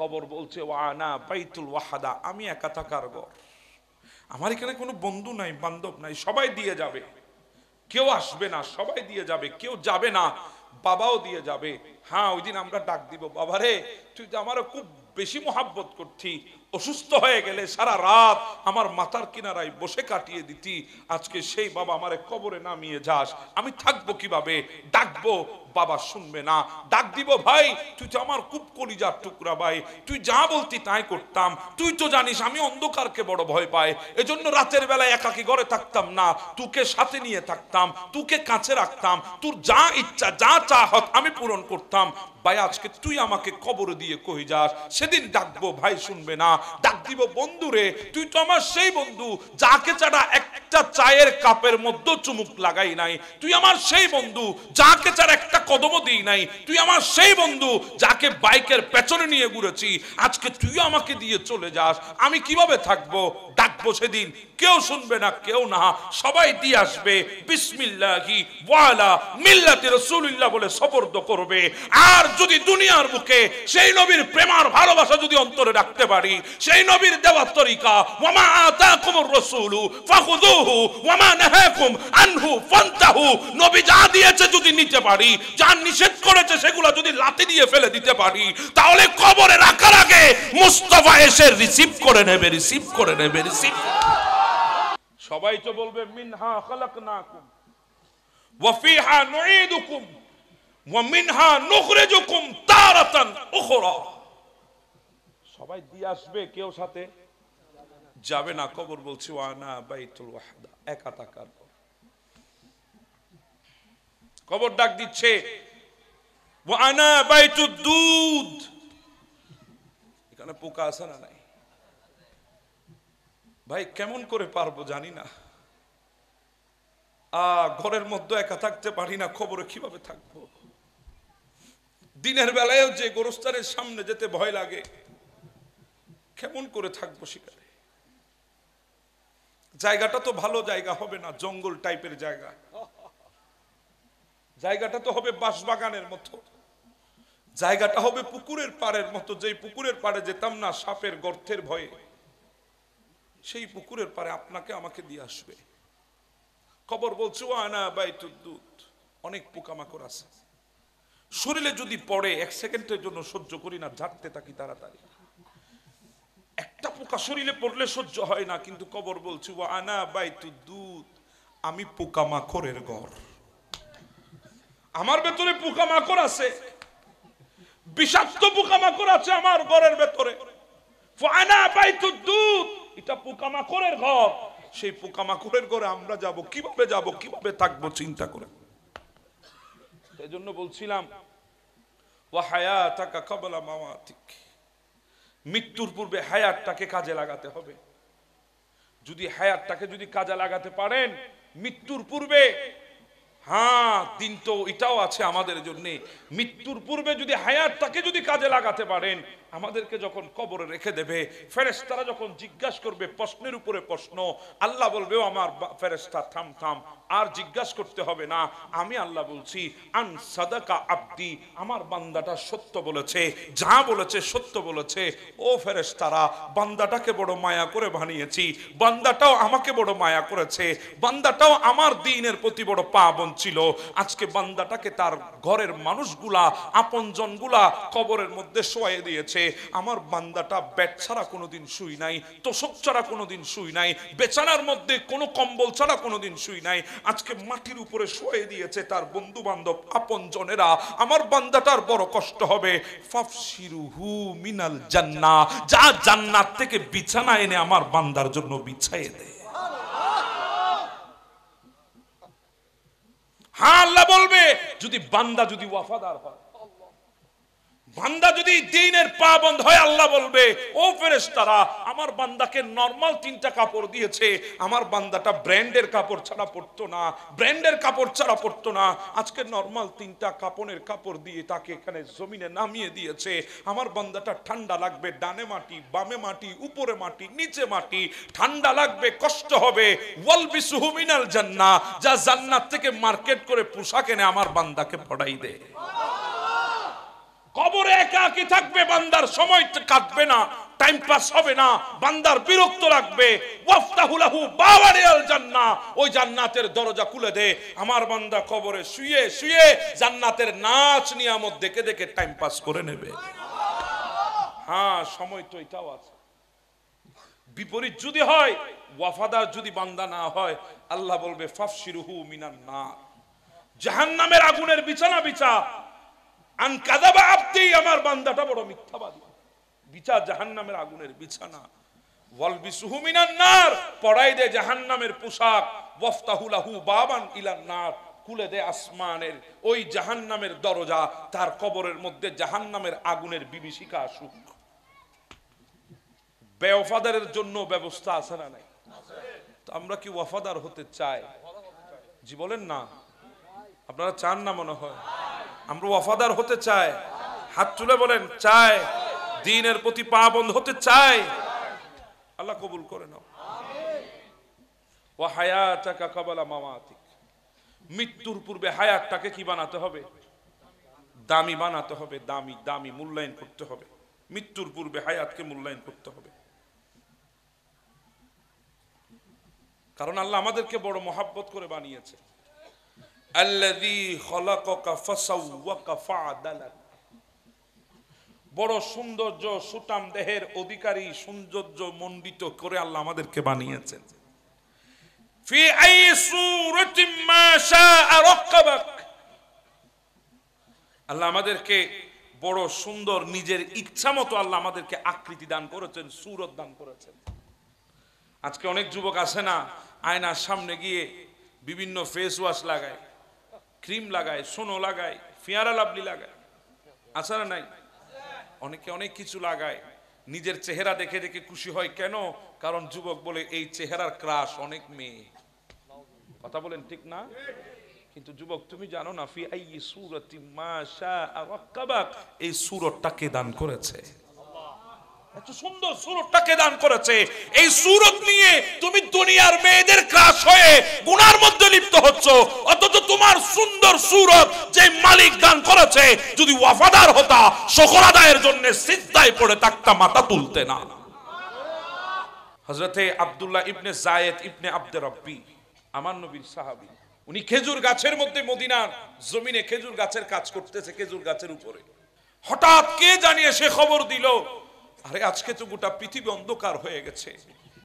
কবর বলছে ওয়ানা বাইতুল ওয়াহাদা, আমি একা থাকার ঘর, আমার এখানে কোনো বন্ধু নাই, বান্ধব নাই, সবাই দিয়ে যাবে, কেউ আসবে না, সবাই দিয়ে যাবে, কেউ যাবে না, বাবাও দিয়ে যাবে। হ্যাঁ, ওই দিন আমরা ডাক দিব, বাবারে তুই তো আমারও খুব বেশি মোহাব্বত করতি, অসুস্থ হয়ে গেলে সারা রাত আমার মাথার কিনারায় বসে কাটিয়ে দিতি, আজকে সেই বাবা আমারে কবরে নামিয়ে যাস, আমি থাকবো কিভাবে? ডাকবো, বাবা শুনবে না। ডাক দিব, ভাই তুই তো আমার খুব কলিজার টুকরা ভাই, তুই যা বলতি তাই করতাম, তুই তো জানিস আমি অন্ধকারকে বড় ভয় পাই, এজন্য রাতের বেলায় একাকী ঘরে থাকতাম না, তোকে সাথে নিয়ে থাকতাম, তোকে কাছে রাখতাম, তোর যা ইচ্ছা যা চাহত আমি পূরণ করতাম। ভাই আজকে তুই আমাকে কবরে দিয়ে কই যাস? সেদিন ডাকবো, ভাই শুনবে না। ডাক দিব, বন্ধুরে তুই তো আমার সেই বন্ধু যাকে ছাড়া একটা চায়ের কাপের মধ্যে চুমুক লাগাই নাই, তুই আমার সেই বন্ধু যাকে ছাড়া একটা কদমও দিই নাই, তুই আমার সেই বন্ধু যাকে বাইকের পেছনে নিয়ে ঘুরেছি, আজকে তুই আমাকে দিয়ে চলে যাস, আমি কিভাবে থাকবো? ডাকবো, সেদিন কেউ শুনবে না, কেউ না, সবাই দিয়ে আসবে, বিসমিল্লাহি ওয়া আলা মিল্লাতি রাসূলিল্লাহ বলে সবর্দ করবে। আর যদি দুনিয়ার বুকে সেই নবীর প্রেম আর ভালোবাসা যদি অন্তরে রাখতে পারি, সেই নবীর দেওয়া তরিকা, ওয়া মা আতাকুমুর রাসূলু ফাখুযুহু ওয়া মা নাহাকুম আনহু ফান্তাহু, নবী যা দিয়েছে যদি নিতে পারি, যা নিষেধ করেছে সেগুলো যদি লাথি দিয়ে ফেলে দিতে পারি, তাহলে কবরে রাখার আগে মুস্তাফা এসে রিসিভ করে নেবে, রিসিভ করে নেবে, রিসিভ। সবাই তো বলবে মিনহা খালাকনাকুম ওয়া ফিহা নুঈদুকুম ওয়া মিনহা নুখরিজুকুম তারাতান উখরা। সবাই দিয়ে আসবে, কেউ সাথে যাবে না। কবর বলছে ওয়ানা বাইতুল ওয়াহদা, একা থাকার ঘর। কবর ডাক দিচ্ছে ওয়ানা বাইতুদ দুদ। এখানে পোকা আছে না নাই? ভাই কেমন করে পারবো জানি না, ঘরের মধ্যে একা থাকতে পারি না, খবরে কিভাবে থাকবো? দিনের বেলায়ও যে গোরস্থানের সামনে যেতে ভয় লাগে, কেমন করে থাকবো সেখানে? জায়গাটা তো ভালো জায়গা হবে না, জঙ্গল টাইপের জায়গা, জায়গাটা তো হবে বাঁশবাগানের মতো, জায়গাটা হবে পুকুরের পাড়ের মতো, যেই পুকুরের পাড়ে যেতাম না সাপের গর্তের ভয়ে, সেই পুকুরের পাড়ে আপনাকে আমাকে দিয়ে আসবে। কবর বলছে ওয়ানা বাইতুদ দুদ, অনেক পোকামাকড় আছে, শরীরে যদি পড়ে এক সেকেন্ডের জন্য সহ্য করি না, ঝাড়তে থাকি তাড়াতাড়ি। একটা পোকা শরীরে পড়লে সহ্য হয় না, কিন্তু কবর বলছে ওয়ানা বাইতুদ দুদ, আমি পোকামাকড়ের ঘর, আমার ভেতরে পোকামাকড় আছে, বিষাক্ত পোকামাকড় আছে আমার ঘরের ভেতরে। ওয়ানা বাইতুদ দুদ, এটা পোকামাকড়ের ঘর, সেই পোকামাকড়ের ঘরে আমরা যাব, কিভাবে যাব, কিভাবে থাকবো চিন্তা করে। এই জন্য বলছিলাম ওয়া হায়াতাকা ক্বাবলা মামাতিক, মৃত্যুর পূর্বে হায়াতটাকে কাজে লাগাতে হবে। যদি হায়াতটাকে যদি কাজে লাগাতে পারেন মৃত্যুর পূর্বে, হ্যাঁ দিন তো এটাও আছে আমাদের জন্য, মৃত্যুর পূর্বে যদি হায়াতটাকে যদি কাজে লাগাতে পারেন, আমাদেরকে যখন কবরে রেখে দেবে, ফেরেশতারা যখন জিজ্ঞাসা করবে প্রশ্নের উপরে প্রশ্ন, আল্লাহ বলবে ও আমার ফেরেশতা থাম থাম, আর জিজ্ঞাসা করতে হবে না, আমি আল্লাহ বলছি আন সাদাকা আব্দি, আমার বান্দাটা সত্য বলেছে, যা বলেছে সত্য বলেছে। ও ফেরেশতারা, বান্দাটাকে বড় মায়া করে বানিয়েছি, বান্দাটাও আমাকে বড় মায়া করেছে, বান্দাটাও আমার দ্বীনের প্রতি বড় পাবন ছিল, আজকে বান্দাটাকে তার ঘরের মানুষগুলা আপনজনগুলা কবরের মধ্যে শোয়াই দিয়েছে, আমার বান্দাটা বেড ছাড়া কোনোদিন শুই নাই, তোষক ছাড়া কোনোদিন শুই নাই, বেচারার মধ্যে কোনো কম্বল ছাড়া কোনোদিন শুই নাই, আজকে মাটির উপরে শুয়ে দিয়েছে তার বন্ধু বান্ধব আপনজনেরা, আমার বান্দাটার বড় কষ্ট হবে। ফাফসিরুহু মিনাল জান্নাহ, যা জান্নাত থেকে বিছানা এনে আমার বান্দার জন্য বিছায়ে দে। হ্যাঁ আল্লাহ বলবে, যদি বান্দা যদি ওয়াফাদার হয়, বান্দা যদি দ্বীনের পাবন্দ হয়, আল্লাহ বলবে ও ফেরেশতারা, আমার বান্দাকে নরমাল 3টা কাপড় দিয়েছে, আমার বান্দাটা ব্র্যান্ডের কাপড় ছাড়া পরতো না, ব্র্যান্ডের কাপড় ছাড়া পরতো না, আজকে নরমাল 3টা কাপড়ের কাপড় দিয়ে তাকে এখানে জমিনে নামিয়ে দিয়েছে, আমার বান্দাটা ঠান্ডা লাগবে, ডানে মাটি বামে মাটি উপরে মাটি নিচে মাটি, ঠান্ডা লাগবে কষ্ট হবে। ওয়ালবিসুহু মিনাল জান্নাহ, যা জান্নাত থেকে মার্কেট করে পোশাক এনে আমার বান্দাকে পড়াই দে। কবরে একাকী থাকবে, বান্দার সময় কাটবে না, টাইম পাস হবে না, বান্দার বিরক্ত লাগবে। ওয়াফতাহু লাহু বাওয়ারিয়াল জান্নাহ, ওই জান্নাতের দরজা খুলে দে। আমার বান্দা কবরে শুয়ে শুয়ে জান্নাতের নাচ নিয়ামত দেখে দেখে টাইম পাস করে নেবে। হ্যাঁ, সময় তো এটাও আছে। বিপরীত যদি হয়, ওয়াফাদার যদি বান্দা না হয়, আল্লাহ বলবে ফাফশিরুহু মিনান নার, জাহান্নামের আগুনের বিছানা বিছা। আন কাযাবা আবদি, আমার বান্দাটা বড় মিথ্যাবাদী, বিছা জাহান্নামের আগুনের বিছানা। ওয়ালবিসুহু মিনান নার, পরাই দে জাহান্নামের পোশাক। ওয়াফতাহু লাহু বাবান ইলান নার, খুলে দে আসমানের ওই জাহান্নামের দরজা, তার কবরের মধ্যে জাহান্নামের আগুনের বিভীষিকা আসুক। বেওয়াফাদারের জন্য ব্যবস্থা আছে না নাই? তো আমরা কি ওয়াফাদার হতে চাই? জি বলেন না, আপনারা চান না মনে হয়? আমরা ওয়াফাদার হতে চাই, হাত তুলে বলেন চাই। দ্বীনের প্রতি পাবন্দ হতে চাই। আল্লাহ কবুল করে নাও। ওয়া হায়াতাকা ক্বাবলা মামাতিক, মৃত্যুর পূর্বে হায়াতটাকে কি বানাতে হবে? দামি বানাতে হবে, দামি দামি মূল্যায়ন করতে হবে। মৃত্যুর পূর্বে হায়াতকে মূল্যায়ন করতে হবে। কারণ আল্লাহ আমাদেরকে বড় মহাব্বত করে বানিয়েছে। আল্লাযী খালাকাকা ফাসাওয়াকা ফাআদালাক, বড় সৌন্দর্য সুঠাম দেহের অধিকারী, সৌন্দর্য মণ্ডিত করে আল্লাহ আমাদেরকে বানিয়েছেন। ফি আই সূরাতিন মা শাআ রাক্কাবাক, আল্লাহ আমাদেরকে বড় সুন্দর নিজের ইচ্ছা মতো আল্লাহ আমাদেরকে আকৃতি দান করেছেন, সূরত দান করেছেন। আজকে অনেক যুবক আছে না, আয়নার সামনে গিয়ে বিভিন্ন ফেস ওয়াশ লাগায়, ক্রিম লাগায়, সোনো লাগায়, ফিয়ারা লাভলি লাগায়, আছে না নাই? অনেকে অনেক কিছু লাগায়, নিজের চেহারা দেখে দেখে খুশি হয়। কেন? কারণ যুবক বলে এই চেহারার ক্রাশ অনেক মেয়ে। কথা বলেন ঠিক না? কিন্তু যুবক তুমি জানো না, ফি আই সূরাতিন মা শাআ রাক্কাবাক, এই সূরতটা কে দান করেছে? এত সুন্দর সূরতটা কে দান করেছে? এই সূরত নিয়ে তুমি দুনিয়ার মেয়েদের ক্রাশ হয়ে গুনার মধ্যে লিপ্ত হচ্ছ, অথচ তোমার সুন্দর সূরত যে মালিক দান করেছে, যদি ওয়াফাদার হতা শুকর আদায়ের জন্য সিজদায় পড়ে থাকতা, মাথা তুলতে না। হযরতে আব্দুল্লাহ ইবনে যায়েদ ইবনে আব্দে রব্বি, আমার নবীর সাহাবী, উনি খেজুর গাছের মধ্যে মদিনার জমিনে খেজুর গাছের কাজ করতেছে, খেজুর গাছের উপরে। হঠাৎ কে জানিয়ে সে খবর দিল, আরে আজকে তো গোটা পৃথিবী অন্ধকার হয়ে গেছে।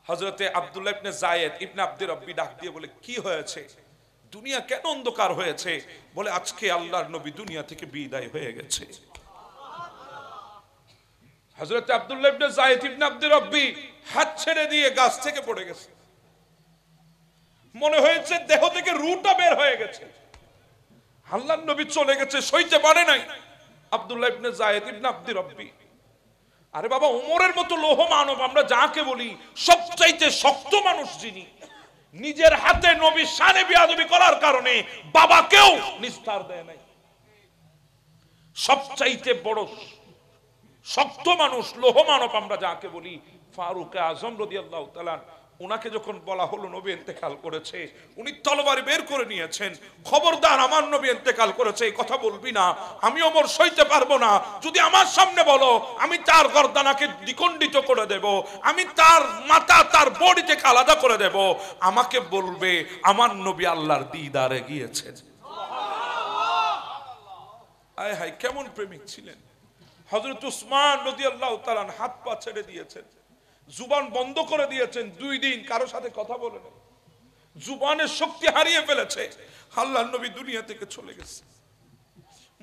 হযরতে আব্দুল্লাহ ইবনে যায়েদ ইবনে আব্দে রব্বি ডাক দিয়ে বলে, কি হয়েছে? দুনিয়া কেন অন্ধকার হয়েছে? বলে, আজকে আল্লাহর নবী দুনিয়া থেকে বিদায় হয়ে গেছে। হযরতে আব্দুল্লাহ ইবনে যায়েদ ইবনে আব্দে রব্বি হাত ছেড়ে দিয়ে গাছ থেকে পড়ে গেছে। মনে হয়েছে দেহ থেকে রূহটা বের হয়ে গেছে। আল্লাহর নবী চলে গেছে, সইতে পারে নাই আব্দুল্লাহ ইবনে যায়েদ ইবনে আব্দে রব্বি। আরে বাবা, ওমরের মতো লৌহ মানব, আমরা যাকে বলি সবচাইতে শক্ত মানুষ, যিনি নিজের হাতে নবীর শানে বেয়াদবি করার কারণে বাবাকেও নিস্তার দেয় নাই, সবচাইতে বড় শক্ত মানুষ, লৌহ মানব আমরা যাকে বলি ফারুক আজম রাদিয়াল্লাহু তাআলা, উনাকে যখন বলা হলো নবী ইন্তেকাল করেছে, উনি তরবারি বের করে নিয়েছেন। খবরদার, আমার নবী ইন্তেকাল করেছে এই কথা বলবি না, আমি ওমর সইতে পারবো না। যদি আমার সামনে বলো, আমি তার গর্দানাকে দ্বিখণ্ডিত করে দেব, আমি তার মাথা তার বডি থেকে আলাদা করে দেব। আমাকে বলবে আমার নবী আল্লাহর দিদারে গিয়েছেন। আয় হায়, কেমন প্রেমিক ছিলেন! হযরত উসমান রাদিয়াল্লাহু তাআলা হাত পা ছেড়ে দিয়েছেন, জুবান বন্ধ করে দিয়েছেন, 2 দিন কারো সাথে কথা বলে না, জুবানের শক্তি হারিয়ে ফেলেছে। আল্লাহর নবী দুনিয়া থেকে চলে গেছে।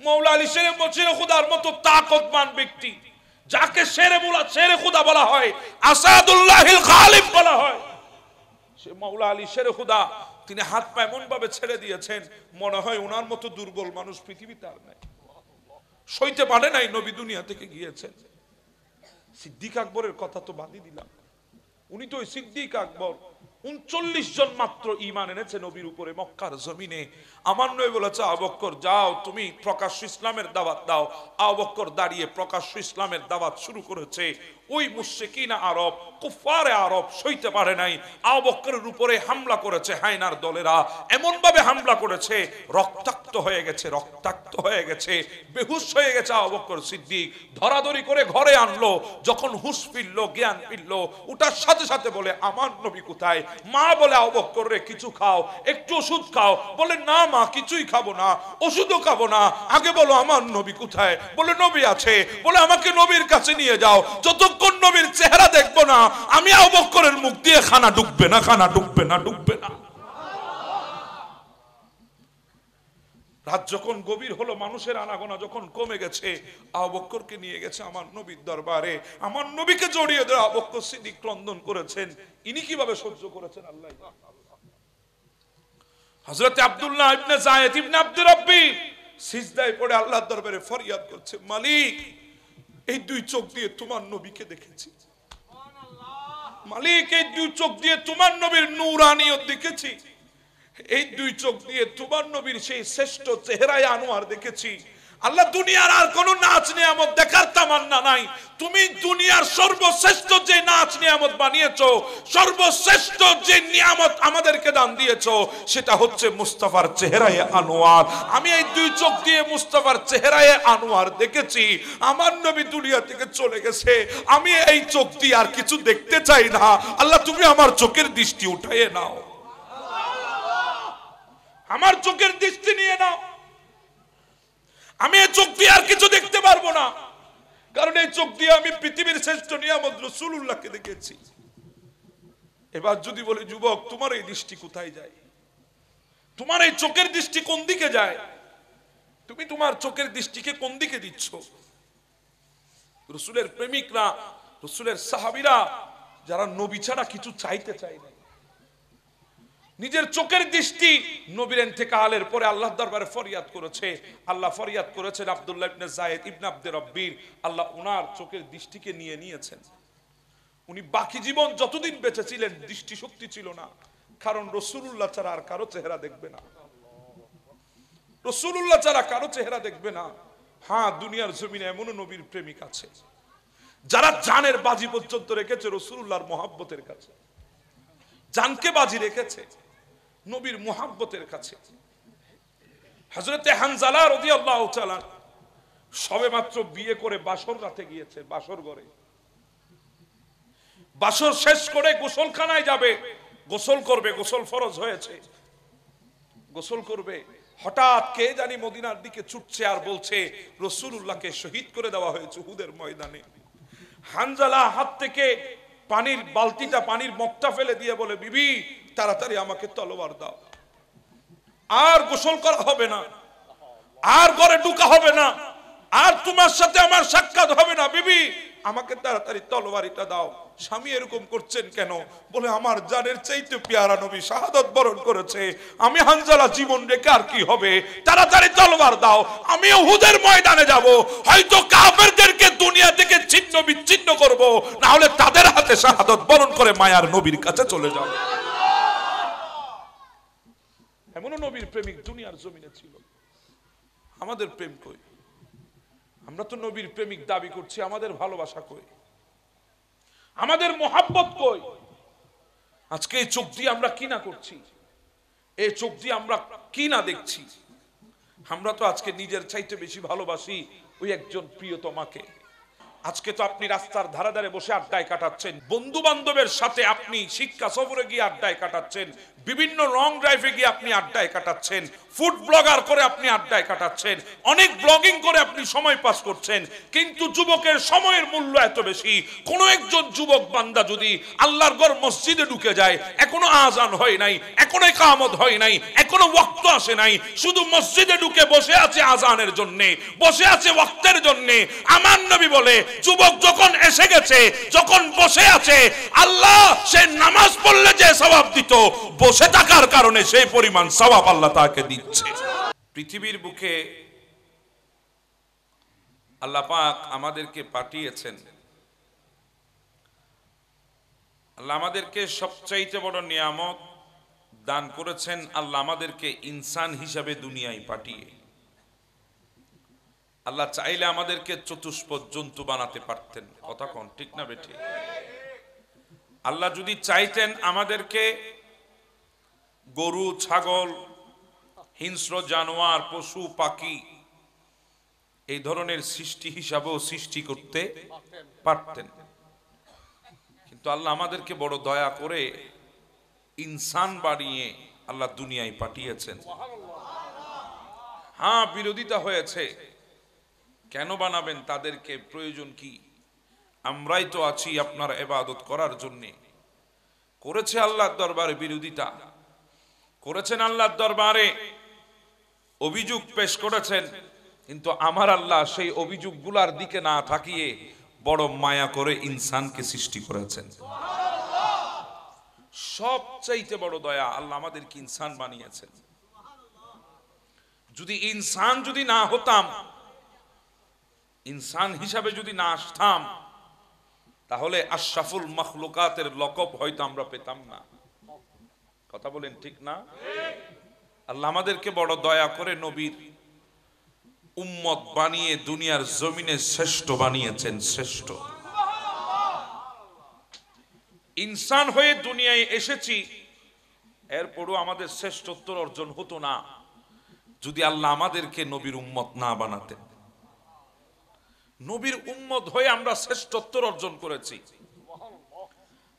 মওলা আলী শেরে খুদার মতো তাকতমান ব্যক্তি, যাকে শেরে খুদা বলা হয়, আসাদুল্লাহিল গালিব বলা হয়, সে মওলা আলী শেরে খুদা, তিনি হাত পা এমন ভাবে ছেড়ে দিয়েছেন, মনে হয় ওনার মতো দুর্বল মানুষ পৃথিবীতে আর নাই। সইতে পারে নাই নবী দুনিয়া থেকে গিয়েছেন। সিদ্দিক আকবরের কথা তো বাদই দিলাম, উনি তো ওই সিদ্দিক আকবর 39 জন মাত্র ঈমান এনেছে নবীর উপরে মক্কার জমিনে। আমার নবী বলেছে, আবু বকর যাও তুমি প্রকাশ্য ইসলামের দাওয়াত দাও। আবু বকর দাঁড়িয়ে প্রকাশ্য ইসলামের দাওয়াত শুরু করেছে। ওই মুশরিকিনা আরব, কুফারে আরব সইতে পারে নাই। আবু বকরের উপরে হামলা করেছে হায়নার দলেরা, এমন ভাবে হামলা করেছে রক্তাক্ত হয়ে গেছে, রক্তাক্ত হয়ে গেছে, বেহুশ হয়ে গেছে আবু বকর সিদ্দিক। ধরাধরি করে ঘরে আনলো। যখন হুঁশ ফিরল, জ্ঞান ফিরল, ওটার সাথে সাথে বলে, আমার নবী কোথায়? মা বলে, আবু বকর রে কিছু খাও, একটু ওষুধ খাও। বলে, না মা কিছুই খাবো না, ওষুধও খাবো না, আগে বলো আমার নবী কোথায়? বলে, নবী আছে। বলে, আমাকে নবীর কাছে নিয়ে যাও। যতক্ষণ নবীর চেহারা দেখবো না আমি আবু বকরের মুখ দিয়ে খানা ঢুকবে না, খানা ঢুকবে না, ঢুকবে না। রাত যখন গভীর হলো, মানুষের আনাগোনা যখন কমে গেছে, আবু বকরকে নিয়ে গেছে আমার নবীর দরবারে। আমার নবীকে জড়িয়ে ধরে আবু বকর সিদ্দিক ক্রন্দন করেছেন। ইনি কিভাবে সহ্য করেছেন আল্লাহ। হযরত আব্দুল্লাহ ইবনে যায়েদ ইবনে আব্দুর রাব্বি সিজদায় পড়ে আল্লাহর দরবারে ফরিয়াদ করছে, মালিক এই দুই চোখ দিয়ে তোমার নবীকে দেখেছি, মালিক এই দুই চোখ দিয়ে তোমার নবীর নূরানিয়ত দেখেছি, এই দুই চোখ দিয়ে তোমার নবীর সেই শ্রেষ্ঠ চেহারায় আনোয়ার দেখেছি। আল্লাহ, দুনিয়ার আর কোন নাচ নিয়ামত দেখার তামান্না নাই। তুমি দুনিয়ার সর্বশ্রেষ্ঠ যে নাচ নিয়ামত বানিয়েছো, সর্বশ্রেষ্ঠ যে নিয়ামত আমাদেরকে দান দিয়েছো, সেটা হচ্ছে মুস্তাফার চেহারায় আনোয়ার। আমি এই দুই চোখ দিয়ে মুস্তাফার চেহারায় আনোয়ার দেখেছি। আমার নবী দুনিয়া থেকে চলে গেছে, আমি এই চোখ দিয়ে আর কিছু দেখতে চাই না। আল্লাহ, তুমি আমার চোখের দৃষ্টি উঠাইয়ে নাও, আমার চোখের দৃষ্টি নিয়ে নাও। আমি এই চোখ দিয়ে আর কিছু দেখতে পারবো না, কারণ এই চোখ দিয়ে আমি পৃথিবীর শ্রেষ্ঠ নিয়ামত রাসূলুল্লাহকে দেখেছি। এবার যদি বলি, যুবক তোমার এই দৃষ্টি কোথায় যায়? তোমার এই চোখের দৃষ্টি কোন দিকে যায়? তুমি তোমার চোখের দৃষ্টিকে কোন দিকে দিচ্ছ? রাসূলের প্রেমিকরা, রাসূলের সাহাবীরা, যারা নবী ছাড়া কিছু চাইতে চায় না, নিজের চোখের দৃষ্টি নবীর ইন্তেকালের পরে আল্লাহর দরবারে ফরিয়াদ করেছে। আল্লাহ ফরিয়াদ করেছেন আব্দুল্লাহ ইবনে যায়েদ ইবনে আব্দুর রাব্বির, আল্লাহ ওনার চোখের দৃষ্টিকে নিয়েছেন। উনি বাকি জীবন যতদিন বেঁচে ছিলেন দৃষ্টি শক্তি ছিল না, কারণ রাসূলুল্লাহ ছাড়া আর কারো চেহারা দেখবে না, রাসূলুল্লাহ ছাড়া কারো চেহারা দেখবে না। হ্যাঁ, দুনিয়ার জমিনে এমনও নবীর প্রেমিক আছে যারা জানের বাজি পর্যন্ত রেখেছে রাসূলুল্লাহর মহব্বতের কাছে, জানকে বাজি রেখেছে নবীর মুহাব্বতের কাছে। হযরতে হানজালা রাদিয়াল্লাহু তাআলা সবেমাত্র বিয়ে করে বাসর রাতে গিয়েছে, বাসর ঘরে বাসর শেষ করে গোসলখানায় যাবে, গোসল করবে, গোসল ফরজ হয়েছে, গোসল করবে। হঠাৎ কে জানি মদিনার দিকে ছুটছে আর বলছে, রাসূলুল্লাহকে শহীদ করে দেওয়া হয়েছে উহুদের ময়দানে। হানজালা হাত থেকে পানির বালতিটা, পানির মগটা ফেলে দিয়ে বলে, বিবি তাড়াতাড়ি আমাকে তলোয়ার দাও, আর গোসল করা হবে না, আর ঘরে ঢুকা হবে না, আর তোমার সাথে আমার সাক্ষাৎ হবে না, বিবি আমাকে তাড়াতাড়ি তলোয়ারিটা দাও। স্বামী এরকম করছেন কেন? বলে, আমার জানের চাইতে পেয়ারা নবী শাহাদাত বরণ করেছে, আমি হানজালা জীবন রেখে আর কি হবে, তাড়াতাড়ি তলোয়ার দাও, আমি উহুদের ময়দানে যাব, হয়তো কাফেরদেরকে দুনিয়া থেকে ছিন্ন বিচ্ছিন্ন করব, না হলে তাদের হাতে শাহাদাত বরণ করে মায়ার নবীর কাছে চলে যাব। এমনও নবীর প্রেমিক দুনিয়ার জমিনে ছিল। আমাদের প্রেম কই? আমরা তো নবীর প্রেমিক দাবি করছি, আমাদের ভালোবাসা কই? আমাদের মোহাব্বত কই? আজকে এই চোখ দিয়ে আমরা কি না করছি, এই চোখ দিয়ে আমরা কি না দেখছি। আমরা তো আজকে নিজের চাইতে বেশি ভালোবাসি ওই একজন প্রিয়তমাকে। আজকে তো আপনি রাস্তার ধারে ধারে বসে আড্ডায় কাটাচ্ছেন, বন্ধু বান্ধবের সাথে আপনি শিক্ষা সফরে গিয়ে আড্ডায় কাটাচ্ছেন, বিভিন্ন লং ড্রাইভে গিয়ে আপনি আড্ডায় কাটাচ্ছেন, ফুড ব্লগার করে আপনি আড্ডায় কাটাচ্ছেন, অনেক ব্লগিং করে আপনি সময় পাস করছেন। কিন্তু যুবকের সময়ের মূল্য এত বেশি। কোন একজন যুবক বান্দা যদি আল্লাহর ঘর মসজিদে ঢুকে যায়, এখনো আজান হয় নাই, এখনো ইকামত হয় নাই, এখনো ওয়াক্ত আসে নাই, শুধু মসজিদে ঢুকে বসে আছে আজানের জন্য, বসে আছে ওয়াক্তের জন্য, আমার নবী বলে, যুবক যখন এসে গেছে, যখন বসে আছে, আল্লাহ সে নামাজ পড়লে যে সওয়াব দিত, বসে থাকার কারণে সেই পরিমাণ সওয়াব আল্লাহ তাকে দিচ্ছে। পৃথিবীর বুকে আল্লাহ পাক আমাদেরকে পাঠিয়েছেন আল্লাহ আমাদেরকে সবচাইতে বড় নিয়ামত দান করেছেন, আল্লাহ আমাদেরকে ইনসান হিসাবে দুনিয়ায় পাঠিয়ে। আল্লাহ চাইলে আমাদেরকে চতুষ্পদ জন্তু বানাতে পারতেন, কথা কোন ঠিক না বেঠে? আল্লাহ যদি চাইতেন আমাদেরকে গরু, ছাগল, হিংস্র জানোয়ার, পশু পাখি এই ধরনের সৃষ্টি হিসাবেও সৃষ্টি করতে পারতেন, কিন্তু আল্লাহ আমাদেরকে বড় দয়া করে ইনসান বানিয়ে আল্লাহ দুনিয়ায় পাঠিয়েছেন। হ্যাঁ, বিরোধিতা হয়েছে, কেন বানাবেন তাদেরকে, প্রয়োজন কি? আমরাই তো আছি আপনার ইবাদত করার জন্য। করেছে আল্লাহর দরবারে বিরোধিতা, করেছেন আল্লাহর দরবারে অভিযোগ পেশ করেছেন, কিন্তু আমার আল্লাহ সেই অভিযোগগুলার দিকে না তাকিয়ে বড় মায়া করে ইনসানকে সৃষ্টি করেছেন। সবচাইতে বড় দয়া, আল্লাহ আমাদেরকে ইনসান বানিয়েছেন। যদি ইনসান যদি না হতাম, ইনসান হিসাবে যদি না আসতাম, তাহলে আশরাফুল মাখলুকাতের লকব হয়তো আমরা পেতাম না। কথা বলেন ঠিক না? আল্লাহ আমাদেরকে বড় দয়া করে নবীর উম্মত বানিয়ে দুনিয়ার জমিনে শ্রেষ্ঠ বানিয়েছেন। শ্রেষ্ঠ ইনসান হয়ে দুনিয়ায় এসেছি, এরপরও আমাদের শ্রেষ্ঠত্ব অর্জন হতো না যদি আল্লাহ আমাদেরকে নবীর উম্মত না বানাতেন। নবীর উম্মত হয়ে আমরা শ্রেষ্ঠত্ব অর্জন করেছি।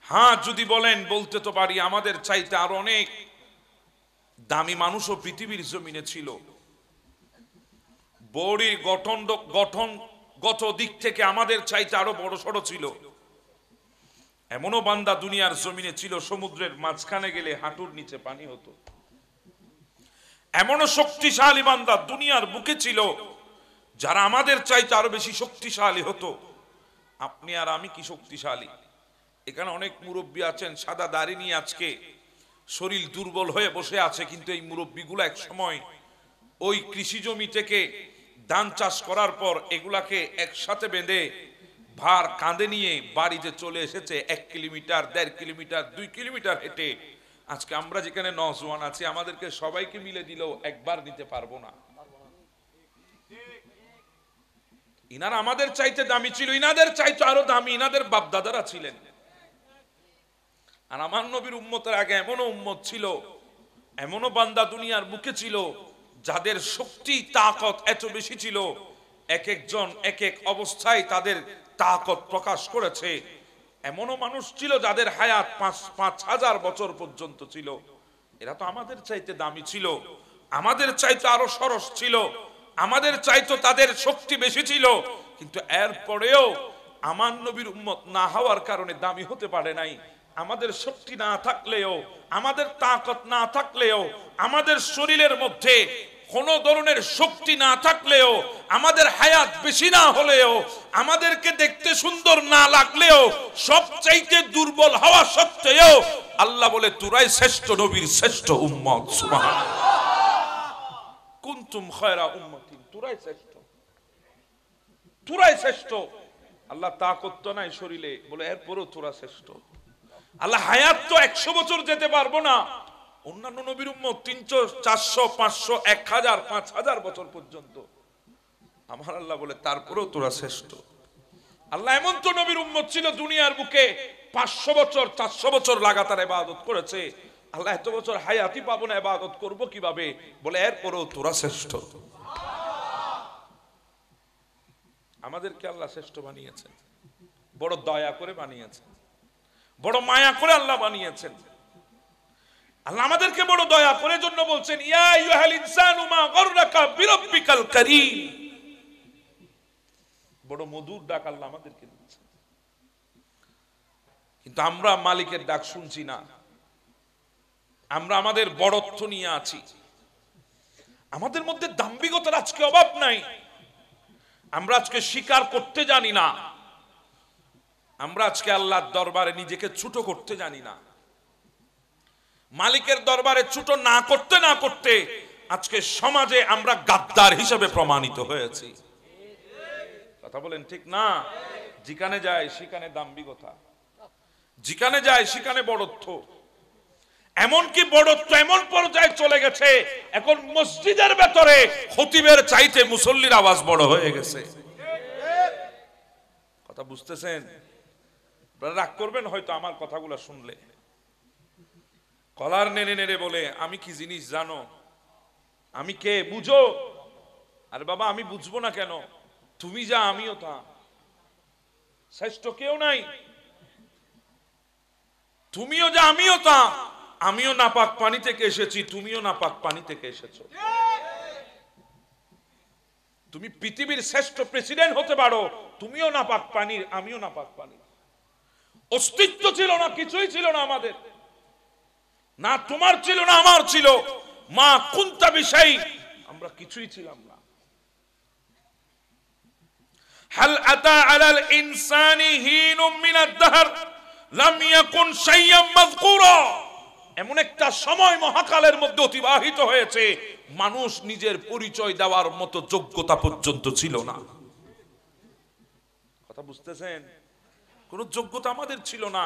হ্যাঁ, যদি বলেন, বলতে তো পারি আমাদের চাইতে আর অনেক দামি মানুষও পৃথিবীর জমিনে ছিল। বডির গঠনগত দিক থেকে আমাদের চাইতে আরো বড় সড়ো ছিল। এমনও বান্দা দুনিয়ার জমিনে ছিল, সমুদ্রের মাঝখানে গেলে হাঁটুর নিচে পানি হতো। এমনও শক্তিশালী বান্দা দুনিয়ার বুকে ছিল, যারা আমাদের চাইতে আরো বেশি শক্তিশালী হতো। আপনি আর আমি কি শক্তিশালী? এখানে অনেক মুরব্বী আছেন সাদা দাড়ি নিয়ে, আজকে শরীর দুর্বল হয়ে বসে আছে, কিন্তু এই মুরব্বীগুলো এক সময় ওই কৃষি জমি থেকে ধান চাষ করার পর এগুলাকে একসাথে বেঁধে ভার কাঁধে নিয়ে বাড়িতে চলে এসেছে 1 কিলোমিটার, 1.5 কিলোমিটার, 2 কিলোমিটার হেঁটে। আজকে আমরা যেখানে নওজোয়ান আছি, আমাদেরকে সবাইকে মিলে দিলেও একবার নিতে পারবো না। ইনারা আমাদের চাইতে দামি ছিল, ইনাদের চাইতে আরো দামি ইনাদের বাপদাদারা ছিলেন। আর আমার নবীর উম্মতের আগে এমনও উম্মত ছিল, এমনও বান্দা দুনিয়ার বুকে ছিল, যাদের শক্তি তাকত এত বেশি ছিল, এক একজন এক এক অবস্থায় তাদের তাকত প্রকাশ করেছে। এমনও মানুষ ছিল যাদের হায়াত 5,000 বছর পর্যন্ত ছিল। এরা তো আমাদের চাইতে দামি ছিল, আমাদের চাইতে আরো সরস ছিল, আমাদের চাইতে তাদের শক্তি বেশি ছিল, কিন্তু এরপরেও আমার নবীর উম্মত না হওয়ার কারণে দামি হতে পারে নাই। আমাদের শক্তি না থাকলেও, আমাদের তাকত না থাকলেও, আমাদের শরীরের মধ্যে কোন ধরনের শক্তি না থাকলেও, আমাদের হায়াত বেশি না হলেও, আমাদেরকে দেখতে সুন্দর না লাগলেও, সবচাইতে দুর্বল হওয়া সত্ত্বেও আল্লাহ বলে, তোরাই শ্রেষ্ঠ নবীর শ্রেষ্ঠ উম্মত। সুবহানাল্লাহ। কুনতুম খায়রা উম্মাতিন, তোরাই শ্রেষ্ঠ, তোরাই শ্রেষ্ঠ। আল্লাহ তাকত তো নাই শরীরে, বলে এরপরও তোরা শ্রেষ্ঠ। আল্লাহ হায়াত তো 100 বছর যেতে পারবো না, অন্যান্য নবীর উম্মত 300, 400, 500, 1000, 5000 বছর পর্যন্ত। আমার আল্লাহ বলে তারপরেও তোরা শ্রেষ্ঠ। আল্লাহ এমন তো নবীর উম্মত ছিল দুনিয়ার বুকে 500 বছর, 400 বছর লাগাতার ইবাদত করেছে। আল্লাহ এত বছর হায়াতই পাবো না, ইবাদত করব কিভাবে? বলে এরপরেও তোরা শ্রেষ্ঠ। আমাদেরকে আল্লাহ শ্রেষ্ঠ বানিয়েছেন, বড় দয়া করে বানিয়েছেন, বড় মায়া করে আল্লাহ বানিয়েছেন। আল্লাহ আমাদেরকে বড় দয়া করে জন্য বলছেন, ইয়া আইয়ুহাল ইনসানু মা গররাকা বিরাব্বিকাল কারীম। বড় মধুর ডাক আল্লাহ আমাদেরকে দিচ্ছেন, কিন্তু আমরা মালিকের ডাক শুনছি না। আমরা আমাদের বড়ত্ব নিয়ে আছি, আমাদের মধ্যে দাম্ভিকতার আজকে অভাব নাই। আমরা আজকে স্বীকার করতে জানি না, আমরা আজকে আল্লাহর দরবারে নিজেকে ছোট করতে জানি না। মালিকের দরবারে ছোট না করতে না করতে আজকে সমাজে আমরা গাদ্দার হিসেবে প্রমাণিত হয়েছি। কথা বলেন ঠিক না? যেখানে যায় সেখানে দাম্ভিকতা, যেখানে যায় সেখানে বড়ত্ব, এমনকি বড়ত্ব এমন পর্যায়ে চলে গেছে এখন মসজিদের ভেতরে খতিবের চাইতে মুসল্লির আওয়াজ বড় হয়ে গেছে। কথা বুঝতেছেন? রাগ করবেন হয়তো আমার কথাগুলো শুনলে। কলার নেড়ে নেড়ে বলে আমি কি জিনিস জানো, আমি কে বুঝো? আরে বাবা আমি বুঝবো না কেন, তুমি যা আমিও তা, শ্রেষ্ঠ কেউ নাই, তুমিও যা আমিও তা, আমিও নাপাক পানি থেকে এসেছি, তুমিও নাপাক পানি থেকে এসেছো। তুমি পৃথিবীর শ্রেষ্ঠ প্রেসিডেন্ট হতে পারো, তুমিও নাপাক পানির, আমিও নাপাক পানির। অস্তিত্ব ছিল না, কিছুই ছিল না আমাদের, না তোমার ছিল না আমার ছিল, মা কুনতা বিশাই, আমরা কিছুই ছিলাম না। হাল আতা আলাল ইনসানি হিনুম মিনাদ দাহর লাম ইয়াকুন শাইয়াম মাযকুরা, এমন একটা সময় মহাকালের মধ্যে অতিবাহিত হয়েছে মানুষ নিজের পরিচয় দেওয়ার মতো যোগ্যতা পর্যন্ত ছিল না। কথা বুঝতেছেন? কোন যোগ্যতা আমাদের ছিল না,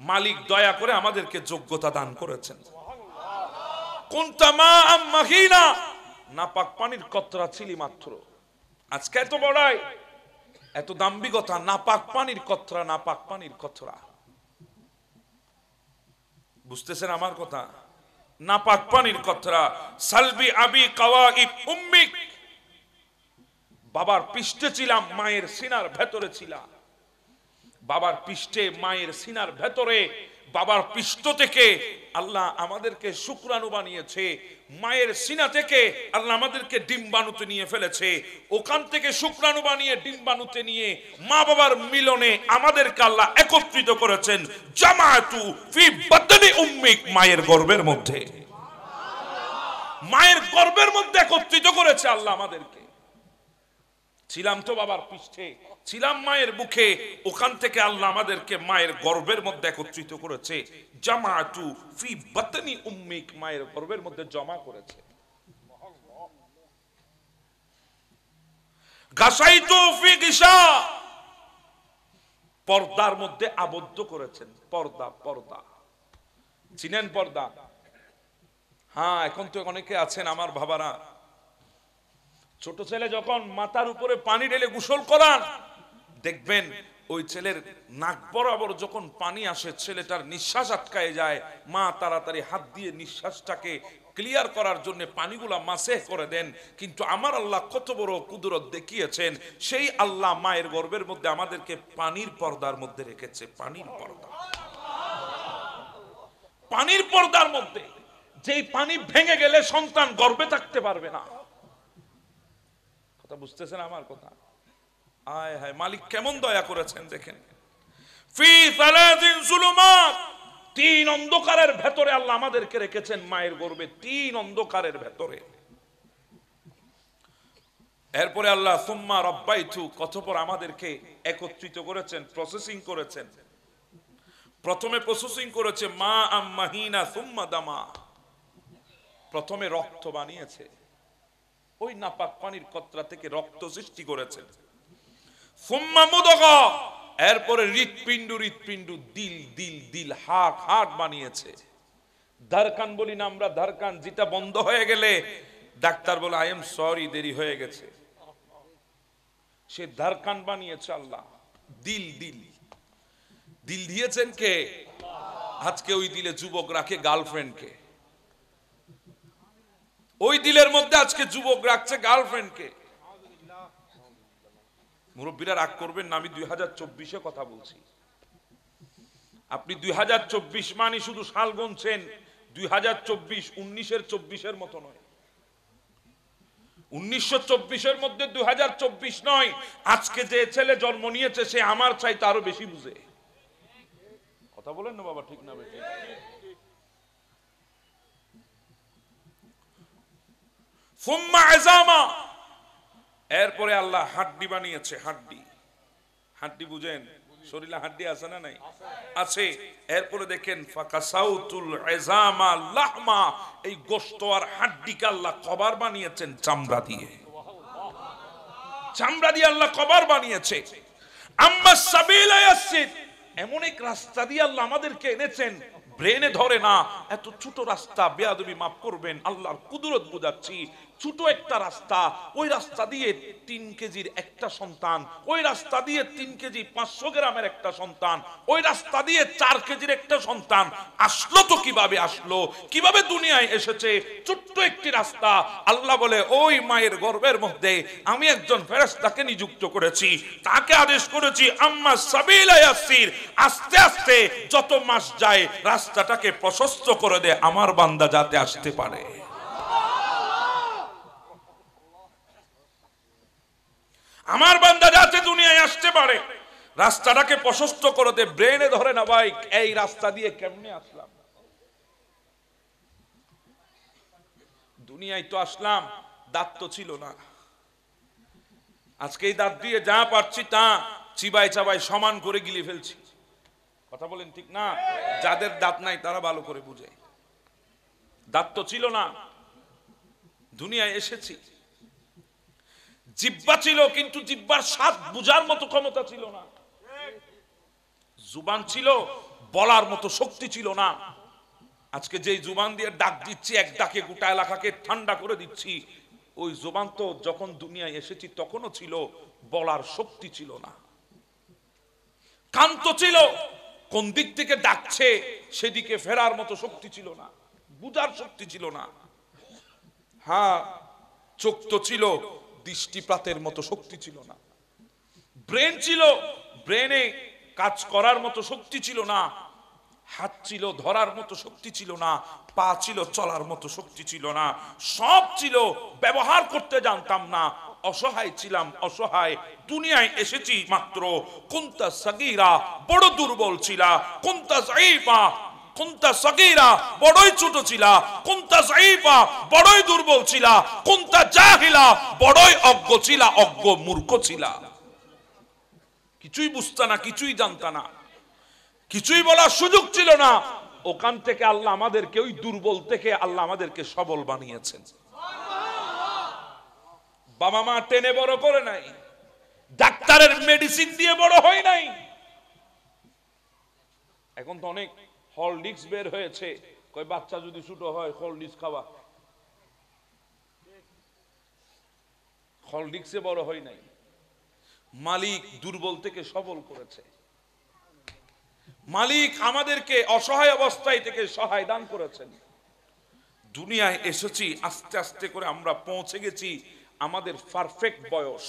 মালিক দয়া করে আমাদেরকে যোগ্যতা দান করেছেন। কুনতা মাআম মাহিনা, নাপাক পানির কতরা ছিলি মাত্র। আজকে এত বড়াই, এত দাম্ভিকতা, নাপাক পানির কতরা, নাপাক পানির কতরা। বুঝতেছেন আমার কথা? নাপাক পানির কতরা। সালবি আবি কাওয়াইব উম্মিক, বাবার পৃষ্ঠে ছিলাম, মায়ের সিনার ভেতরে ছিলাম। বাবার পৃষ্ঠে, মায়ের সিনার ভেতরে, বাবার পৃষ্ঠ থেকে আল্লাহ আমাদেরকে শুক্রাণু বানিয়েছে, মায়ের সিনা থেকে আল্লাহ আমাদেরকে ডিম্বাণুতে নিয়ে ফেলেছে, ওখান থেকে শুক্রাণু বানিয়ে ডিম্বাণুতে নিয়ে মা বাবার মিলনে আমাদেরকে আল্লাহ একত্রিত করেছেন। জামাতু ফি বাতনি উম্মিক, মায়ের গর্ভের মধ্যে, মায়ের গর্ভের মধ্যে একত্রিত করেছে আল্লাহ আমাদেরকে। ছিলাম তো বাবার পৃষ্ঠে, ছিলাম মায়ের বুকে, ওখান থেকে আল্লাহ আমাদেরকে মায়ের গর্ভের মধ্যে একত্রিত করেছে। জামাতু ফি বাতনি উম্মিক, মায়ের গর্ভের মধ্যে জমা করেছে। গাসাইতু ফি গিশা, পর্দার মধ্যে আবদ্ধ করেছেন। পর্দা, পর্দা চিনেন পর্দা? হ্যাঁ, এখন তো অনেকে আছেন আমার বাবারা, ছোট ছেলে যখন মাথার উপরে পানি ঢেলে গোসল করান, দেখবেন ওই ছেলের নাক বরাবর যখন পানি আসে ছেলেটার নিঃশ্বাস আটকায় যায়, মা তাড়াতাড়ি হাত দিয়ে নিঃশ্বাসটাকে ক্লিয়ার করার জন্য পানিগুলা মাসেহ করে দেন। কিন্তু আমার আল্লাহ কত বড় কুদরত দেখিয়েছেন, সেই আল্লাহ মায়ের গর্ভের মধ্যে আমাদেরকে পানির পর্দার মধ্যে রেখেছে। পানির পর্দা, পানির পর্দার মধ্যে, যেই পানি ভেঙে গেলে সন্তান গর্ভে থাকতে পারবে না। কথা বুঝতেছেন আমার কথা? আয় হায়, মালিক কেমন দয়া করেছেন দেখেন। ফি সালাতিন যুলুমাত, তিন অন্ধকারের ভেতরে আল্লাহ আমাদেরকে রেখেছেন মায়ের গর্ভে, তিন অন্ধকারের ভেতরে। এরপরে আল্লাহ সুম্মা রাব্বাইতু, কতপর আমাদেরকে একত্রিত করেছেন, প্রসেসিং করেছেন। প্রথমে প্রসেসিং করেছে মা আম মাহিনা সুম্মা দামা, প্রথমে রক্ত বানিয়েছে, ওই নাপাক পানির কতরা থেকে রক্ত সৃষ্টি করেছেন। সুম্মা মুদগা, এরপরে হৃৎপিণ্ড, হৃৎপিণ্ড, দিল, দিল, দিল, হার্ট, হার্ট বানিয়েছে। ধড়কন বলি না আমরা, ধড়কন যেটা বন্ধ হয়ে গেলে ডাক্তার বলে আই এম সরি, দেরি হয়ে গেছে, সে ধড়কন বানিয়েছে আল্লাহ। দিল, দিল, দিল দিয়েছেন কে? আজকে ওই দিলে যুবক রাখে গার্লফ্রেন্ডকে, ওই দিলের মধ্যে আজকে যুবক রাখছে গার্লফ্রেন্ডকে। মুরব্বীরা রাগ করবেন না, আমি 2024-এ কথা বলছি। আপনি 2024 মানে শুধু সাল গুনছেন, 2024 19-এর 24-এর মতো নয়, 1924-এর মধ্যে 2024 নয়। আজকে যে ছেলে জন্ম নিয়েছে সে আমার চাইতে আরো বেশি বুঝে। কথা বলেন না বাবা, ঠিক না বেশি? সুম্মা আযামা, এরপরে আল্লাহ হাড্ডি বানিয়েছে। হাড্ডি, হাড্ডি বুঝেন? শরীরে হাড্ডি আছে না নাই? আছে। এরপরে দেখেন ফাকাসাউতুল ইযামা লাহমা, এই গোশত আর হাড্ডিকে আল্লাহ কবর বানিয়েছেন চামড়া দিয়ে। চামড়া দিয়ে আল্লাহ কবর বানিয়েছে। আম্মা সাবিলা ইয়াসির, এমন এক রাস্তা দিয়ে আল্লাহ আমাদেরকে এনেছেন, ব্রেনে ধরে না। এত ছোট রাস্তা, বেয়াদবি মাফ করবেন, আল্লাহর কুদরত বুঝাচ্ছি। ছোট একটা রাস্তা, ওই রাস্তা দিয়ে 3 কেজির একটা সন্তান, ওই রাস্তা দিয়ে 3 কেজি 500 গ্রামের একটা সন্তান, ওই রাস্তা দিয়ে 4 কেজির একটা সন্তান আসলো। তো কিভাবে আসলো, কিভাবে দুনিয়ায় এসেছে? ছোট্ট একটি রাস্তা। আল্লাহ বলে ওই মায়ের গর্ভের মধ্যে আমি একজন ফেরেশতাকে নিযুক্ত করেছি, তাকে আদেশ করেছি আম্মা সাবিলা ইয়াসির, আস্তে আস্তে যত মাস যায় রাস্তাটাকে প্রশস্ত করে দে, আমার বান্দা যাতে আসতে পারে। আমার বান্দা যাতে দুনিয়ায় আসতে পারে, রাস্তাটাকে প্রশস্ত করে দে। ব্রেনে ধরে না ভাই, এই রাস্তা দিয়ে কেমনে আসলাম? দুনিয়ায় তো আসলাম, দাঁত তো ছিল না। আজকে এই দাঁত দিয়ে যা পারছি তা চিবাই চাবাই সমান করে গিলে ফেলছি। কথা বলেন ঠিক না? যাদের দাঁত নাই তারা ভালো করে বুঝে। দাঁত তো ছিল না, দুনিয়ায় এসেছি। জিহ্বা ছিল, কিন্তু জিহ্বার স্বাদ বুঝার মতো ক্ষমতা ছিল না। জুবান ছিল, বলার মতো শক্তি ছিল না। আজকে যেই জুবান দিয়ে ডাক দিচ্ছি, এক ডাকে গোটা এলাকাকে ঠান্ডা করে দিচ্ছি, ওই জুবান তো যখন দুনিয়ায় এসেছি তখনও ছিল, বলার শক্তি ছিল না। কান তো ছিল, কোন দিক থেকে ডাকছে সেদিকে ফেরার মতো শক্তি ছিল না, বুঝার শক্তি ছিল না। হ্যাঁ, চোখ তো ছিল, দৃষ্টিপাতের মতো শক্তি ছিল না। ব্রেন ছিল, ব্রেনে কাজ করার মতো শক্তি ছিল না। হাত ছিল, ধরার মতো শক্তি ছিল না। পা ছিল, চলার মতো শক্তি ছিল না। সব ছিল, ব্যবহার করতে জানতাম না। অসহায় ছিলাম, অসহায়। দুনিয়ায় এসেছি মাত্র। কুনতা সাগীরা, বড় দুর্বল ছিলা। কুনতা যায়ীফা, কুনতা সাগীরা, বড়ই ছোট ছিলা। কুনতা যায়ীফা, বড়ই দুর্বল ছিলা। কুনতা জাহিলা, বড়ই অজ্ঞ ছিলা, অজ্ঞ মূর্খ ছিলা। কিছুই বুঝতা না, কিছুই জানতা না, কিছুই বলার সুযোগ ছিল না। ওখান থেকে আল্লাহ আমাদেরকে, ওই দুর্বল থেকে আল্লাহ আমাদেরকে সবল বানিয়েছেন। বাবা মা টেনে বড় করে নাই, ডাক্তারের মেডিসিন দিয়ে বড় হয় নাই। এখন তো অনেক হরলিক্স বের হয়েছে, কই বাচ্চা যদি ছোট হয় হরলিক্স খাওয়া। হরলিক্সে বড় হয় নাই, মালিক দুর্বল থেকে সবল করেছে। মালিক আমাদেরকে অসহায় অবস্থায় থেকে সহায় দান করেছেন। দুনিয়ায় এসেছি, আস্তে আস্তে করে আমরা পৌঁছে গেছি আমাদের পারফেক্ট বয়স।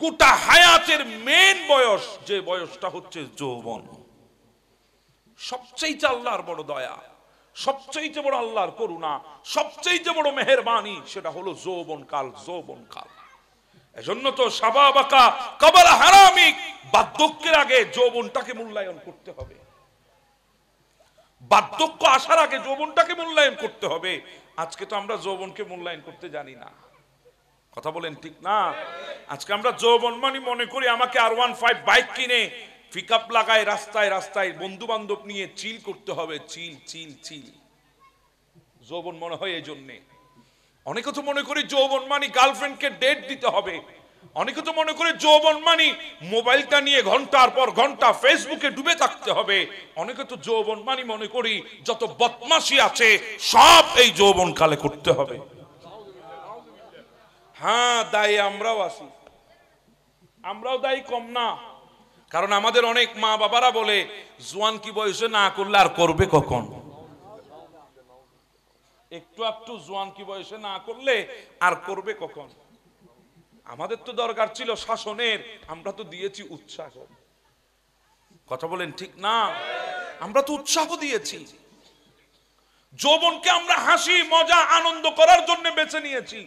গোটা হায়াতের মেন বয়স, যে বয়সটা হচ্ছে যৌবন। সবচেয়ে আল্লাহর বড় দয়া, সবচেয়ে বড় আল্লাহর করুণা, সবচেয়ে বড় মেহেরবানি, সেটা হলো যৌবন কাল। যৌবন কাল, এজন্য তো শাবাবাকা কবলা হারামিক, বার্ধক্যের আগে যৌবনটাকে মূল্যায়ন করতে হবে। বার্ধক্য আসার আগে যৌবনটাকে মূল্যায়ন করতে হবে। আজকে তো আমরা যৌবনকে মূল্যায়ন করতে জানি না। কথা বলেন ঠিক না? আজকে আমরা যৌবন মানে মনে করি আমাকে R15 বাইক কিনে পিকআপ লাগায় রাস্তায় রাস্তায় বন্ধু বান্ধব নিয়ে চিল করতে হবে। চিল চিল চিল যৌবন মনে হয় এই জন্যে। অনেকে তো মনে করি যৌবন মানে গার্লফ্রেন্ডকে ডেট দিতে হবে। অনেকে তো মনে করে যৌবন মানে মোবাইলটা নিয়ে ঘন্টার পর ঘন্টা ফেসবুকে ডুবে থাকতে হবে। অনেকে তো যৌবন মানে মনে করি যত বদমাশি আছে সব এই যৌবন কালে করতে হবে। হ্যাঁ, দায়ী আমরাও আছি, আমরাও দায়ী কম না। কারণ আমাদের অনেক মা বাবারা বলে জোয়ান কি বয়সে না করলে আর করবে কখন? একটু একটু জোয়ান কি বয়সে না করলে আর করবে কখন? আমাদের তো দরকার ছিল শাসনের, আমরা তো দিয়েছি উৎসাহ। কথা বলেন ঠিক না? আমরা তো উৎসাহ দিয়েছি। যৌবনকে আমরা হাসি মজা আনন্দ করার জন্য বেছে নিয়েছি।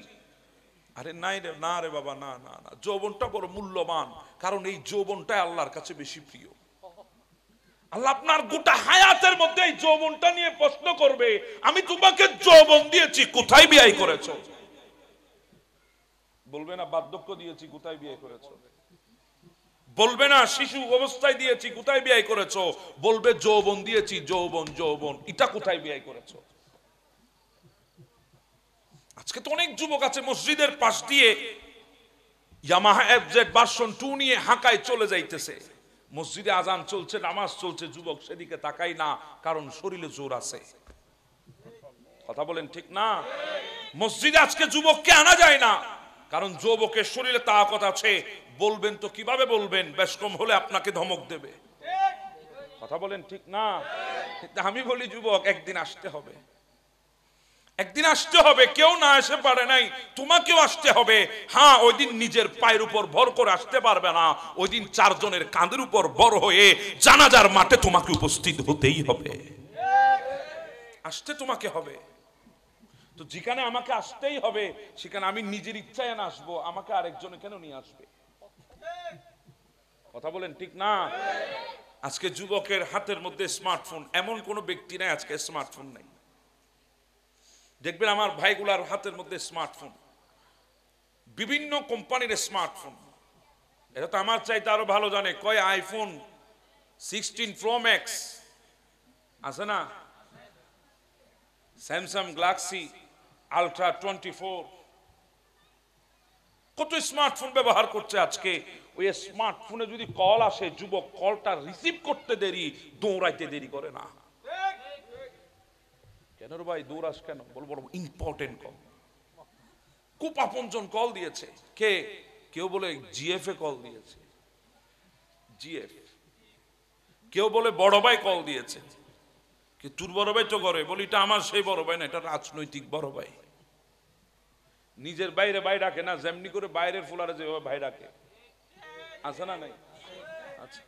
আরে নাই রে, না রে বাবা, না না না, যৌবনটা বড় মূল্যবান। কারণ এই যৌবনটাই আল্লাহর কাছে বেশি প্রিয়। আল্লাহ আপনার গোটা হায়াতের মধ্যে এই যৌবনটা নিয়ে প্রশ্ন করবে, আমি তোমাকে যৌবন দিয়েছি, কোথায় বিয়ে করেছো? বলবে না বার্ধক্য দিয়েছি, কোথায় বিয়ে করেছো? বলবে না শিশু অবস্থায় দিয়েছি, কোথায় বিয়ে করেছো? বলবে যৌবন দিয়েছি, যৌবন যৌবন, এটা কোথায় বিয়ে করেছো? আজকে তো অনেক যুবক আছে মসজিদের পাশ দিয়ে ইয়ামাহা FZ ভার্সন 2 নিয়ে হাঁকায় চলে যাইতেছে। মসজিদে আজান চলছে, নামাজ চলছে, যুবক সেদিকে তাকাই না, কারণ শরীরে জোর আছে। কথা বলেন ঠিক না? মসজিদে আজকে যুবককে আনা যায় না, কারণ যুবকের শরীরে তাকত আছে। বলবেন তো কিভাবে বলবেন? বেশ কম হলে আপনাকে ধমক দেবে। কথা বলেন ঠিক না? আমি বলি যুবক, একদিন আসতে হবে, একদিন আসতে হবে। কেউ না এসে পারে নাই, তোমাকেও আসতে হবে। হ্যাঁ, ওই দিন নিজের পায়ের উপর ভর করে আসতে পারবে না, ওই দিন চারজনের কাঁধের উপর ভর হয়ে জানাজার মাঠে তোমাকে উপস্থিত হতেই হবে। আসতে তোমাকে হবে। তো যেখানে আমাকে আসতেই হবে, সেখানে আমি নিজের ইচ্ছায় না আসবো, আমাকে আরেকজনে কেন নিয়ে আসবে? কথা বলেন ঠিক না? আজকে যুবকের হাতের মধ্যে স্মার্টফোন, এমন কোন ব্যক্তি নাই আজকে স্মার্টফোন নাই। দেখবেন আমার ভাইগুলার হাতের মধ্যে স্মার্টফোন, বিভিন্ন কোম্পানির স্মার্টফোন। এটা তো আমার চাইতে আরো ভালো জানে। কয় আইফোন 16 প্রো ম্যাক্স আছে না, স্যামসাং গ্যালাক্সি আলট্রা 24, কত স্মার্টফোন ব্যবহার করছে আজকে। ওই স্মার্টফোনে যদি কল আসে, যুবক কলটা রিসিভ করতে দেরি, দৌড়াইতে দেরি করে না। কেন রে ভাই দৌড়াস কেন? বলবো ইম্পর্টেন্ট কল, খুব আপনজন কল দিয়েছে। কে? কেউ বলে জিএফ এ কল দিয়েছে, জিএফ। কেউ বলে বড় ভাই কল দিয়েছে। কি তোর বড় ভাই তো করে? বলি এটা আমার সেই বড় ভাই না, এটা রাজনৈতিক বড় ভাই। নিজের বাইরে ভাই ডাকে না, যেমনি করে বাইরের ফুলারে যেভাবে ভাই ডাকে, আছে না নাই? আচ্ছা,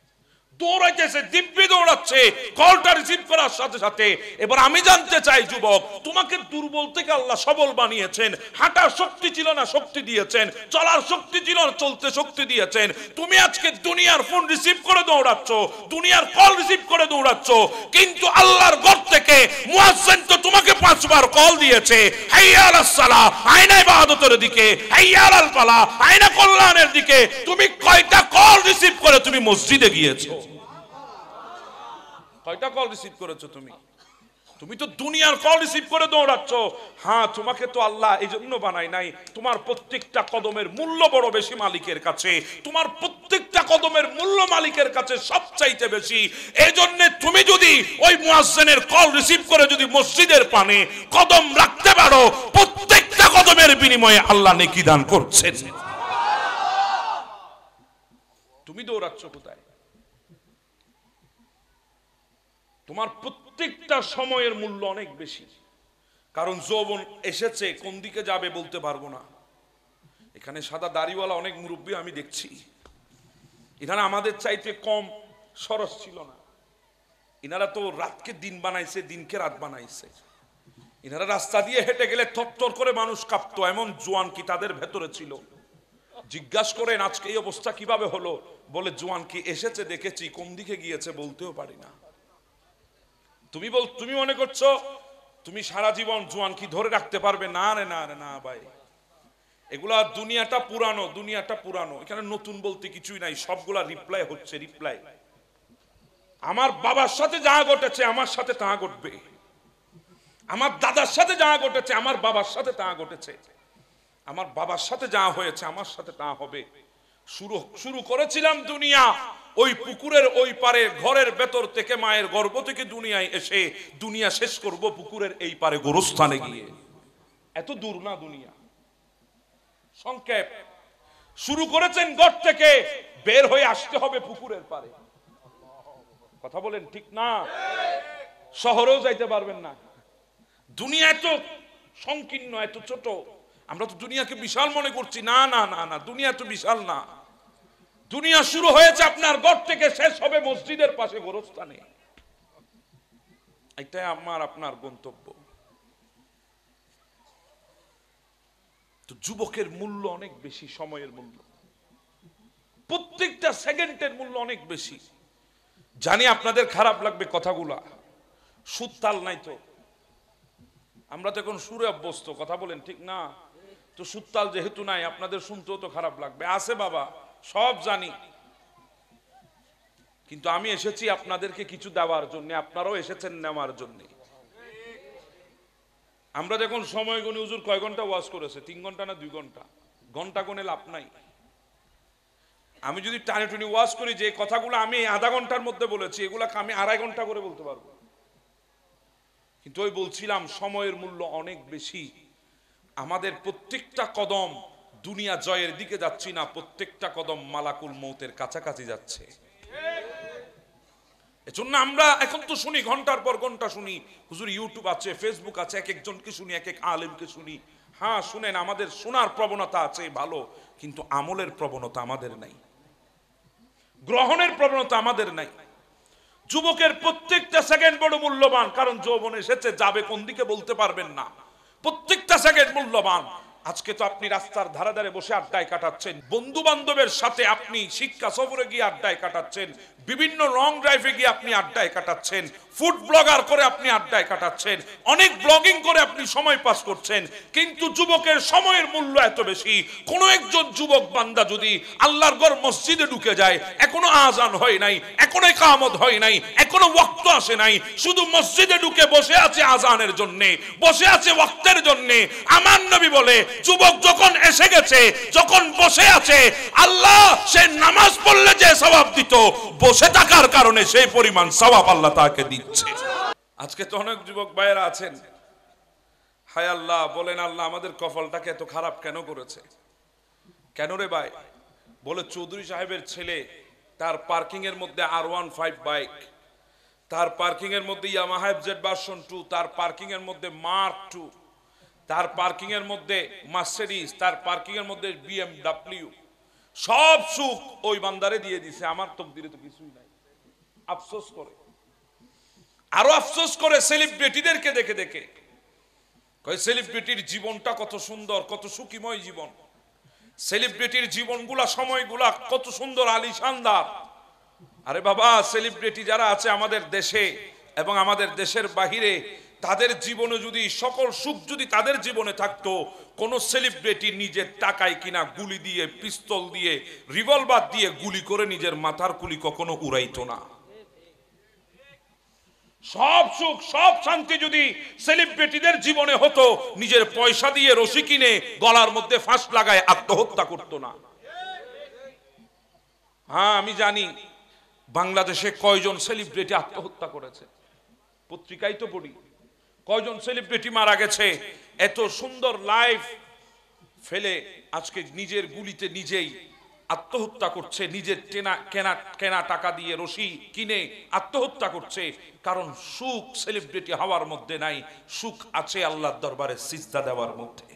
দৌড়াইতেছে, দিব্যি দৌড়াচ্ছে কলটা রিসিভ করার সাথে সাথে। এবার আমি জানতে চাই যুবক, তোমাকে দুর্বল থেকে আল্লাহ সবল বানিয়েছেন। হাঁটার শক্তি ছিল না, শক্তি দিয়েছেন। চলার শক্তি ছিল না, চলতে শক্তি দিয়েছেন। তুমি আজকে দুনিয়ার ফোন রিসিভ করে দৌড়াচ্ছ, দুনিয়ার কল রিসিভ করে দৌড়াচ্ছ, কিন্তু আল্লাহর ঘর থেকে মুয়াজ্জিন তো তোমাকে 5 বার কল দিয়েছে। হাইয়া আলাস সালাহ, আইনা ইবাদতের দিকে, হাইয়া আলাল ফালাহ, আইনা কল্যাণের দিকে। তুমি কয়টা কল রিসিভ করে তুমি মসজিদে গিয়েছো? কয়টা কল রিসিভ করেছো তুমি? তুমি তো দুনিয়ার কল রিসিভ করে দৌড়াচ্ছ। হ্যাঁ, তোমাকে তো আল্লাহ এই জন্য বানায় নাই। তোমার প্রত্যেকটা কদমের মূল্য বড় বেশি মালিকের কাছে, তোমার প্রত্যেকটা কদমের মূল্য মালিকের কাছে সবচাইতে বেশি। এই জন্য তুমি যদি ওই মুয়াজ্জিনের কল রিসিভ করে যদি মসজিদের পানে কদম রাখতে পারো, প্রত্যেকটা কদমের বিনিময়ে আল্লাহ নেকি দান করছেন। তুমি দৌড়াচ্ছ কোথায়? তোমার প্রত্যেকটা সময়ের মূল্য অনেক বেশি, কারণ যৌবন এসেছে, কোন দিকে যাবে বলতে পারবো না। এখানে সাদা দাড়িওয়ালা অনেক মুরব্বী আমি দেখছি, এখানে আমাদের চাইতে কম সরস ছিল না। এনারা তো রাতকে দিন বানাইছে, দিনকে রাত বানাইছে। এনারা রাস্তা দিয়ে হেঁটে গেলে থরথর করে মানুষ কাঁপতো, এমন জোয়ান কি তাদের ভেতরে ছিল? জিজ্ঞাসা করেন আজকে এই অবস্থা কিভাবে হলো? বলে জোয়ান কি এসেছে দেখেছি, কোন দিকে গিয়েছে বলতেও পারি না। তুমি মনে করছো তুমি সারা জীবন জোয়ান কি ধরে রাখতে পারবে? না রে না রে না ভাই, এগুলা দুনিয়াটা পুরানো, দুনিয়াটা পুরানো। এখানে নতুন বলতে কিছুই নাই, সবগুলা রিপ্লাই হচ্ছে, রিপ্লাই। আমার বাবার সাথে যা ঘটেছে আমার সাথে তা ঘটবে, আমার দাদার সাথে যা ঘটেছে আমার বাবার সাথে তা ঘটেছে, আমার বাবার সাথে যা হয়েছে আমার সাথে তা হবে। শুরু করেছিলাম দুনিয়া ওই পুকুরের ওই পারে, ঘরের ভেতর থেকে, মায়ের গর্ভ থেকে দুনিয়ায় এসে দুনিয়া শেষ করব পুকুরের এই পারে গোরস্থানে গিয়ে। এত দূর না দুনিয়া। সংক্ষেপ, শুরু করেছেন ঘর থেকে, বের হয়ে আসতে হবে পুকুরের পারে। কথা বলেন ঠিক না? শহরেও যাইতে পারবেন না। দুনিয়া এত সংকীর্ণ, এত ছোট। আমরা তো দুনিয়াকে বিশাল মনে করছি। না না না না, দুনিয়া তো বিশাল না। দুনিয়া শুরু হয়েছে আপনার ঘর থেকে, শেষ হবে মসজিদের পাশে গোরস্থানে। এটাই আমার আপনার গন্তব্য। তো যুবকের মূল্য অনেক বেশি, সময়ের মূল্য, প্রত্যেকটা সেকেন্ডের মূল্য অনেক বেশি। জানি আপনাদের খারাপ লাগবে কথাগুলা, সুর তাল নাই তো। আমরা তো এখন সুরে অভ্যস্ত, কথা বলেন ঠিক না? তো সুর তাল যেহেতু নাই, আপনাদের শুনতেও তো খারাপ লাগবে। আছে বাবা, সব জানি, কিন্তু আমি এসেছি আপনাদেরকে কিছু দেওয়ার জন্য, আপনারাও এসেছেন নেওয়ার জন্য। আমরা যখন সময় গুনি, হুজুর কয় ঘন্টা ওয়াজ করেছে? 3 ঘন্টা না 2 ঘন্টা? ঘন্টা গুনে লাভ নাই। আমি যদি টানে টুনি ওয়াজ করি, যে কথাগুলো আমি আধা ঘন্টার মধ্যে বলেছি, এগুলাকে আমি 2.5 ঘন্টা করে বলতে পারবো। কিন্তু ওই বলছিলাম সময়ের মূল্য অনেক বেশি। আমাদের প্রত্যেকটা কদম দুনিয়া জয়ের দিকে যাচ্ছি না, প্রত্যেকটা কদম মালাকুল মৌতের কাছাকাছি যাচ্ছে। এজন্য আমরা এখন তো শুনি, ঘন্টার পর ঘন্টা শুনি, হুজুর ইউটিউব আছে, ফেসবুক আছে, এক একজনকে শুনি, এক এক আলেমকে শুনি। হ্যাঁ শুনেন, আমাদের শোনার প্রবণতা আছে ভালো, কিন্তু আমলের প্রবণতা আমাদের নাই, গ্রহণের প্রবণতা আমাদের নাই। যুবকের প্রত্যেকটা সেকেন্ড বড় মূল্যবান, কারণ যৌবন এসেছে, যাবে কোন দিকে বলতে পারবেন না, প্রত্যেকটা সেকেন্ড মূল্যবান। আজকে তো আপনি রাস্তার ধারে ধারে বসে আড্ডায় কাটাচ্ছেন, বন্ধু বান্ধবের সাথে আপনি শিক্ষা সফরে গিয়ে আড্ডায় কাটাচ্ছেন, বিভিন্ন লং ড্রাইভে গিয়ে আপনি আড্ডায় কাটাচ্ছেন, ফুড ব্লগার করে আপনি আড্ডায় কাটাচ্ছেন, অনেক ব্লগিং করে আপনি সময় পাস করছেন। কিন্তু যুবকের সময়ের মূল্য এত বেশি। কোন একজন যুবক বান্দা যদি আল্লাহর ঘর মসজিদে ঢুকে যায়, এখনো আজান হয় নাই, এখনো ইকামত হয় নাই, এখনো ওয়াক্ত আসে নাই, শুধু মসজিদে ঢুকে বসে আছে আজানের জন্য, বসে আছে ওয়াক্তের জন্য, আমার নবী বলে যুবক যখন এসে গেছে, যখন বসে আছে, আল্লাহ সে নামাজ পড়লে যে সওয়াব দিত, বসে থাকার কারণে সেই পরিমাণ সওয়াব আল্লাহ তাকে দিচ্ছে। আজকে তো অনেক যুবক ভাইয়েরা আছেন, হায় আল্লাহ বলেন, আল্লাহ আমাদের কপালটাকে এত খারাপ কেন করেছে? কেন রে ভাই? বলে চৌধুরী সাহেবের ছেলে, তার পার্কিং এর মধ্যে R15 বাইক, তার পার্কিং এর মধ্যে ইয়ামাহা FZ ভার্সন 2, তার পার্কিং এর মধ্যে মার্ক 2, তার পার্কিং এর মধ্যে মার্সিডিজ, তার পার্কিং এর মধ্যে BMW, সব সুখ ওই বান্দারে দিয়ে দিছে। আমার তকদিরে তো কিছুই নাই। আফসোস করে, আরো আফসোস করে সেলিব্রিটিদেরকে দেখে দেখে। কই সেলিব্রিটির জীবনটা কত সুন্দর, কত সুখীময় জীবন, সেলিব্রিটির জীবনগুলা, সময়গুলা কত সুন্দর, আলিশানদার। আরে বাবা, সেলিব্রিটি যারা আছে আমাদের দেশে এবং আমাদের দেশের বাহিরে, তাদের জীবনে যদি সকল সুখ যদি তাদের জীবনে থাকতো, কোন সেলিব্রিটি নিজের টাকায় কিনা গুলি দিয়ে, পিস্তল দিয়ে, রিভলভার দিয়ে গুলি করে নিজের মাথার কুলি কখনো উড়াইতো না। সব সুখ সব শান্তি যদি সেলিব্রিটিদের জীবনে হতো, নিজের পয়সা দিয়ে রশি কিনে গলার মধ্যে ফাঁস লাগায় আত্মহত্যা করতো না। হ্যাঁ আমি জানি বাংলাদেশে কয়জন সেলিব্রিটি আত্মহত্যা করেছে, পত্রিকায় তো পড়ি, কয়জন সেলিব্রিটি মারা গেছে এত সুন্দর লাইফ ফেলে আজকে নিজের গুলিতে নিজেই আত্মহত্যা করছে, নিজের কেনা টাকা দিয়ে রশি কিনে আত্মহত্যা করছে। কারণ সুখ সেলিব্রিটি হওয়ার মধ্যে নাই, সুখ আছে আল্লাহর দরবারে সিজদা দেওয়ার মধ্যে।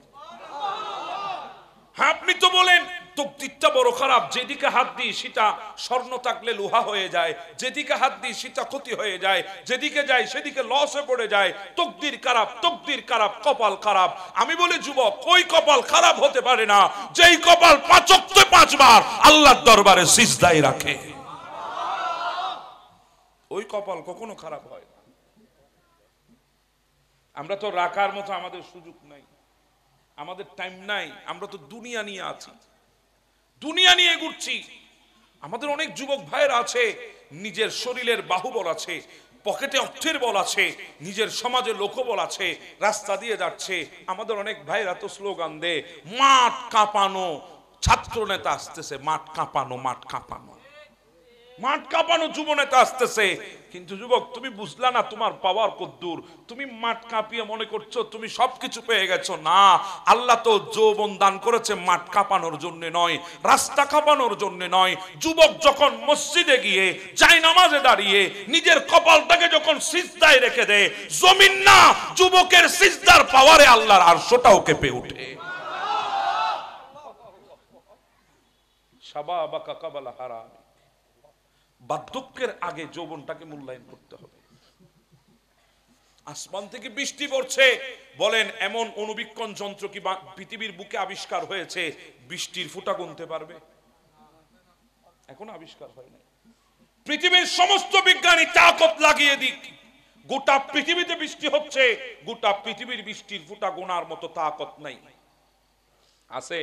হ্যাঁ আপনি তো বলেন তকদিরটা বড় খারাপ, যেদিকে হাত দিই সেটা স্বর্ণ থাকলে লোহা হয়ে যায়, যেদিকে হাত দিই সেটা ক্ষতি হয়ে যায়, যেদিকে যাই সেদিকে লসে পড়ে যায়, তকদির খারাপ, তকদির খারাপ, কপাল খারাপ। আমি বলি যুবক, ওই কপাল খারাপ হতে পারে না যেই কপাল 5 ওয়াক্তে 5 বার আল্লাহর দরবারে সিজদায় রাখে। ওই কপাল কখনো খারাপ হয় না। আমরা তো রাখার মতো আমাদের সুযোগ নাই, আমাদের টাইম নাই, আমরা তো দুনিয়া নিয়ে আছি, দুনিয়া নিয়ে ঘুরছি। আমাদের অনেক যুবক ভাইয়ের আছে, নিজের শরীরের বাহুবল আছে, পকেটে অর্থের বল আছে, নিজের সমাজে লোকবল আছে, রাস্তা দিয়ে যাচ্ছে। আমাদের অনেক ভাইরা তো স্লোগান দেয়, মাঠ কাঁপানো ছাত্র নেতা আসতেছে, মাঠ কাঁপানো, মাঠ কাঁপানো, মাঠ কাঁপানো যুব নেতা আসতেছে। কিন্তু যুবক তুমি বুঝলা না তোমার পাওয়ার কদ্দুর, তুমি মাঠ কাঁপিয়ে মনে করছো তুমি সবকিছু পেয়ে গেছো। না, আল্লাহ তো যৌবন দান করেছে মাঠ কাঁপানোর জন্য নয়, রাস্তা কাঁপানোর জন্য নয়। যুবক যখন মসজিদে গিয়ে যায় নামাজে দাঁড়িয়ে নিজের কপালটাকে যখন সিজদায় রেখে দেয়, জমিন না যুবকের সিজদার পাওয়ারে আল্লাহর আরশটাও কেঁপে ওঠে। শাবাবাকা কাবালা হারাম, বার্ধক্যের আগে যৌবনটাকে মূল্যায়ন করতে হবে। আসমান থেকে বৃষ্টি পড়ছে, বলেন এমন অনুবীক্ষণ যন্ত্র কি পৃথিবীর বুকে আবিষ্কার হয়েছে বৃষ্টির ফোঁটা গুনতে পারবে? এখন আবিষ্কার হয় না। পৃথিবীর সমস্ত বিজ্ঞানী তাকত লাগিয়ে দিক, গোটা পৃথিবীতে বৃষ্টি হচ্ছে, গোটা পৃথিবীর বৃষ্টির ফোঁটা গোনার মতো তাকত নাই, আছে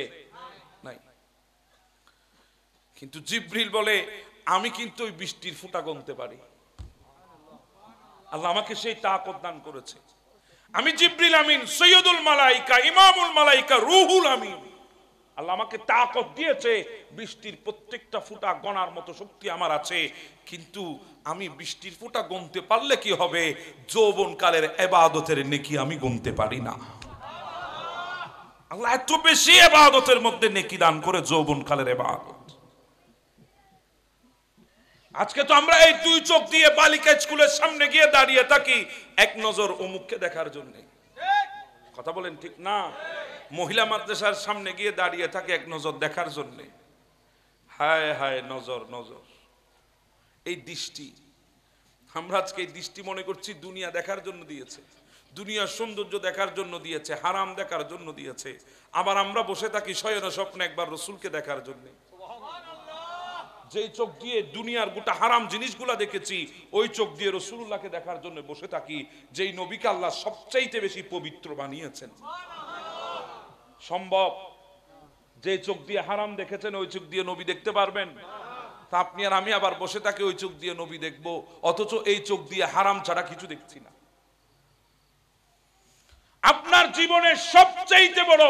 নাই। কিন্তু জিবরিল বলে আমি কিন্তু ওই বৃষ্টির ফোঁটা গুনতে পারি, আল্লাহ আমাকে সেই তাকত দান করেছে। আমি জিবরিল আমিন, সৈয়দুল মালাইকা, ইমামুল মালাইকা, রুহুল আমিন, আল্লাহ আমাকে তাকত দিয়েছে, বৃষ্টির প্রত্যেকটা ফোঁটা গণার মতো শক্তি আমার আছে, কিন্তু আমি বৃষ্টির ফোঁটা গুনতে পারলে কি হবে, যৌবনকালের ইবাদতের নেকি আমি গুনতে পারি না। আল্লাহ এত বেশি ইবাদতের মধ্যে নেকি দান করে, যৌবনকালের ইবাদত। আজকে তো আমরা এই দুই চোখ দিয়ে বালিকা স্কুলের সামনে গিয়ে দাঁড়িয়ে থাকি এক নজর অমুককে দেখার জন্য। কথা বলেন ঠিক না? মহিলা মাদ্রাসার সামনে গিয়ে দাঁড়িয়ে থাকে এক নজর দেখার জন্য। হায় হায়, নজর নজর, এই দৃষ্টি। আমরা আজকে এই দৃষ্টি মনে করছি দুনিয়া দেখার জন্য দিয়েছে, দুনিয়ার সৌন্দর্য দেখার জন্য দিয়েছে, হারাম দেখার জন্য দিয়েছে। আবার আমরা বসে থাকি শয়ন স্বপ্নে একবার রসুলকে দেখার জন্য। যেই চোখ দিয়ে দুনিয়ার গোটা হারাম জিনিসগুলা দেখেছি, ওই চোখ দিয়ে রসুলুল্লাহকে দেখার জন্য বসে থাকি, যেই নবীকে আল্লাহ সবচাইতে বেশি পবিত্র বানিয়েছেন। সম্ভব? যে চোখ দিয়ে হারাম দেখেছেন ওই চোখ দিয়ে নবী দেখতে পারবেন? তা আপনি আর আমি আবার বসে থাকি ওই চোখ দিয়ে নবী দেখবো, অথচ এই চোখ দিয়ে হারাম ছাড়া কিছু দেখছি না। আপনার জীবনের সবচাইতে বড়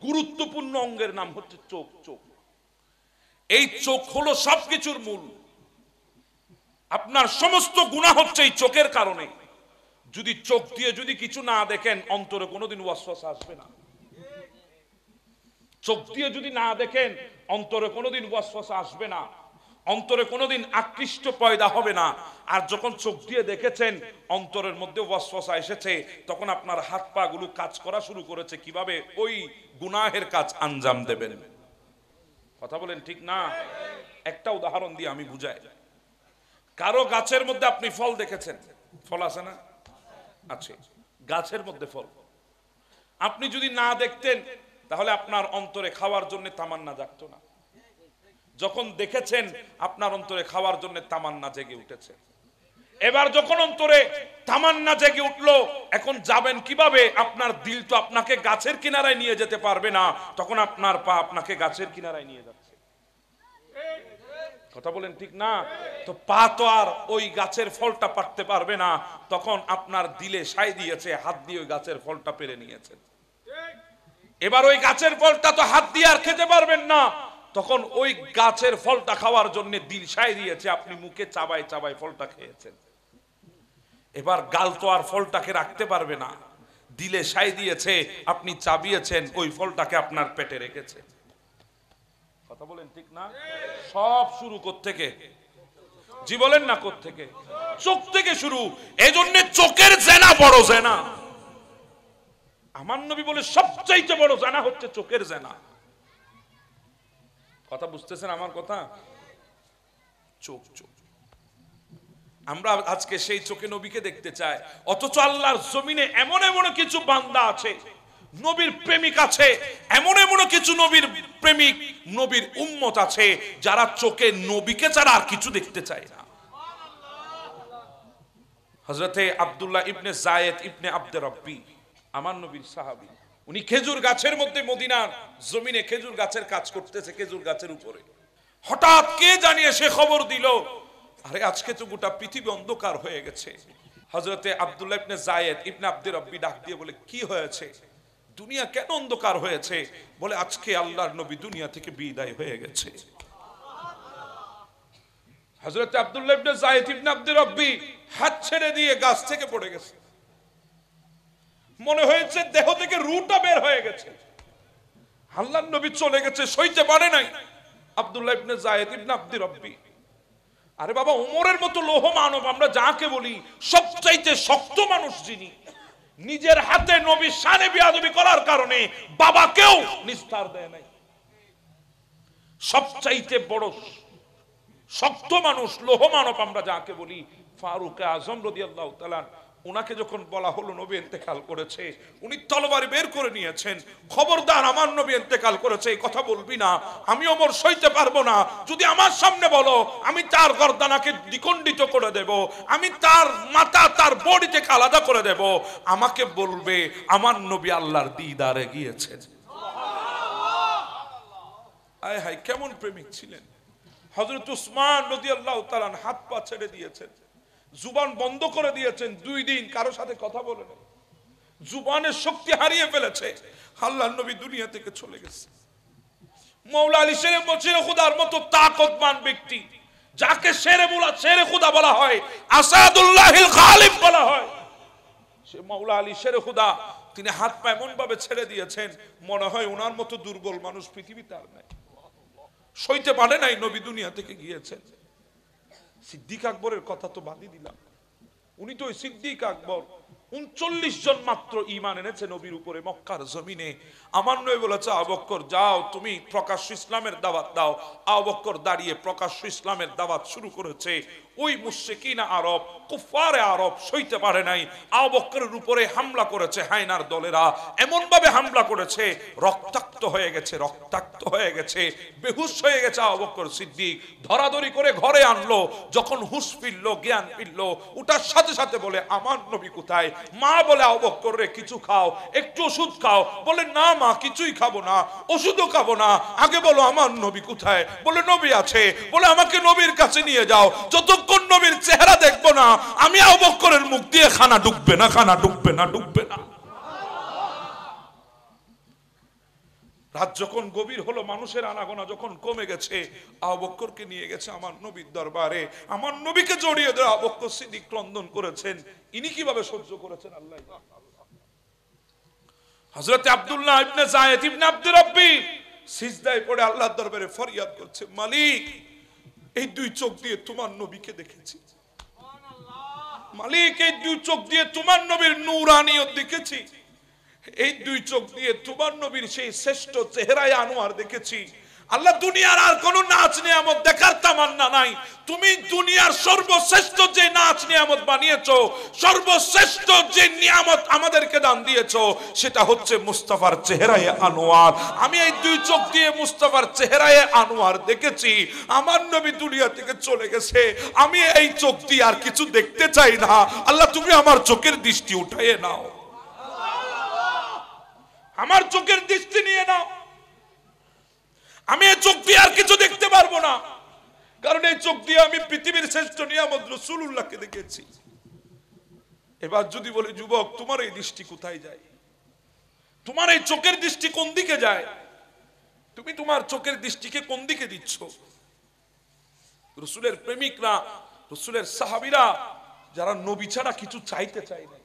গুরুত্বপূর্ণ অঙ্গের নাম হচ্ছে চোখ। চোখ, এই চোখ হলো সবকিছুর মূল। আপনার সমস্ত গুনাহ হচ্ছে এই চোখের কারণে। যদি চোখ দিয়ে যদি কিছু না দেখেন, অন্তরে কোনোদিন ওয়াসওয়াসা আসবে না। চোখ দিয়ে যদি না দেখেন, অন্তরে কোনোদিন ওয়াসওয়াসা আসবে না, অন্তরে কোনোদিন আকৃষ্ট পয়দা হবে না। আর যখন চোখ দিয়ে দেখেছেন, অন্তরের মধ্যে ওয়াসওয়াসা এসেছে, তখন আপনার হাত পা গুলো কাজ করা শুরু করেছে কিভাবে ওই গুনাহের কাজ আঞ্জাম দেবেন। কথা বলেন ঠিক না? একটা উদাহরণ দিয়ে আমি বুঝাই। কারো গাছের মধ্যে আপনি ফল দেখেছেন, ফল আছে না? আছে, গাছের মধ্যে ফল। আপনি যদি না দেখতেন তাহলে আপনার অন্তরে খাওয়ার জন্য তামান্না জাগতো না। যখন দেখেছেন, আপনার অন্তরে খাওয়ার জন্য তামান্না জেগে উঠেছে। এবার যখন অন্তরে তামান্না জেগে উঠলো, এখন যাবেন কিভাবে? আপনার দিল তো আপনাকে গাছের কিনারায় নিয়ে যেতে পারবে না, তখন আপনার পা আপনাকে গাছের কিনারায় নিয়ে যাচ্ছে। কথা বলেন ঠিক না? তো পা তো আর ওই গাছের ফলটা পাড়তে পারবে না, তখন আপনার দিলে সাই দিয়েছে, হাত দিয়ে ওই গাছের ফলটা পেরে নিয়েছে। এবার ওই গাছের ফলটা তো হাত দিয়ে আর খেতে পারবেন না, তখন ওই গাছের ফলটা খাওয়ার জন্য দিল সাই দিয়েছে, আপনি মুখে চাবায় চাবায় ফলটা খেয়েছেন। এবার গাল তো আর ফলটাকে রাখতে পারবে না, দিলে সাই দিয়েছে, আপনি চাবিয়েছেন, ওই ফলটাকে আপনার পেটে রেখেছে। কথা বলেন ঠিক না? সব শুরু কোত্থেকে? জি বলেন না, কোত্থেকে? চোখ থেকে শুরু। এজন্য চোখের জেনা বড় জেনা। আমার নবী বলে সবচাইতে বড় জেনা হচ্ছে চোখের জেনা। কথা বুঝতেছেন আমার কথা? চোখ, চোখ। আমরা আজকে সেই চোখে নবীকে দেখতে চাই, অথচ আল্লাহর জমিনে এমন এমন কিছু বান্দা আছে, নবীর প্রেমিক আছে, এমন এমন কিছু নবীর প্রেমিক, নবীর উম্মত আছে, যারা চোখে নবীকে ছাড়া আর কিছু দেখতে চায় না। হযরতে আব্দুল্লাহ ইবনে যায়েদ ইবনে আব্দে রব্বি, আমার নবীর সাহাবী, উনি খেজুর গাছের মধ্যে মদিনার জমিনে খেজুর গাছের কাজ করতেছে, খেজুর গাছের উপরে। হঠাৎ কে জানিয়ে সে খবর দিল, আরে আজকে তো গোটা পৃথিবী অন্ধকার হয়ে গেছে। হযরতে আব্দুল্লাহ ইবনে যায়েদ ইবনে আব্দে রব্বি ডাক দিয়ে বলে, কি হয়েছে? দুনিয়া কেন অন্ধকার হয়েছে? বলে, আজকে আল্লাহর নবী দুনিয়া থেকে বিদায় হয়ে গেছে। হযরতে আব্দুল্লাহ ইবনে যায়েদ ইবনে আব্দে রব্বি হাত ছেড়ে দিয়ে গাছ থেকে পড়ে গেছে। মনে হয়েছে দেহ থেকে রূহটা বের হয়ে গেছে। আল্লাহর নবী চলে গেছে, সইতে পারে নাই আব্দুল্লাহ ইবনে যায়েদ ইবনে আব্দে রব্বি। আরে বাবা, ওমরের মতো লৌহ মানব, আমরা যাকে বলি সবচাইতে শক্ত মানুষ, যিনি নিজের হাতে নবীর শানে বিয়াদবি করার কারণে বাবাকেও নিস্তার দেয় নাই, সবচাইতে বড় শক্ত মানুষ, লৌহ মানব আমরা যাকে বলি, ফারুক আজম রাদিয়াল্লাহু তাআলা, ওনাকে যখন বলা হলো নবী ইন্তেকাল করেছে, উনি তরবারি বের করে নিয়েছেন, খবরদার আমার নবী ইন্তেকাল করেছে এই কথা বলবি না, আমি ওমর সইতে পারবো না, যদি আমার সামনে বলো আমি তার গর্দানাকে দ্বিখণ্ডিত করে দেব, আমি তার মাথা তার বডি থেকে আলাদা করে দেব, আমাকে বলবে আমার নবী আল্লাহর দিদারে গিয়েছেন। আয় হায়, কেমন প্রেমিক ছিলেন! হযরত উসমান রাদিয়াল্লাহু তাআলা হাত পা ছেড়ে দিয়েছেন, জুবান বন্ধ করে দিয়েছেন, 2 দিন কারো সাথে কথা বলে না, জুবানের শক্তি হারিয়ে ফেলেছে। আল্লাহর নবী দুনিয়া থেকে চলে গেছে। মৌলা আলী শেরে খুদার মতো তাকতমান ব্যক্তি, যাকে শেরে খুদা বলা হয়, আসাদুল্লাহিল গালিব বলা হয়, সে মৌলা আলী শেরে খুদা, তিনি হাত পা এমন ভাবে ছেড়ে দিয়েছেন, মনে হয় ওনার মতো দুর্বল মানুষ পৃথিবীতে আর নাই। সইতে পারে নাই, নবী দুনিয়া থেকে গিয়েছেন। সিদ্দিক আকবরের কথা তো বাদই দিলাম, উনি তো সিদ্দিক আকবর 39 জন মাত্র ঈমান এনেছে নবীর উপরে মক্কার জমিনে। আমার নবী বলেছে, আবু বকর যাও তুমি প্রকাশ্য ইসলামের দাওয়াত দাও। আবু বকর দাঁড়িয়ে প্রকাশ্য ইসলামের দাওয়াত শুরু করেছে। ওই মুশরিকিনা আরব, কুফারে আরব সইতে পারে নাই, আবু বকরের উপরে হামলা করেছে। হায়নার দলেরা এমন ভাবে হামলা করেছে, রক্তাক্ত হয়ে গেছে, বেহুশ হয়ে গেছে আবু বকর সিদ্দিক। ধরাধরি করে ঘরে আনলো, যখন হুঁশ ফিরল, জ্ঞান ফিরল, ওটার সাথে সাথে বলে, আমার নবী কোথায়? মা বলে, আবু বকর রে কিছু খাও, একটু ওষুধ খাও। বলে, না মা কিছুই খাবো না, ওষুধও খাবো না, আগে বলো আমার নবী কোথায়? বলে, নবী আছে। বলে, আমাকে নবীর কাছে নিয়ে যাও, যতক্ষণ নবীর চেহারা দেখবো না আমি আবু বকরের মুখ দিয়ে খানা ঢুকবে না। রাত যখন গভীর হলো, মানুষের আনাগোনা যখন কমে গেছে, আবু বকরকে নিয়ে গেছে আমার নবীর দরবারে। আমার নবীকে জড়িয়ে ধরে আবু বকর সিদ্দিক ক্রন্দন করেছেন। ইনি কিভাবে সহ্য করেছেন আল্লাহ। হযরত আব্দুল্লাহ ইবনে যায়েদ ইবনে আব্দুর রাব্বি সিজদায় পড়ে আল্লাহর দরবারে ফরিয়াদ করছে, মালিক এই দুই চোখ দিয়ে তোমার নবীকে দেখেছি, মালিক এই দুই চোখ দিয়ে তোমার নবীর নূরানিয়ত দেখেছি, এই দুই চোখ দিয়ে তোমার নবীর সেই শ্রেষ্ঠ চেহারায় আনোয়ার দেখেছি। আল্লাহ, দুনিয়ার আর কোন নাচ নিয়ামত দেখার তামান্না নাই। তুমি দুনিয়ার সর্বশ্রেষ্ঠ যে নাচ নিয়ামত বানিয়েছো, সর্বশ্রেষ্ঠ যে নিয়ামত আমাদেরকে দান দিয়েছো, সেটা হচ্ছে মুস্তাফার চেহারায় আনোয়ার। আমি এই দুই চোখ দিয়ে মুস্তাফার চেহারায় আনোয়ার দেখেছি। আমার নবী দুনিয়া থেকে চলে গেছে, আমি এই চোখ দিয়ে আর কিছু দেখতে চাই না। আল্লাহ, তুমি আমার চোখের দৃষ্টি উঠাইয়ে নাও, আমার চোখের দৃষ্টি নিয়ে নাও। আমি এই চোখ দিয়ে আর কিছু দেখতে পারবো না, কারণ এই চোখ দিয়ে আমি পৃথিবীর শ্রেষ্ঠ নিয়ামত রাসূলুল্লাহকে দেখেছি। এবার যদি বলি, যুবক তোমার এই দৃষ্টি কোথায় যায়? তোমার এই চোখের দৃষ্টি কোন দিকে যায়? তুমি তোমার চোখের দৃষ্টিকে কোন দিকে দিচ্ছ? রাসূলের প্রেমিকরা, রাসূলের সাহাবীরা, যারা নবী ছাড়া কিছু চাইতে চায় না,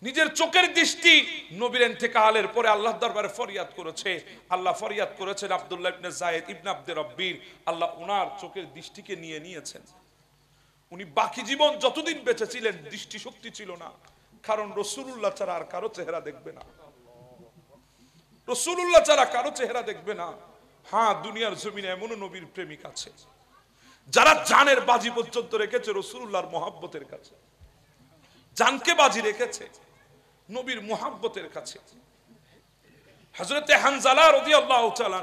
নিজের চোখের দৃষ্টি নবীর ইন্তেকালের পরে আল্লাহর দরবারে ফরিয়াদ করেছে। আল্লাহ ফরিয়াদ করেছেন আব্দুল্লাহ ইবনে যায়েদ ইবনে আব্দুর রাব্বির, আল্লাহ ওনার চোখের দৃষ্টিকে নিয়ে নিয়েছেন। উনি বাকি জীবন যতদিন বেঁচে ছিলেন দৃষ্টি শক্তি ছিল না, কারণ রাসূলুল্লাহ ছাড়া আর কারো চেহারা দেখবে না, রাসূলুল্লাহ ছাড়া কারো চেহারা দেখবে না। হ্যাঁ, দুনিয়ার জমিনে এমনও নবীর প্রেমিক আছে যারা জানের বাজি পর্যন্ত রেখেছে রাসূলুল্লাহর মহব্বতের কাছে, জানকে বাজি রেখেছে নবীর মুহাব্বতের কাছে। হযরতে হানজালা রাদিয়াল্লাহু তাআলা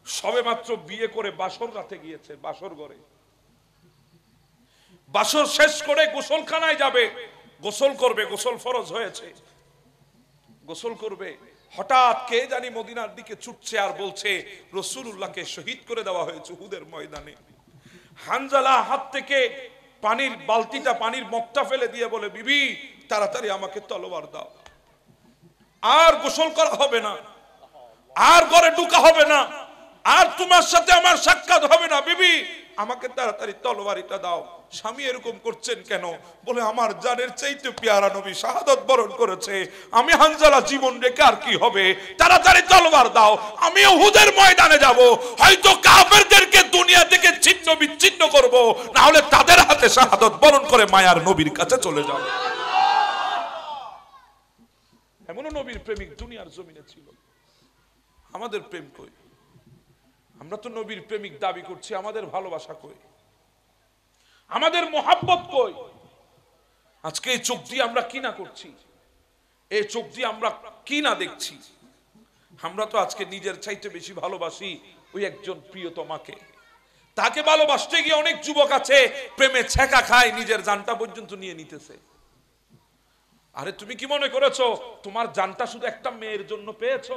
সবেমাত্র বিয়ে করে বাসর রাতে গিয়েছে, বাসর ঘরে। বাসর শেষ করে গোসলখানায় যাবে, গোসল করবে, গোসল ফরজ হয়েছে, গোসল করবে। হঠাৎ কে জানি মদিনার দিকে ছুটছে আর বলছে, রাসূলুল্লাহকে শহীদ করে দেওয়া হয়েছে উহুদের ময়দানে। হানজালা হাত থেকে পানির বালতিটা, পানির মগটা ফেলে দিয়ে বলে, বিবি তাড়াতাড়ি আমাকে তলোয়ার দাও, আর গোসল করা হবে না, আর ঘরে ঢুকা হবে না, আর তোমার সাথে আমার সাক্ষাৎ হবে না, বিবি আমাকে তাড়াতাড়ি তলোয়ারিটা দাও। স্বামী এরকম করছেন কেন? বলে, আমার জানের চাইতে পেয়ারা নবী শাহাদাত বরণ করেছে, আমি হানজালা জীবন রেখে আর কি হবে, তাড়াতাড়ি তলোয়ার দাও, আমি উহুদের ময়দানে যাব, হয়তো কাফেরদেরকে দুনিয়া থেকে ছিন্ন বিচ্ছিন্ন করব, না হলে তাদের হাতে শাহাদাত বরণ করে মায়ার নবীর কাছে চলে যাব। এমনও নবীর প্রেমিক দুনিয়ার জমিনে ছিল। আমাদের প্রেম কই? আমরা তো নবীর প্রেমিক দাবি করছি, আমাদের ভালোবাসা কই? আমাদের মোহাব্বত কই? আজকে এই চোখ দিয়ে আমরা কি না করছি, এই চোখ দিয়ে আমরা কি না দেখছি। আমরা তো আজকে নিজের চাইতে বেশি ভালোবাসি ওই একজন প্রিয়তমাকে। তাকে ভালোবাসতে গিয়ে অনেক যুবক আছে প্রেমে ছেঁকা খায়, নিজের জানটা পর্যন্ত নিয়ে নিতেছে। আরে তুমি কি মনে করেছো তোমার জানটা শুধু একটা মেয়ের জন্য পেয়েছো?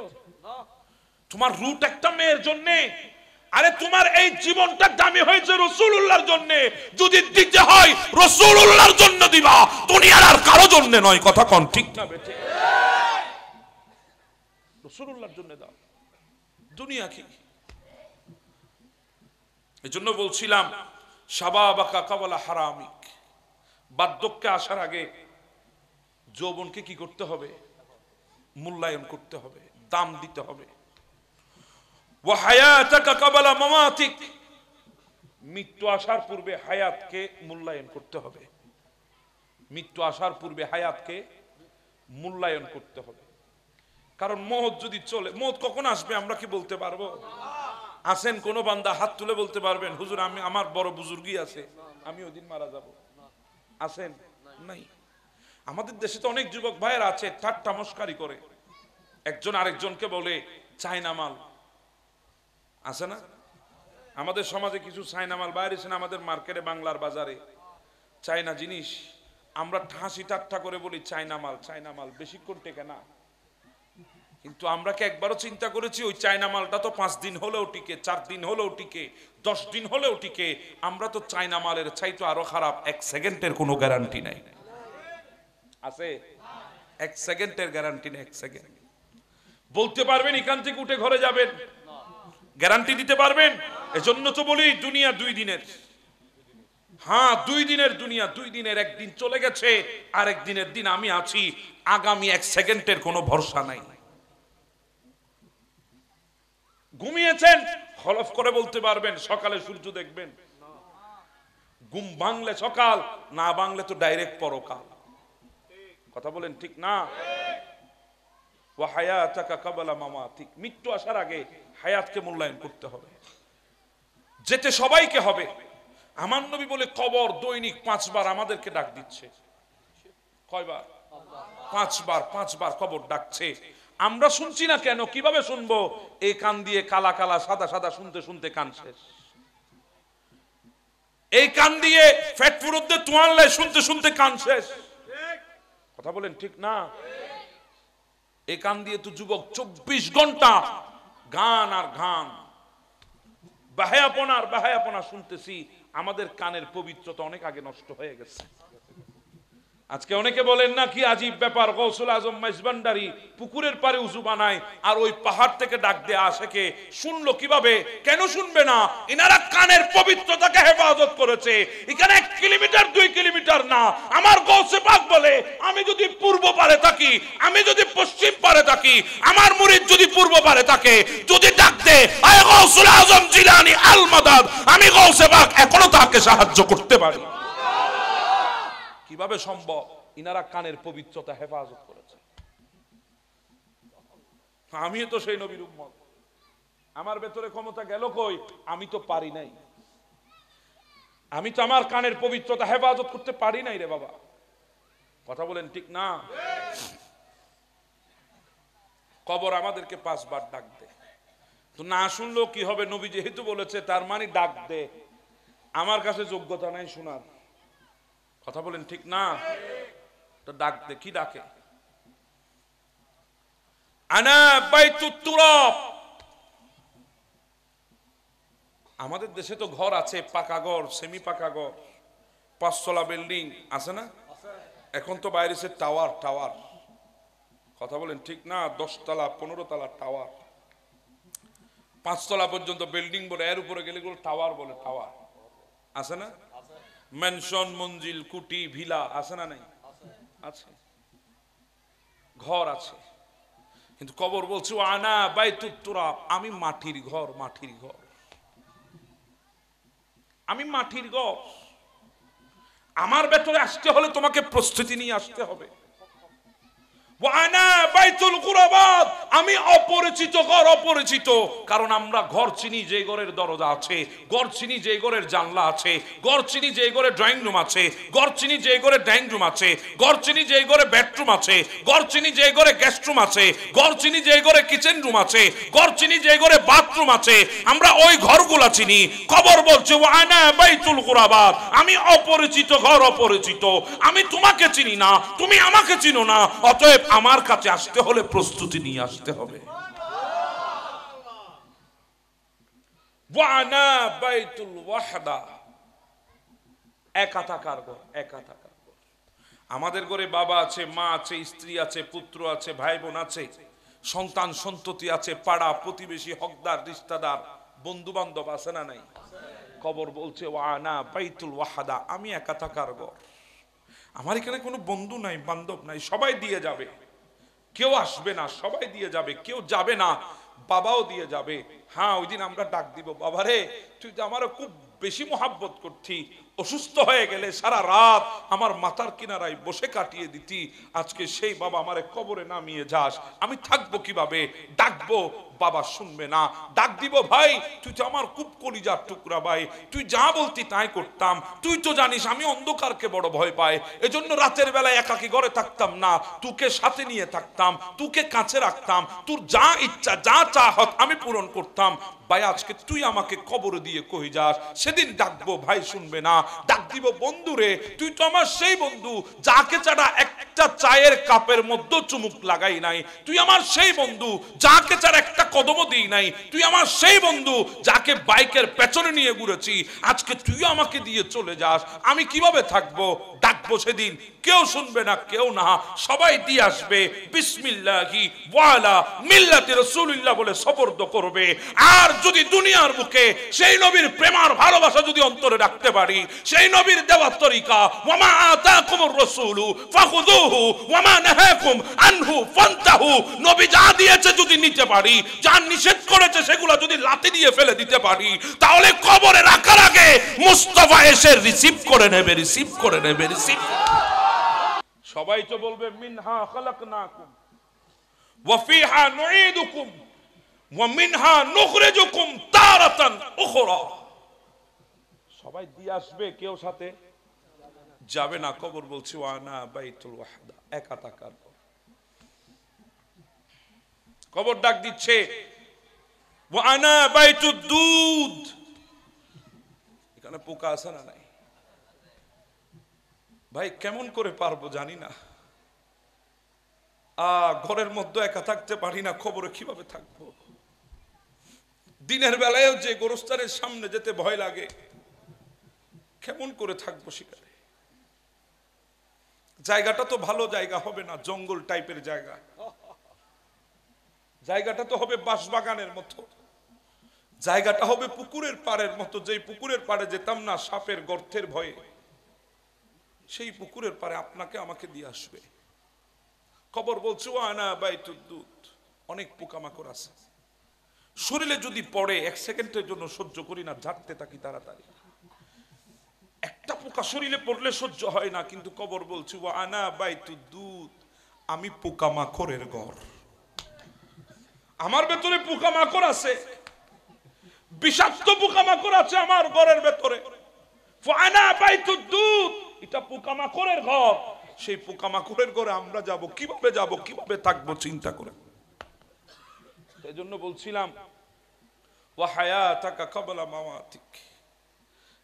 তোমার রুট একটা মেয়ের জন্য? আরে তোমার এই জীবনটা দামি হয়েছে রাসূলুল্লাহর জন্য। যদি দিতে হয় রাসূলুল্লাহর জন্য দিবা, দুনিয়ার আর কারো জন্য নয়। কথা কোন ঠিক না বেটে? রাসূলুল্লাহর জন্য দাও। দুনিয়া কি? এজন্য বলছিলাম শাবাবাকা কাবলা হারামিক, বার্ধক্যে আসার আগে যৌবনকে কি করতে হবে? মূল্যায়ন করতে হবে, দাম দিতে হবে। ওয়া হায়াতাকা কাবলা মামাতিক, মৃত্যু আসার পূর্বে হায়াতকে মূল্যায়ন করতে হবে। মৃত্যু আসার পূর্বে হায়াতকে মূল্যায়ন করতে হবে। কারণ মওত যদি চলে, মওত কখন আসবে আমরা কি বলতে পারবো? আছেন কোন বান্দা হাত তুলে বলতে পারবেন হুজুর আমি, আমার বড় বুজুর্গই আছে, আমি ওই দিন মারা যাব? আছেন? নাই। আমাদের দেশে তো অনেক যুবক ভাইয়ের আছে ঠাট্টা মস্কারি করে, একজন আরেকজনকে বলে চায়না মাল, আছে না? আমাদের সমাজে কিছু চায়না মাল বাইরেছে না আমাদের মার্কেটে, বাংলার বাজারে চায়না জিনিস, আমরা হাসি ঠাট্টা করে বলি চায়না মাল, চায়না মাল, বেশিক্ষণ টেকে না। কিন্তু আমরা কি একবারও চিন্তা করেছি ওই চায়না মালটা তো 5 দিন হলেও টিকে, 4 দিন হলেও টিকে, 10 দিন হলেও টিকে। আমরা তো চায়না মালের চাইতো আরো খারাপ, 1 সেকেন্ডের কোনো গ্যারান্টি নাই। আছে? 1 সেকেন্ডের গ্যারান্টি নেই। 1 সেকেন্ড বলতে পারবেন এখান থেকে উঠে ঘরে যাবেন? গ্যারান্টি দিতে পারবেন? এজন্য তো বলি দুনিয়া 2 দিনের। হ্যাঁ 2 দিনের দুনিয়া, 2 দিনের, একদিন চলে গেছে আর একদিনের দিন আমি আছি, আগামী 1 সেকেন্ডের কোনো ভরসা নাই। ঘুমিয়েছেন হলফ করে বলতে পারবেন সকালে সূর্য দেখবেন? ঘুম ভাঙলে সকাল, না ভাঙলে তো ডাইরেক্ট পরকাল। কথা বলেন ঠিক না? ওয়া হায়াতাকা কাবলা মামাতিক, মৃত্যু আসার আগে হায়াতকে মূল্যায়ন করতে হবে। যেতে সবাইকে হবে। আমার নবী বলে কবর দৈনিক 5 বার আমাদেরকে ডাক দিচ্ছে। কয়বার? 5 বার। 5 বার কবর ডাকছে। আমরা শুনছি না কেন? কিভাবে শুনবো? এই কান দিয়ে কালা কালা সাদা সাদা শুনতে শুনতে কান শেষ। এই কান দিয়ে ফ্যাট ফুরুদ্দে তোয়ানলে শুনতে শুনতে কান শেষ। কথা বলেন ঠিক না? এই কান দিয়ে তো যুবক 24 ঘন্টা গান আর গান, বাহায়াপনা আর বাহায়াপনা শুনতেছি। আমাদের কানের পবিত্রতা অনেক আগে নষ্ট হয়ে গেছে। আজকে অনেকে বলেন না কি আজীব ব্যাপার, গৌসুল আজম মেজবান্ডারি পুকুরের পারে উজু বানায় আর ওই পাহাড় থেকে ডাক দিয়ে আশেকে শুনলো কিভাবে? কেন শুনবে না? এনারা কানের পবিত্রতাকে হেফাজত করেছে। এখানে 1 কিলোমিটার 2 কিলোমিটার না। আমার গৌসে পাক বলে আমি যদি পূর্ব পারে থাকি, আমি যদি পশ্চিম পারে থাকি, আমার মুরিদ যদি পূর্ব পারে থাকে, যদি ডাক দে আয় গৌসুল আজম জিলানী আল মাদাদ, আমি গৌসে পাক এখনো তাকে সাহায্য করতে পারি। কিভাবে সম্ভব? ইনারা কানের পবিত্রতা হেফাজত করেছে। আমি তো সেই নবীর উম্মত, আমার ভেতরে ক্ষমতা গেল কই? আমি তো পারি নাই। আমি তো আমার কানের পবিত্রতা হেফাজত করতে পারি নাই রে বাবা। কথা বলেন ঠিক না? কবর আমাদেরকে 5 বার ডাক দে। তো না শুনলেও কি হবে? নবী যেহেতু বলেছে তার মানে ডাক দে। আমার কাছে যোগ্যতা নাই শোনার। কথা বলেন ঠিক না? তো ডাক দে। কি ডাকে? আনা বাইতুত তুরাব। আমাদের দেশে তো ঘর আছে, পাকা ঘর, সেমি পাকা ঘর, 5 তলা বিল্ডিং আছে না? এখন তো বাইরে সে টাওয়ার টাওয়ার। কথা বলেন ঠিক না? 10 তলা 15 তলা টাওয়ার, 5 তলা পর্যন্ত বিল্ডিং বলে, এর উপরে গেলে গুলো টাওয়ার বলে। টাওয়ার আছে না? ম্যানশন, মঞ্জিল, কুটি, ভিলা আছে না? নাই? আছে। ঘর আছে। কিন্তু কবর বলছে আনা বাইতুত তুরাব, আমি মাটির ঘর, মাটির ঘর, আমি মাটির ঘর। আমার ভেতরে আসতে হলে তোমাকে প্রস্তুতি নিয়ে আসতে হবে। আমি অপরিচিত ঘর, অপরিচিত। কারণ আমরা ঘর চিনি যে ঘরের দরজা আছে, ঘর চিনি যে ঘরের জানলা আছে, ঘর চিনি যে ঘরে ড্রয়িং রুম আছে, ঘর চিনি যে ঘরে ডাইনিং রুম আছে, ঘর চিনি যে ঘরে বেডরুম আছে, ঘর চিনি যে ঘরে গেস্ট রুম আছে, ঘর চিনি যে ঘরে কিচেন রুম আছে, ঘর চিনি যে ঘরে বাথরুম আছে। আমরা ওই ঘরগুলা চিনি। কবর বলছে ওয়ানা বাইতুল কুরাবাত, আমি অপরিচিত ঘর, অপরিচিত। আমি তোমাকে চিনি না, তুমি আমাকে চিনো না, অতএব আমার কাছে আসতে হলে প্রস্তুতি নিয়ে আসতে হবে। ওয়ানা বাইতুল ওয়াহদা, একা থাকার ঘর, একা থাকার ঘর। আমাদের ঘরে বাবা আছে, মা আছে, স্ত্রী আছে, পুত্র আছে, ভাই বোন আছে, সন্তান সন্ততি আছে, পাড়া প্রতিবেশী, হকদার, রিশতাদার, বন্ধু বান্ধব আছে না নাই? কবর বলছে ওয়ানা বাইতুল ওয়াহাদা, আমি একা থাকার ঘর। আমার এখানে কোনো বন্ধু নাই, বান্ধব নাই, সবাই দিয়ে যাবে। কেউ আসবে না, সবাই দিয়ে যাবে। কেউ যাবে না, বাবাও দিয়ে যাবে। হ্যাঁ, ওই দিন আমরা ডাক দিব, বাবারে তুই তো আমারও খুব বেশি মোহাব্বত করতি, অসুস্থ হয়ে গেলে সারা রাত আমার মাথার কিনারায় বসে কাটিয়ে দিতি, আজকে সেই বাবা আমারে কবরে নামিয়ে যাস, আমি থাকবো কিভাবে? ডাকবো, বাবা শুনবে না। ডাক দিব, ভাই তুই তো আমার খুব কলিজার টুকরা ভাই, তুই যা বলতি তাই করতাম। তুই তো জানিস আমি অন্ধকারকে বড় ভয় পাই, এজন্য রাতের বেলায় একাকী ঘরে থাকতাম না, তোকে সাথে নিয়ে থাকতাম, তোকে কাছে রাখতাম, তোর যা ইচ্ছা যা চাহত আমি পূরণ করতাম। ভাই আজকে তুই আমাকে কবরে দিয়ে কই যাস? সেদিন ডাকবো, ভাই শুনবে না। ডাক দিব, বন্ধুরে তুই তো আমার সেই বন্ধু যাকে ছাড়া একটা চায়ের কাপের মধ্যে চুমুক লাগাই নাই, তুই আমার সেই বন্ধু যাকে ছাড়া একটা কদমও দিই নাই, তুই আমার সেই বন্ধু যাকে বাইকের পেছনে নিয়ে ঘুরেছি, আজকে তুই আমাকে দিয়ে চলে যাস, আমি কিভাবে থাকবো? ডাকবো সেদিন, কেউ শুনবে না, কেউ না, সবাই দিয়ে আসবে, বিসমিল্লাহি ওয়ালা মিল্লাতি রাসূলিল্লাহ বলে সবর্দ করবে। আর যদি দুনিয়ার বুকে সেই নবীর প্রেম আর ভালোবাসা যদি অন্তরে রাখতে পারি, সেই নবীর দেওয়া তরিকা, ওয়ামা আতাকুমুর রাসূলু ফাখুযুহু ওয়ামা নাহাকুম আনহু ফান্তাহু, নবী যা দিয়েছে যদি নিতে পারি, যা নিষেধ করেছে সেগুলো যদি লাথি দিয়ে ফেলে দিতে পারি, তাহলে কবরে রাখার আগে মুস্তাফা এসে রিসিভ করে নেবে, রিসিভ করে নেবে, রিসিভ। সবাই তো বলবে মিনহা খালাকনাকুম ওয়া ফিহা নুঈদুকুম ওয়া মিনহা নুখরিজুকুম তারাতান উখরা। সবাই দিয়ে আসবে, কেউ সাথে যাবে না। কবর বলছে ওয়ানা বাইতুল ওয়াহদা, একা থাকার ঘর। কবর ডাক দিচ্ছে ওয়ানা বাইতুদ দুদ। এখানে পোকা আছে না নাই? ভাই কেমন করে পারবো জানি না, ঘরের মধ্যে একা থাকতে পারি না, খবরে কিভাবে থাকবো? দিনের বেলায়ও যে গোরস্থানের সামনে যেতে ভয় লাগে, কেমন করে থাকবো সেখানে? জায়গাটা তো ভালো জায়গা হবে না, জঙ্গল টাইপের জায়গা। জায়গাটা তো হবে বাঁশবাগানের মতো, জায়গাটা হবে পুকুরের পাড়ের মতো, যেই পুকুরের পাড়ে যেতাম না সাপের গর্তের ভয়ে, সেই পুকুরের পাড়ে আপনাকে আমাকে দিয়ে আসবে। কবর বলছে ওয়ানা বাইতুদ দুদ, অনেক পোকামাকড় আছে, শরীরে যদি পড়ে এক সেকেন্ডের জন্য সহ্য করি না, ঝাড়তে থাকি তাড়াতাড়ি। একটা পোকা শরীরে পড়লে সহ্য হয় না, কিন্তু কবর বলছে ওয়ানা বাইতুদ দুদ, আমি পোকামাকড়ের ঘর। আমার ভেতরে পোকামাকড় আছে, বিষাক্ত পোকামাকড় আছে আমার ঘরের ভেতরে। ওয়ানা বাইতুদ দুদ, এটা পোকামাকড়ের ঘর। সেই পোকামাকড়ের ঘরে আমরা যাব, কিভাবে যাব, কিভাবে থাকবো চিন্তা করে। এই জন্য বলছিলাম ওয়া হায়াতাকা ক্বাবলা মামাতিক,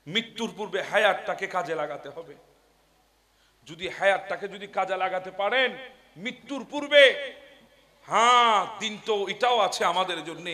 মৃত্যুর পূর্বে হায়াতটাকে কাজে লাগাতে হবে। যদি হায়াতটাকে যদি কাজে লাগাতে পারেন মৃত্যুর পূর্বে, হ্যাঁ দিন তো এটাও আছে আমাদের জন্য,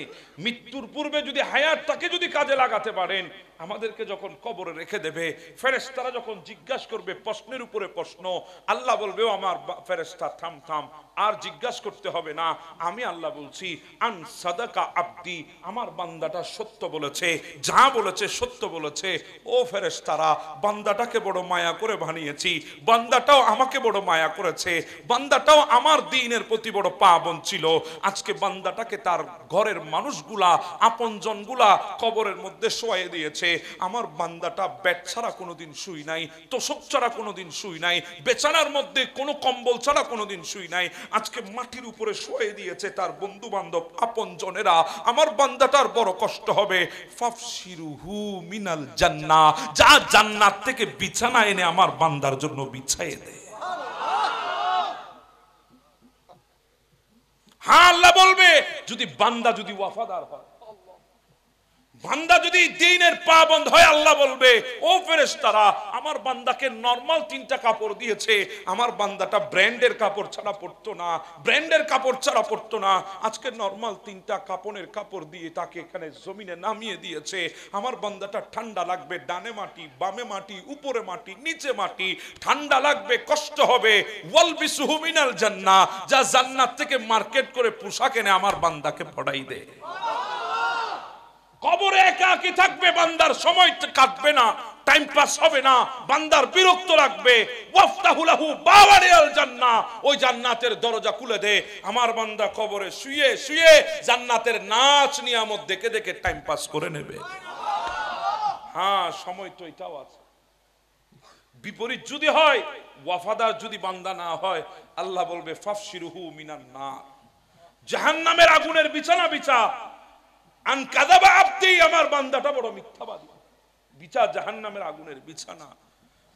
মৃত্যুর পূর্বে যদি হায়াতটাকে যদি কাজে লাগাতে পারেন, আমাদেরকে যখন কবরে রেখে দেবে, ফেরেশতারা যখন জিজ্ঞাসা করবে প্রশ্নের উপরে প্রশ্ন, আল্লাহ বলবে ও আমার ফেরেশতা থাম থাম, আর জিজ্ঞাসা করতে হবে না। আমি আল্লাহ বলছি আন সাদাকা আব্দি, আমার বান্দাটা সত্য বলেছে, যা বলেছে সত্য বলেছে। ও ফেরেশতারা, বান্দাটাকে বড় মায়া করে বানিয়েছি, বান্দাটাও আমাকে বড় মায়া করেছে, বান্দাটাও আমার দ্বীনের প্রতি বড় পাবন ছিল। আজকে বান্দাটাকে তার ঘরের মানুষগুলা, আপনজনগুলা কবরের মধ্যে শোয়াই দিয়েছে। আমার বান্দাটা বেড ছাড়া কোনোদিন শুই নাই, তোষক ছাড়া কোনোদিন শুই নাই, বেচানার মধ্যে কোনো কম্বল ছাড়া কোনোদিন শুই নাই। আজকে মাটির উপরে শুয়ে দিয়েছে তার বন্ধু বান্ধব আপনজনেরা। আমার বান্দাটার বড় কষ্ট হবে। ফাফসিরুহু মিনাল জান্নাহ, যা জান্নাত থেকে বিছানা এনে আমার বান্দার জন্য বিছায়ে দে। হ্যাঁ আল্লাহ বলবে, যদি বান্দা যদি ওয়াফাদার হয়, বান্দা যদি দ্বীনের পাবন্দ হয় আল্লাহ বলবে ও ফেরেশতারা আমার বান্দাকে নরমাল 3টা কাপড় দিয়েছে, আমার বান্দাটা ব্র্যান্ডের কাপড় ছাড়া পরতো না, ব্র্যান্ডের কাপড় ছাড়া পরতো না, আজকে নরমাল 3টা কাপড়ের কাপড় দিয়ে তাকে এখানে জমিনে নামিয়ে দিয়েছে। আমার বান্দাটা ঠান্ডা লাগবে, ডানে মাটি বামে মাটি উপরে মাটি নিচে মাটি, ঠান্ডা লাগবে কষ্ট হবে। ওয়ালবিসুহু মিনাল জান্নাহ, যা জান্নাত থেকে মার্কেট করে পোশাক এনে আমার বান্দাকে পড়াই দে। কবরে একাকী থাকবে, বান্দার সময় কাটবে না, টাইম পাস হবে না, বান্দার বিরক্ত লাগবে। ওয়াফতাহু লাহু বাওয়ারিয়াল জান্নাহ, ওই জান্নাতের দরজা খুলে দে। আমার বান্দা কবরে শুয়ে শুয়ে জান্নাতের নাচ নিয়ামত দেখে দেখে টাইম পাস করে নেবে। হ্যাঁ, সময় তো এটাও আছে। বিপরীত যদি হয়, ওয়াফাদার যদি বান্দা না হয়, আল্লাহ বলবে ফাফশিরুহু মিনান নার, জাহান্নামের আগুনের বিছানা বিছা। আন কাযাবা আবদি, আমার বান্দাটা বড় মিথ্যাবাদী, বিছা জাহান্নামের আগুনের বিছানা।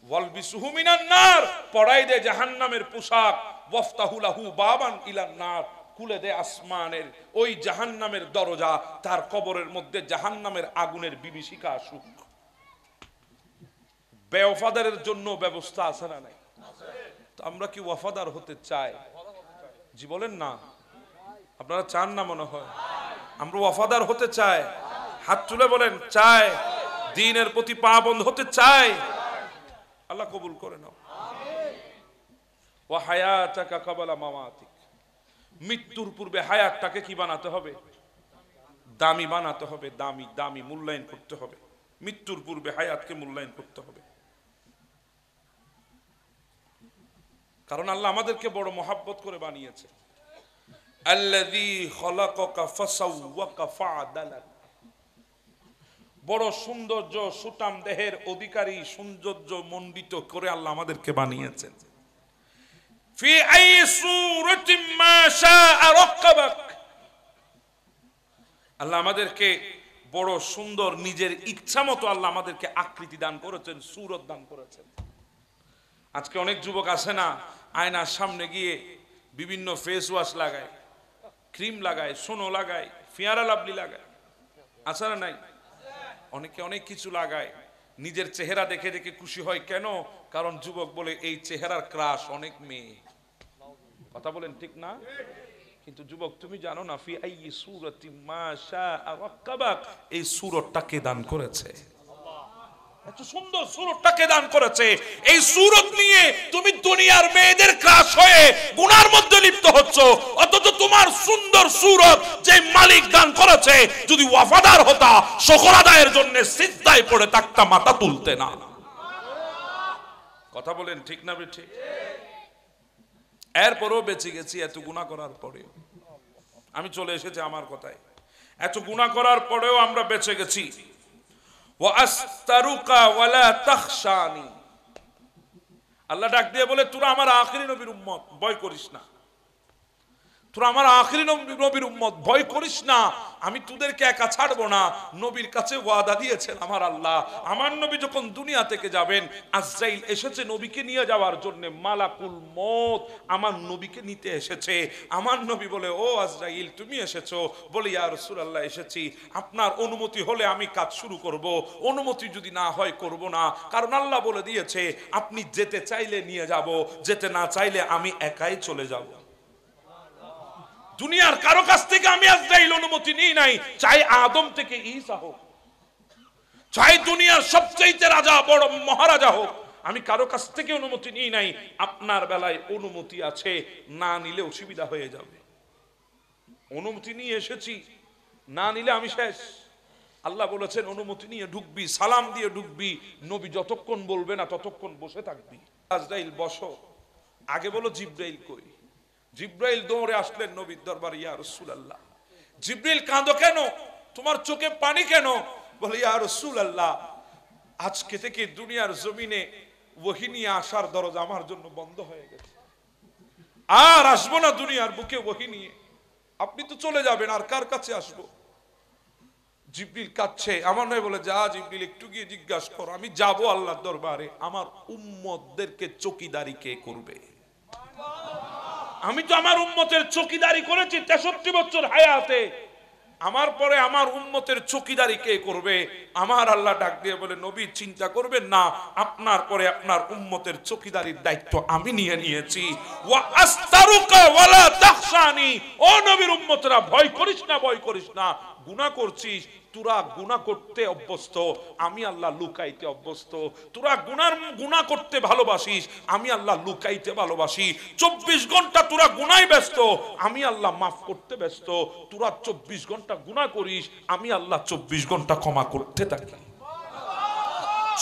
ওয়ালবিসুহু মিনান নার, পরাই দে জাহান্নামের পোশাক। ওয়াফতাহু লাহু বাবান ইলান নার, খুলে দে আসমানের ওই জাহান্নামের দরজা, তার কবরের মধ্যে জাহান্নামের আগুনের বিভীষিকা আসুক। বেওয়াফাদারের জন্য ব্যবস্থা আছে না নাই? তো আমরা কি ওয়াফাদার হতে চাই? জি বলেন না, আপনারা চান না মনে হয়? আমরা ওয়াফাদার হতে চাই, হাত তুলে বলেন চাই, দ্বীনের প্রতি পাবন্দ হতে চাই। আল্লাহ কবুল করে নাও। ওয়া হায়াতাকা ক্বাবলা মামাতিক, মৃত্যুর পূর্বে হায়াতটাকে কি বানাতে হবে? দামি বানাতে হবে, দামি দামি মূল্যায়ন করতে হবে। মৃত্যুর পূর্বে হায়াতকে মূল্যায়ন করতে হবে। কারণ আল্লাহ আমাদেরকে বড় মহাব্বত করে বানিয়েছে। আল্লাযী খালাকাকা ফাসাওয়াকা ফাআদালাক, বড় সৌন্দর্য সুঠাম দেহের অধিকারী, সৌন্দর্য মণ্ডিত করে আল্লাহ আমাদেরকে বানিয়েছেন। ফি আই সূরাতিন মা শাআ রাক্কাবাক, আল্লাহ আমাদেরকে বড় সুন্দর নিজের ইচ্ছা মতো আল্লাহ আমাদেরকে আকৃতি দান করেছেন, সূরত দান করেছেন। আজকে অনেক যুবক আছে না, আয়নার সামনে গিয়ে বিভিন্ন ফেস ওয়াশ লাগায়, ক্রিম লাগায়, সোনো লাগায়, ফিয়ারা লাভলি লাগায়, আছে না নাই? অনেকে অনেক কিছু লাগায়, নিজের চেহারা দেখে দেখে খুশি হয়। কেন? কারণ যুবক বলে এই চেহারার ক্রাশ অনেক মেয়ে। কথা বলেন ঠিক না? কিন্তু যুবক তুমি জানো না, ফি আই সূরাতিন মা শাআ রাক্কাবাক, এই সূরতটাকে দান করেছে, এত সুন্দর সূরতটাকে দান করেছে। এই সূরত নিয়ে তুমি দুনিয়ার মেয়েদের ক্রাশ হয়ে গুনার মধ্যে লিপ্ত হচ্ছ, অথচ তোমার সুন্দর সূরত যে মালিক দান করেছে, যদি ওয়াফাদার হতা শুকর আদায়ের জন্য সিজদায় পড়ে থাকতা, মাথা তুলতে না। কথা বলেন ঠিক না বেঠিক? এরপরেও বেঁচে গেছি, এত গুনাহ করার পরেও। আমি চলে এসেছি আমার কথায়, এত গুনাহ করার পরেও আমরা বেঁচে গেছি। ওয়া আস্তারুকা ওয়ালা তাখশানি, আল্লাহ ডাক দিয়ে বলে তোরা আমার আখিরি নবীর উম্মত, ভয় করিস না। তোরা আমার আখিরি নবীর উম্মত, ভয় করিস না, আমি তোদেরকে একা ছাড়বো না। নবীর কাছে ওয়াদা দিয়েছেন আমার আল্লাহ, আমার নবী যখন দুনিয়া থেকে যাবেন, আজরাইল এসেছে নবীকে নিয়ে যাওয়ার জন্য, মালাকুল মউত আমার নবীকে নিতে এসেছে। আমার নবী বলে ও আজরাইল তুমি এসেছো? বলে ইয়া রাসূলুল্লাহ এসেছি, আপনার অনুমতি হলে আমি কাজ শুরু করব, অনুমতি যদি না হয় করব না। কারণ আল্লাহ বলে দিয়েছে আপনি যেতে চাইলে নিয়ে যাব, যেতে না চাইলে আমি একাই চলে যাব। দুনিয়ার কারো কাছ থেকে আমি আজরাইল অনুমতি নিই নাই, চাই আদম থেকে ঈসা হোক, চাই দুনিয়ার সবচেয়ে রাজা বড় মহারাজা হোক, আমি কারো কাছ থেকে অনুমতি নিই নাই। আপনার বেলায় অনুমতি আছে, না নিলে অসুবিধা হয়ে যাবে। অনুমতি নিয়ে এসেছি, না নিলে আমি শেষ। আল্লাহ বলেছেন অনুমতি নিয়ে ঢুকবি, সালাম দিয়ে ঢুকবি, নবী যতক্ষণ বলবে না ততক্ষণ বসে থাকবি। আজরাইল বসো, আগে বলো জিব্রাইল কই? জিব্রাইল দৌড়ে আসলেন নবীর দরবারে, ইয়া রাসূলুল্লাহ। জিব্রাইল কাঁদো কেন? তোমার চোখে পানি কেন? বলে ইয়া রাসূলুল্লাহ আজকে থেকে দুনিয়ার জমিনে ওহী নিয়ে আসার দরজা আমার জন্য বন্ধ হয়ে গেছে, আর আসবো না দুনিয়ার বুকে ওহী নিয়ে। আপনি তো চলে যাবেন, আর কার কাছে আসবো? জিব্রিল কাঁদছে। আমার নয় বলে যা জিব্রিল একটু গিয়ে জিজ্ঞাসা করো, আমি যাব আল্লাহর দরবারে, আমার উম্মতদেরকে চৌকিদারি কে করবে? আমি তো আমার উম্মতের চৌকিদারি করেছি 63 বছর হায়াতে, আমার পরে আমার উম্মতের চৌকিদারি কে করবে? আমার আল্লাহ ডাক দিয়ে বলে, নবী চিন্তা করবেন না, আপনার পরে আপনার উম্মতের চৌকিদারির দায়িত্ব আমি নিয়ে নিয়েছি। ওয়া আস্তারুকা ওয়ালা তাখশানি, ও নবীর উম্মতরা ভয় করিস না, ভয় করিস না। গুনাহ করছিস, তোরা গুনাহ করতে অভ্যস্ত, আমি আল্লাহ লুকাইতে অভ্যস্ত। তোরা গুনাহ করতে ভালোবাসিস, আমি আল্লাহ লুকাইতে ভালোবাসি। 24 ঘন্টা তোরা গুনায় ব্যস্ত, আমি আল্লাহ মাফ করতে ব্যস্ত। তোরা 24 ঘন্টা গুনাহ করিস, আমি আল্লাহ 24 ঘন্টা ক্ষমা করতে থাকি।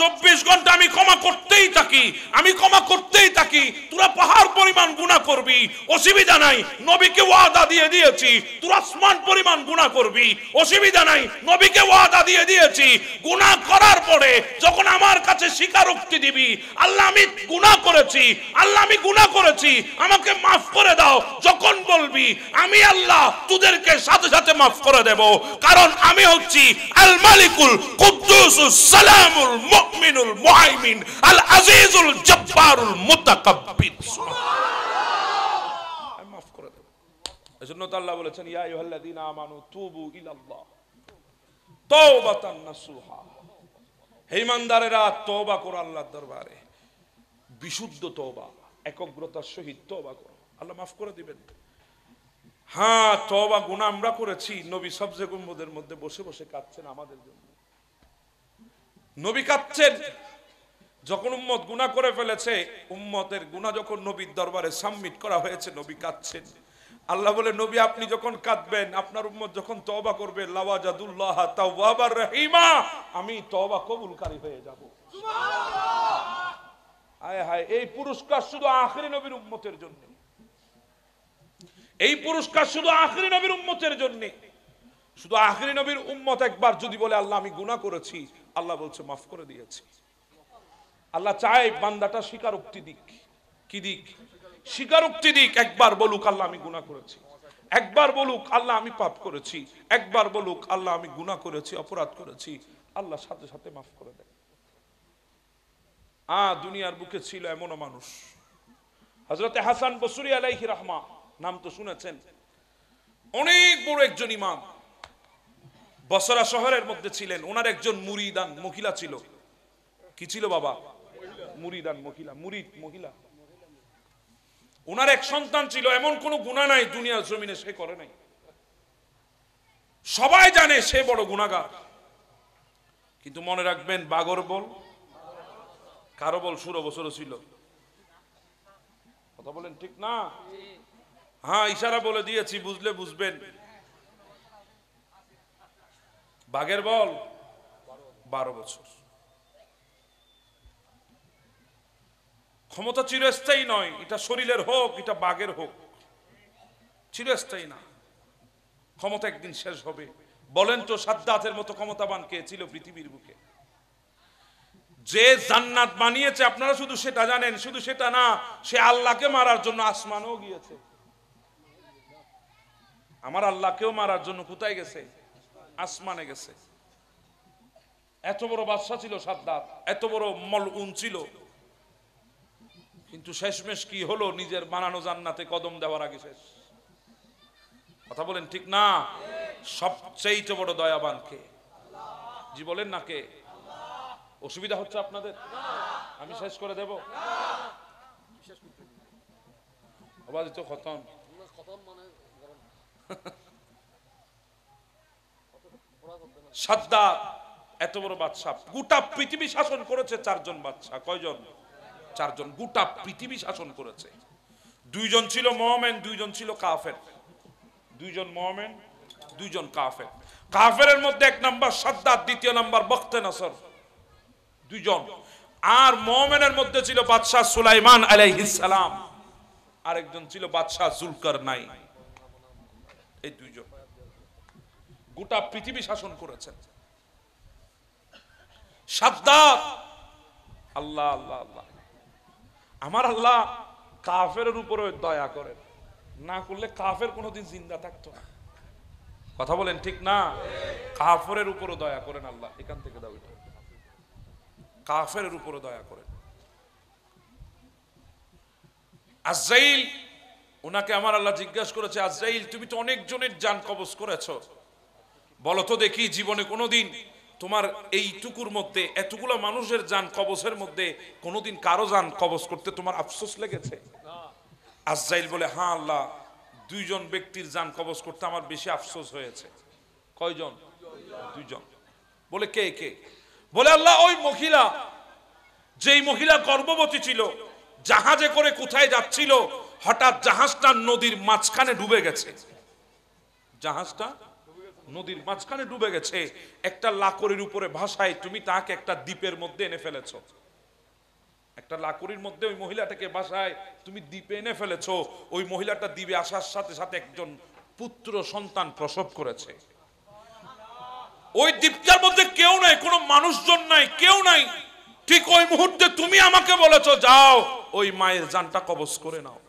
24 ঘন্টা আমি ক্ষমা করতেই থাকি, আমি ক্ষমা করতেই থাকি। তোরা পাহাড় পরিমাণ গুনাহ করবি, অসুবিধা নাই, নবীকে ওয়াদা দিয়ে দিয়েছি। তোরা আসমান পরিমাণ গুনাহ করবি, অসুবিধা নাই, নবীকে ওয়াদা দিয়ে দিয়েছি। গুনাহ করার পরে যখন আমার কাছে স্বীকারোক্তি দিবি, আল্লাহ আমি গুনাহ করেছি, আল্লাহ আমি গুনাহ করেছি, আমাকে মাফ করে দাও, যখন বলবি, আমি আল্লাহ তোদেরকে সাথে সাথে মাফ করে দেব। কারণ আমি হচ্ছি আল মালিকুল কুদ্দুসুস সালামুল মুমিনুল মুহাইমিন আল আজিজুল জব্বারুল মুতাকাব্বির। আমি মাফ করে দেব। এজন্য তো আল্লাহ বলেছেন, ইয়া আইয়ুহাল্লাযীনা আমানু তুবু ইলাল্লাহ তাওবাতান নাসুহা। হে ঈমানদারেরা, তওবা করো আল্লাহর দরবারে, বিশুদ্ধ তওবা, একগ্রতার সহিত তওবা করো, আল্লাহ মাফ করে দিবেন। হ্যাঁ, তওবা গুনাহ আমরা করেছি। নবী সবজে গুম্বদের মধ্যে বসে বসে কাঁদছেন আমাদের জন্য। নবী কাঁদছেন যখন উম্মত গুনাহ করে ফেলেছে, উম্মতের গুনাহ যখন নবীর দরবারে সাবমিট করা হয়েছে, নবী কাঁদছেন। আল্লাহ বলে, নবী আপনি যখন কাঁদবেন, আপনার উম্মত যখন তওবা করবে, লাওয়াজাদুল্লাহ তাওয়াবার রহিমা, আমি তওবা কবুলকারী হয়ে যাব। সুবহানাল্লাহ। হায় হায়, এই পুরস্কার শুধু আখিরি নবীর উম্মতের জন্য, এই পুরস্কার শুধু আখিরি নবীর উম্মতের জন্য। শুধু আখিরি নবীর উম্মত একবার যদি বলে, আল্লাহ আমি গুনাহ করেছি, আল্লাহ বলছে মাফ করে দিয়েছি। আল্লাহ চায় বান্দাটা স্বীকারোক্তি দিক। কি দিক? স্বীকারোক্তি দিক। একবার বলুক, আল্লাহ আমি গুনাহ করেছি। একবার বলুক, আল্লাহ আমি পাপ করেছি। একবার বলুক, আল্লাহ আমি গুনাহ করেছি, অপরাধ করেছি, আল্লাহ সাথে সাথে মাফ করে দেয়। দুনিয়ার বুকে ছিল এমনও মানুষ, হযরতে হাসান বসরি আলাইহি রাহমা, নাম তো শুনেছেন। অনেক বড় একজন ইমাম, বসরা শহরের মধ্যে ছিলেন। ওনার একজন মুরিদান মহিলা ছিল। কি ছিল বাবা? মুরিদান মহিলা, মুরিদ মহিলা। ওনার এক সন্তান ছিল, এমন কোন গুনাহ নাই দুনিয়ার জমিনে সে করে নাই। সবাই জানে সে বড় গুনাহগার। কিন্তু মনে রাখবেন, বাগর বল, কারো বল 16 বছর ছিল। কথা বলেন ঠিক না? হ্যাঁ, ইশারা বলে দিয়েছি, বুঝলে বুঝবেন। বাঘের বল 12 বছর। ক্ষমতা চিরস্থায়ী নয়, এটা শরীরের হোক, এটা বাঘের হোক, চিরস্থায়ী না। ক্ষমতা একদিন শেষ হবে। বলেন তো, সাদ্দাতের মতো ক্ষমতাবান কে ছিল পৃথিবীর বুকে? যে জান্নাত বানিয়েছে, আপনারা শুধু সেটা জানেন, শুধু সেটা না, সে আল্লাহকে মারার জন্য আসমানেও গিয়েছে। আমার আল্লাহকেও মারার জন্য কোথায় গেছে? আসমানে গেছে। এত বড় বাদশা ছিল সাদ্দাত, এত বড় মলউন ছিল। কিন্তু শেষমেশ কি হলো? নিজের বানানো জান্নাতে কদম দেওয়ার আগে শেষ। কথা বলেন ঠিক না? সবচেয়ে বড় দয়াবান কে? জি বলেন না, কে? অসুবিধা হচ্ছে আপনাদের? আমি শেষ করে দেব। আওয়াজ তো খতম। সাদ্দাত এত বড় বাদশা, গোটা পৃথিবী শাসন করেছে 4 জন বাদশা। কয়জন? 4 জন। গোটা পৃথিবী শাসন করেছে। 2 জন ছিল মুমিন, 2 জন ছিল কাফের। 2 জন মুমিন, 2 জন কাফের। কাফেরের মধ্যে 1 নাম্বার সাদ্দাত, 2য় নাম্বার বখতে নসর, 2 জন। আর মুমিনের মধ্যে ছিল বাদশা সুলাইমান আলাইহিস সালাম, আরেকজন ছিল বাদশা জুলকারনাইন। এই 2 জন গোটা পৃথিবী শাসন করেছেন। সাদ্দাত, আল্লাহ আল্লাহ আল্লাহ, আমার আল্লাহ কাফেরের উপরে দয়া করেন, না করলে কাফের কোনোদিন জিন্দা থাকতো না। কথা বলেন ঠিক না? কাফেরের উপরে দয়া করেন আল্লাহ। এখান থেকে দাও এটা। কাফেরের উপরে দয়া করেন। আজরাইল, ওনাকে আমার আল্লাহ জিজ্ঞাসা করেছে, আজরাইল তুমি তো অনেক জনের জান কবজ করেছো, বলো তো দেখি, জীবনে কোনোদিন তোমার এইটুকুর মধ্যে, এতগুলো মানুষের জান কবজের মধ্যে কোনোদিন কারো জান কবজ করতে তোমার আফসোস লেগেছে? আজরাইল বলে, হ্যাঁ আল্লাহ, দুইজন ব্যক্তির জান কবজ করতে আমার বেশি আফসোস হয়েছে। কয়জন? দুইজন। বলে কে কে? বলে আল্লাহ, ওই মহিলা, যেই মহিলা গর্ভবতী ছিল, জাহাজে করে কোথায় যাচ্ছিল, হঠাৎ জাহাজটা নদীর মাঝখানে ডুবে গেছে। জাহাজটা নদীর মাঝখানে ডুবে গেছে। একটা লাকড়ির উপরে ভাসায় তুমি তাকে একটা দ্বীপের মধ্যে এনে ফেলেছো। একটা লাকড়ির মধ্যে ওই মহিলাটাকে ভাসায় তুমি দ্বীপে এনে ফেলেছো। ওই মহিলাটা দ্বীপে আসার সাথে সাথে একজন পুত্র সন্তান প্রসব করেছে। ওই দ্বীপটার মধ্যে কেউ নাই, কোনো মানুষজন নাই, কেউ নাই। ঠিক ওই মুহূর্তে তুমি আমাকে বলেছো, যাও ওই মায়ের জানটা কবজ করে নাও।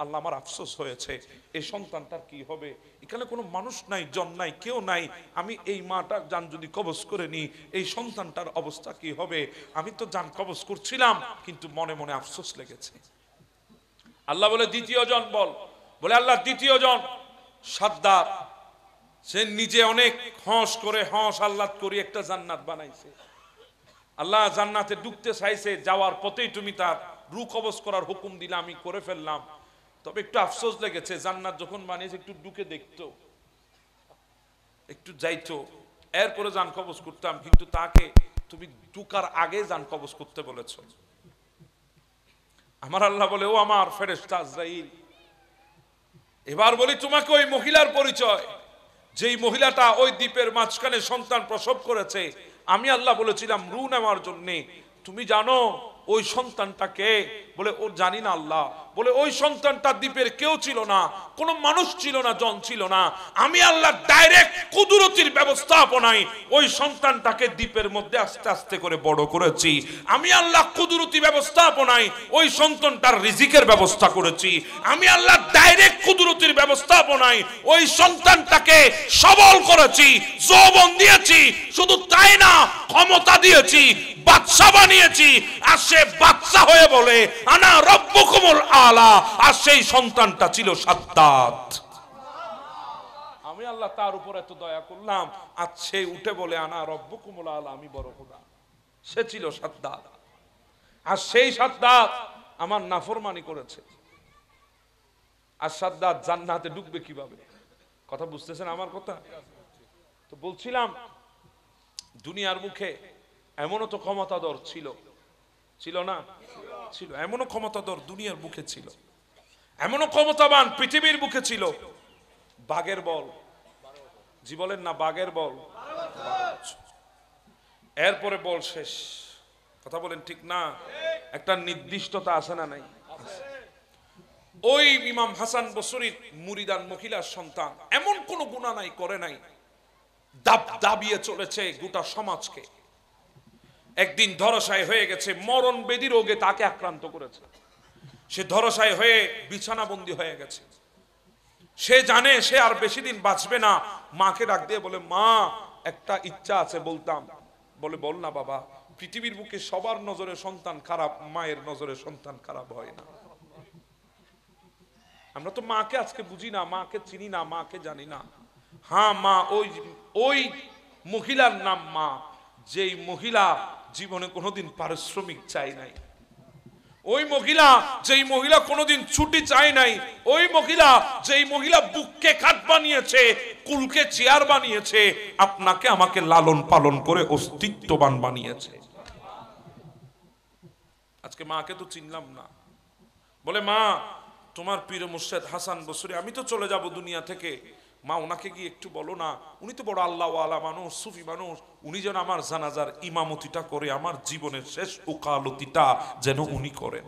আল্লাহ, আমার আফসোস হয়েছে, এই সন্তানটার কি হবে? এখানে কোনো মানুষ নাই, জন নাই, কেউ নাই। আমি এই মাটার জান যদি কবজ করে নি, এই সন্তানটার অবস্থা কি হবে? আমি তো জান কবজ করছিলাম, কিন্তু মনে মনে আফসোস লেগেছে। আল্লাহ বলে, দ্বিতীয় জন বল। বলে আল্লাহ, দ্বিতীয় জন সাদ্দাত, সে নিজে অনেক হস করে, হস আল্লাহ করি একটা জান্নাত বানাইছে। আল্লাহ জান্নাতে ঢুকতে চাইছে, যাওয়ার পথেই তুমি তার রূহ কবজ করার হুকুম দিলে, আমি করে ফেললাম। তবে একটু আফসোস লেগেছে, জান্নাত যখন বানিয়েছে একটু ঢুকে দেখতো, একটু যাইতো, এরপরে জান কবজ করতাম। কিন্তু তাকে তুমি ঢুকার আগে জান কবজ করতে বলেছ। আমার আল্লাহ বলে, ও আমার ফেরেশতা আজরাইল, এবার বলি তোমাকে ওই মহিলার পরিচয়, যেই মহিলাটা ওই দ্বীপের মাঝখানে সন্তান প্রসব করেছে। আমি আল্লাহ বলেছিলাম রূহ নেওয়ার জন্যে। তুমি জানো ওই সন্তানটাকে? বলে, ও জানি না আল্লাহ। বলে, ওই সন্তানটা দ্বীপের কেউ ছিল না, কোনো মানুষ ছিল না, জন ছিল না। আমি আল্লাহ ডাইরেক্ট কুদরতির ব্যবস্থাপনায় ওই সন্তানটাকে দ্বীপের মধ্যে আস্তে আস্তে করে বড় করেছি। আমি আল্লাহ কুদরতি ব্যবস্থাপনায় ওই সন্তানটার রিজিকের ব্যবস্থা করেছি। আমি আল্লাহ ডাইরেক্ট কুদরতির ব্যবস্থাপনায় ওই সন্তানটাকে সবল করেছি, যৌবন দিয়েছি। শুধু তাই না, ক্ষমতা দিয়েছি, বাদশা বানিয়েছি। আর সে বাদশা হয়ে বলে, আনা রব্বুকুমুল আলা। আর সেই সন্তানটা ছিল সাদ্দাত। আমি আল্লাহ তার উপর এত দয়া করলাম, আর সে উঠে বলে, আনা রব্বুকুমুল আলা, আমি বড় খোদা। সে ছিল সাদ্দাত। আর সেই সাদ্দাত আমার নাফরমানি করেছে। আর সাদ্দাত জান্নাতে ঢুকবে কিভাবে? কথা বুঝতেছেন আমার কথা? তো বলছিলাম, দুনিয়ার মুখে এমনও তো ক্ষমতাধর ছিল, ছিল না? ছিল। এমনও ক্ষমতাধর দুনিয়ার বুকে ছিল, এমনও ক্ষমতাবান পৃথিবীর বুকে ছিল। বাঘের বল, জি বলেন না, বাঘের বল। এরপরে বল শেষ। কথা বলেন ঠিক না? একটা নির্দিষ্টতা আছে না নাই? ওই ইমাম হাসান বসরির মুরিদান মহিলার সন্তান, এমন কোন গুনাহ নাই, করে নাই, দাবিয়ে চলেছে গোটা সমাজকে। একদিন ধরাশায়ী হয়ে গেছে, মরণ বেদি রোগে তাকে আক্রান্ত করেছে। সে ধরাশায়ী হয়ে বিছানাবন্দি হয়ে গেছে। সে জানে সে আর বেশি দিন বাঁচবে না। মাকে ডাক দিয়ে বলে, মা, একটা ইচ্ছা আছে, বলতাম। বলে, বল না বাবা। পৃথিবীর বুকে সবার নজরে সন্তান খারাপ, মায়ের নজরে সন্তান খারাপ হয় না। আমরা তো মাকে আজকে বুঝি না, মাকে চিনি না, মাকে জানি না। হ্যাঁ, মা ওই মহিলার নাম মা, যেই মহিলা জীবনে কোনোদিন পারিশ্রমিক চাই নাই। ওই মহিলা, যেই মহিলা কোনোদিন ছুটি চাই নাই। ওই মহিলা, যেই মহিলা বুককে খাট বানিয়েছে, কুলকে চেয়ার বানিয়েছে, আপনাকে আমাকে লালন পালন করে অস্তিত্ববান বানিয়েছে। আজকে মাকে তো চিনলাম না। বলে, মা, তোমার পীর মুর্শিদ হাসান বসরি, আমি তো চলে যাব দুনিয়া থেকে। মা, ওনাকে গিয়ে একটু বলো না, উনি তো বড় আল্লাহওয়ালা মানুষ, সুফি মানুষ, উনি যেন আমার জানাজার ইমামতিটা করে, আমার জীবনের শেষ ওকালতিটা যেন উনি করেন।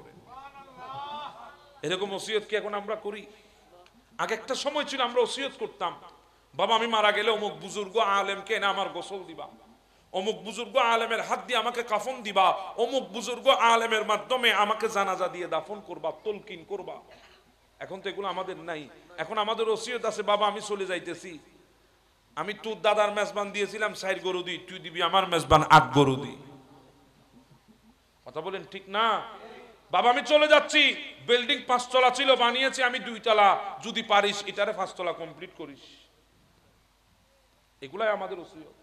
এরকম ওসিয়ত কি এখন আমরা করি? আগে একটা সময় ছিল আমরা ওসিয়ত করতাম, বাবা আমি মারা গেলে অমুক বুজুর্গ আলেমকে এনে আমার গোসল দিবা, অমুক বুজুর্গ আলেমের হাত দিয়ে আমাকে কাফন দিবা, অমুক বুজুর্গ আলেমের মাধ্যমে আমাকে জানাজা দিয়ে দাফন করবা, তলকিন করবা। এখন তো এগুলো আমাদের নাই। এখন আমাদের ওসিয়ত আছে, বাবা আমি চলে যাইতেছি, আমি তোর দাদার মেজবান দিয়েছিলাম 4 গরু দি, তুই দিবি আমার মেজবান 8 গরু দি। কথা বলেন ঠিক না? বাবা আমি চলে যাচ্ছি, বিল্ডিং 5 তলা ছিল, বানিয়েছি আমি 2 তলা, যদি পারিস এটারে 5 তলা কমপ্লিট করিস। এগুলাই আমাদের ওসিয়ত।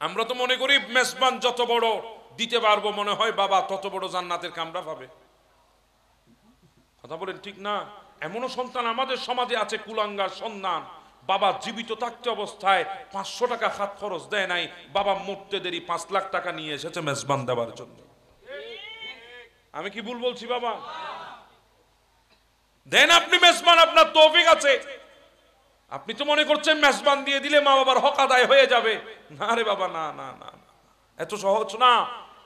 আমরা তো মনে করি মেজবান যত বড় দিতে পারবো, মনে হয় বাবা তত বড় জান্নাতের কামরা পাবে। কথা বলেন ঠিক না? এমনও সন্তান আমাদের সমাজে আছে, কুলাঙ্গার সন্তান, বাবা জীবিত থাকতে অবস্থায় 500 টাকা হাত খরচ দেয় নাই, বাবা মরতে দেরি 5 লাখ টাকা নিয়ে এসেছে মেজবান দেওয়ার জন্য। আমি কি ভুল বলছি বাবা? দেন আপনি মেজবান, আপনার তৌফিক আছে। আপনি তো মনে করছেন মেজবান দিয়ে দিলে মা বাবার হক আদায় হয়ে যাবে। না রে বাবা, না না না, এত সহজ না।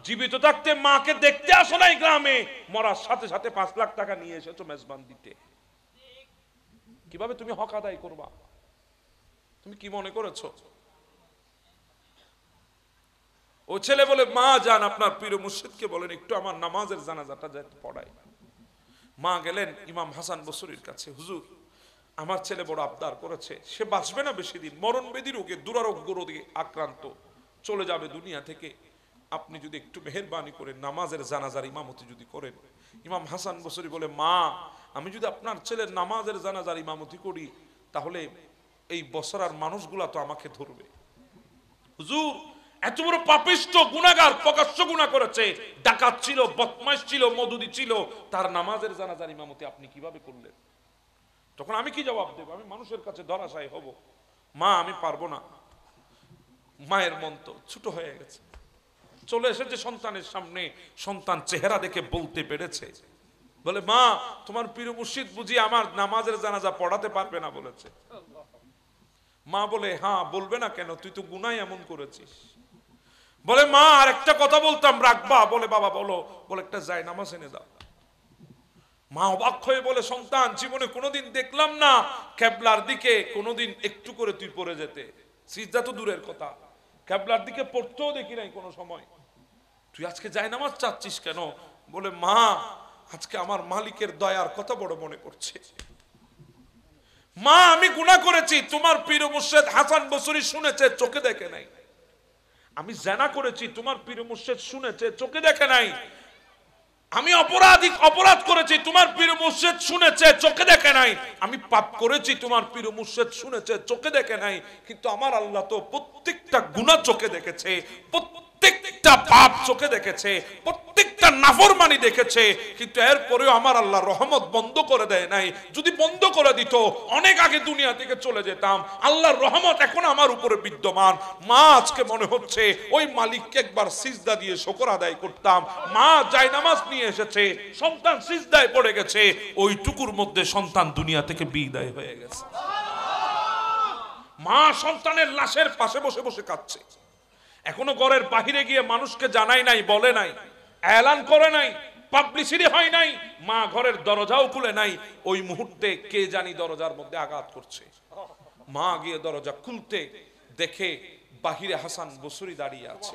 জীবিত থাকতে মাকে দেখতে আসো নাই গ্রামে, মরার সাথে সাথে 5 লাখ টাকা নিয়ে এসেছো মেজবান দিতে। কিভাবে তুমি হক আদায় করবা? তুমি কি মনে করেছো? ও ছেলে বলে, মা যান আপনার পীর মুর্শিদকে বলেন একটু আমার নামাজের জানাজাটা যাতে পড়াই। মা গেলেন ইমাম হাসান বসরির কাছে, হুজুর আমার ছেলে বড় আবদার করেছে, সে বাঁচবে না বেশি দিন, মরণ ব্যাধি রোগে দুরারোগ্য রোগে আক্রান্ত, চলে যাবে দুনিয়া থেকে। আপনি যদি একটু মেহেরবানি করে নামাজের জানাজার ইমামতি যদি করেন। ইমাম হাসান বসরি বলে, মা আমি যদি আপনার ছেলের নামাজের জানাজার ইমামতি করি তাহলে এই বছরার মানুষগুলা তো আমাকে ধরবে। হুজুর এত বড় পাপিষ্ট গুনাহগার, প্রকাশ্য গুনাহ করেছে, ডাকাত ছিল, বদমাশ ছিল, মদুদি ছিল, তার নামাজের জানাজার ইমামতি আপনি কিভাবে করলেন? তখন আমি কি জবাব দেব? আমি মানুষের কাছে ধরাশায়ী হব? মা আমি পারবো না। মায়ের মন তো ছোট হয়ে গেছে, চলে এসেছে সন্তানের সামনে। সন্তান চেহারা দেখে বলতে পেরেছে, বলে মা তোমার পীর মুর্শিদ বুঝি আমার নামাজের জানাজা পড়াতে পারবে না বলেছে। মা বলে, হ্যাঁ বলবে না কেন, তুই তো গুনাহ এমন করেছিস। বলে মা আর একটা কথা বলতাম, রাখবা? বলে বাবা বলো। বলে একটা যায় নামাজ এনে দাও। মা অবাক হয়ে বলে, সন্তান জীবনে কোনোদিন দেখলাম না কেবলার দিকে কোনোদিন একটু করে তুই পড়ে যেতে, সিজদা তো দূরের কথা, কেবলার দিকে পড়তেও দেখি নাই কোনো সময়, তুই আজকে যায় নামাজ চাচ্ছিস কেন? বলে মা আজকে আমার মালিকের দয়ার কথা বড় মনে করছে। মা আমি গুনাহ করেছি, তোমার পীর মুর্শিদ হাসান বসরি শুনেছে, চোখে দেখে নাই। আমি জিনা করেছি, তোমার পীর মুর্শিদ শুনেছে, চোখে দেখে নাই। আমি অপরাধ করেছি, তোমার পীর মুর্শিদ শুনেছে, চোখে দেখে নাই। আমি পাপ করেছি, তোমার পীর মুর্শিদ শুনেছে, চোখে দেখে নাই। কিন্তু আমার আল্লাহ তো প্রত্যেকটা গুনাহ চোখে দেখেছে, প্রত্যেকটা পাপ চোখে দেখেছে, প্রত্যেকটা নাফরমানি দেখেছে। কিন্তু এরপরেও আমার আল্লাহ রহমত বন্ধ করে দেয় নাই। যদি বন্ধ করে দিত অনেক আগে দুনিয়া থেকে চলে যেতাম। আল্লাহর রহমত এখন আমার উপরে বিদ্যমান। মা আজকে মনে হচ্ছে ওই মালিককে একবার সিজদা দিয়ে শুকর আদায় করতাম। মা জায়নামাজ নিয়ে এসেছে, সন্তান সিজদায় পড়ে গেছে, ওইটুকুর মধ্যে সন্তান দুনিয়া থেকে বিদায় হয়ে গেছে। মা সন্তানের লাশের পাশে বসে বসে কাঁদছে। এখনো ঘরের বাহিরে গিয়ে মানুষকে জানাই নাই, বলে নাই, এলান করে নাই, পাবলিসিটি হয় নাই, মা ঘরের দরজাও খুলে নাই। ওই মুহূর্তে কে জানি দরজার মধ্যে আঘাত করছে। মা গিয়ে দরজা খুলতে দেখে বাহিরে হাসান বসরি দাঁড়িয়ে আছে।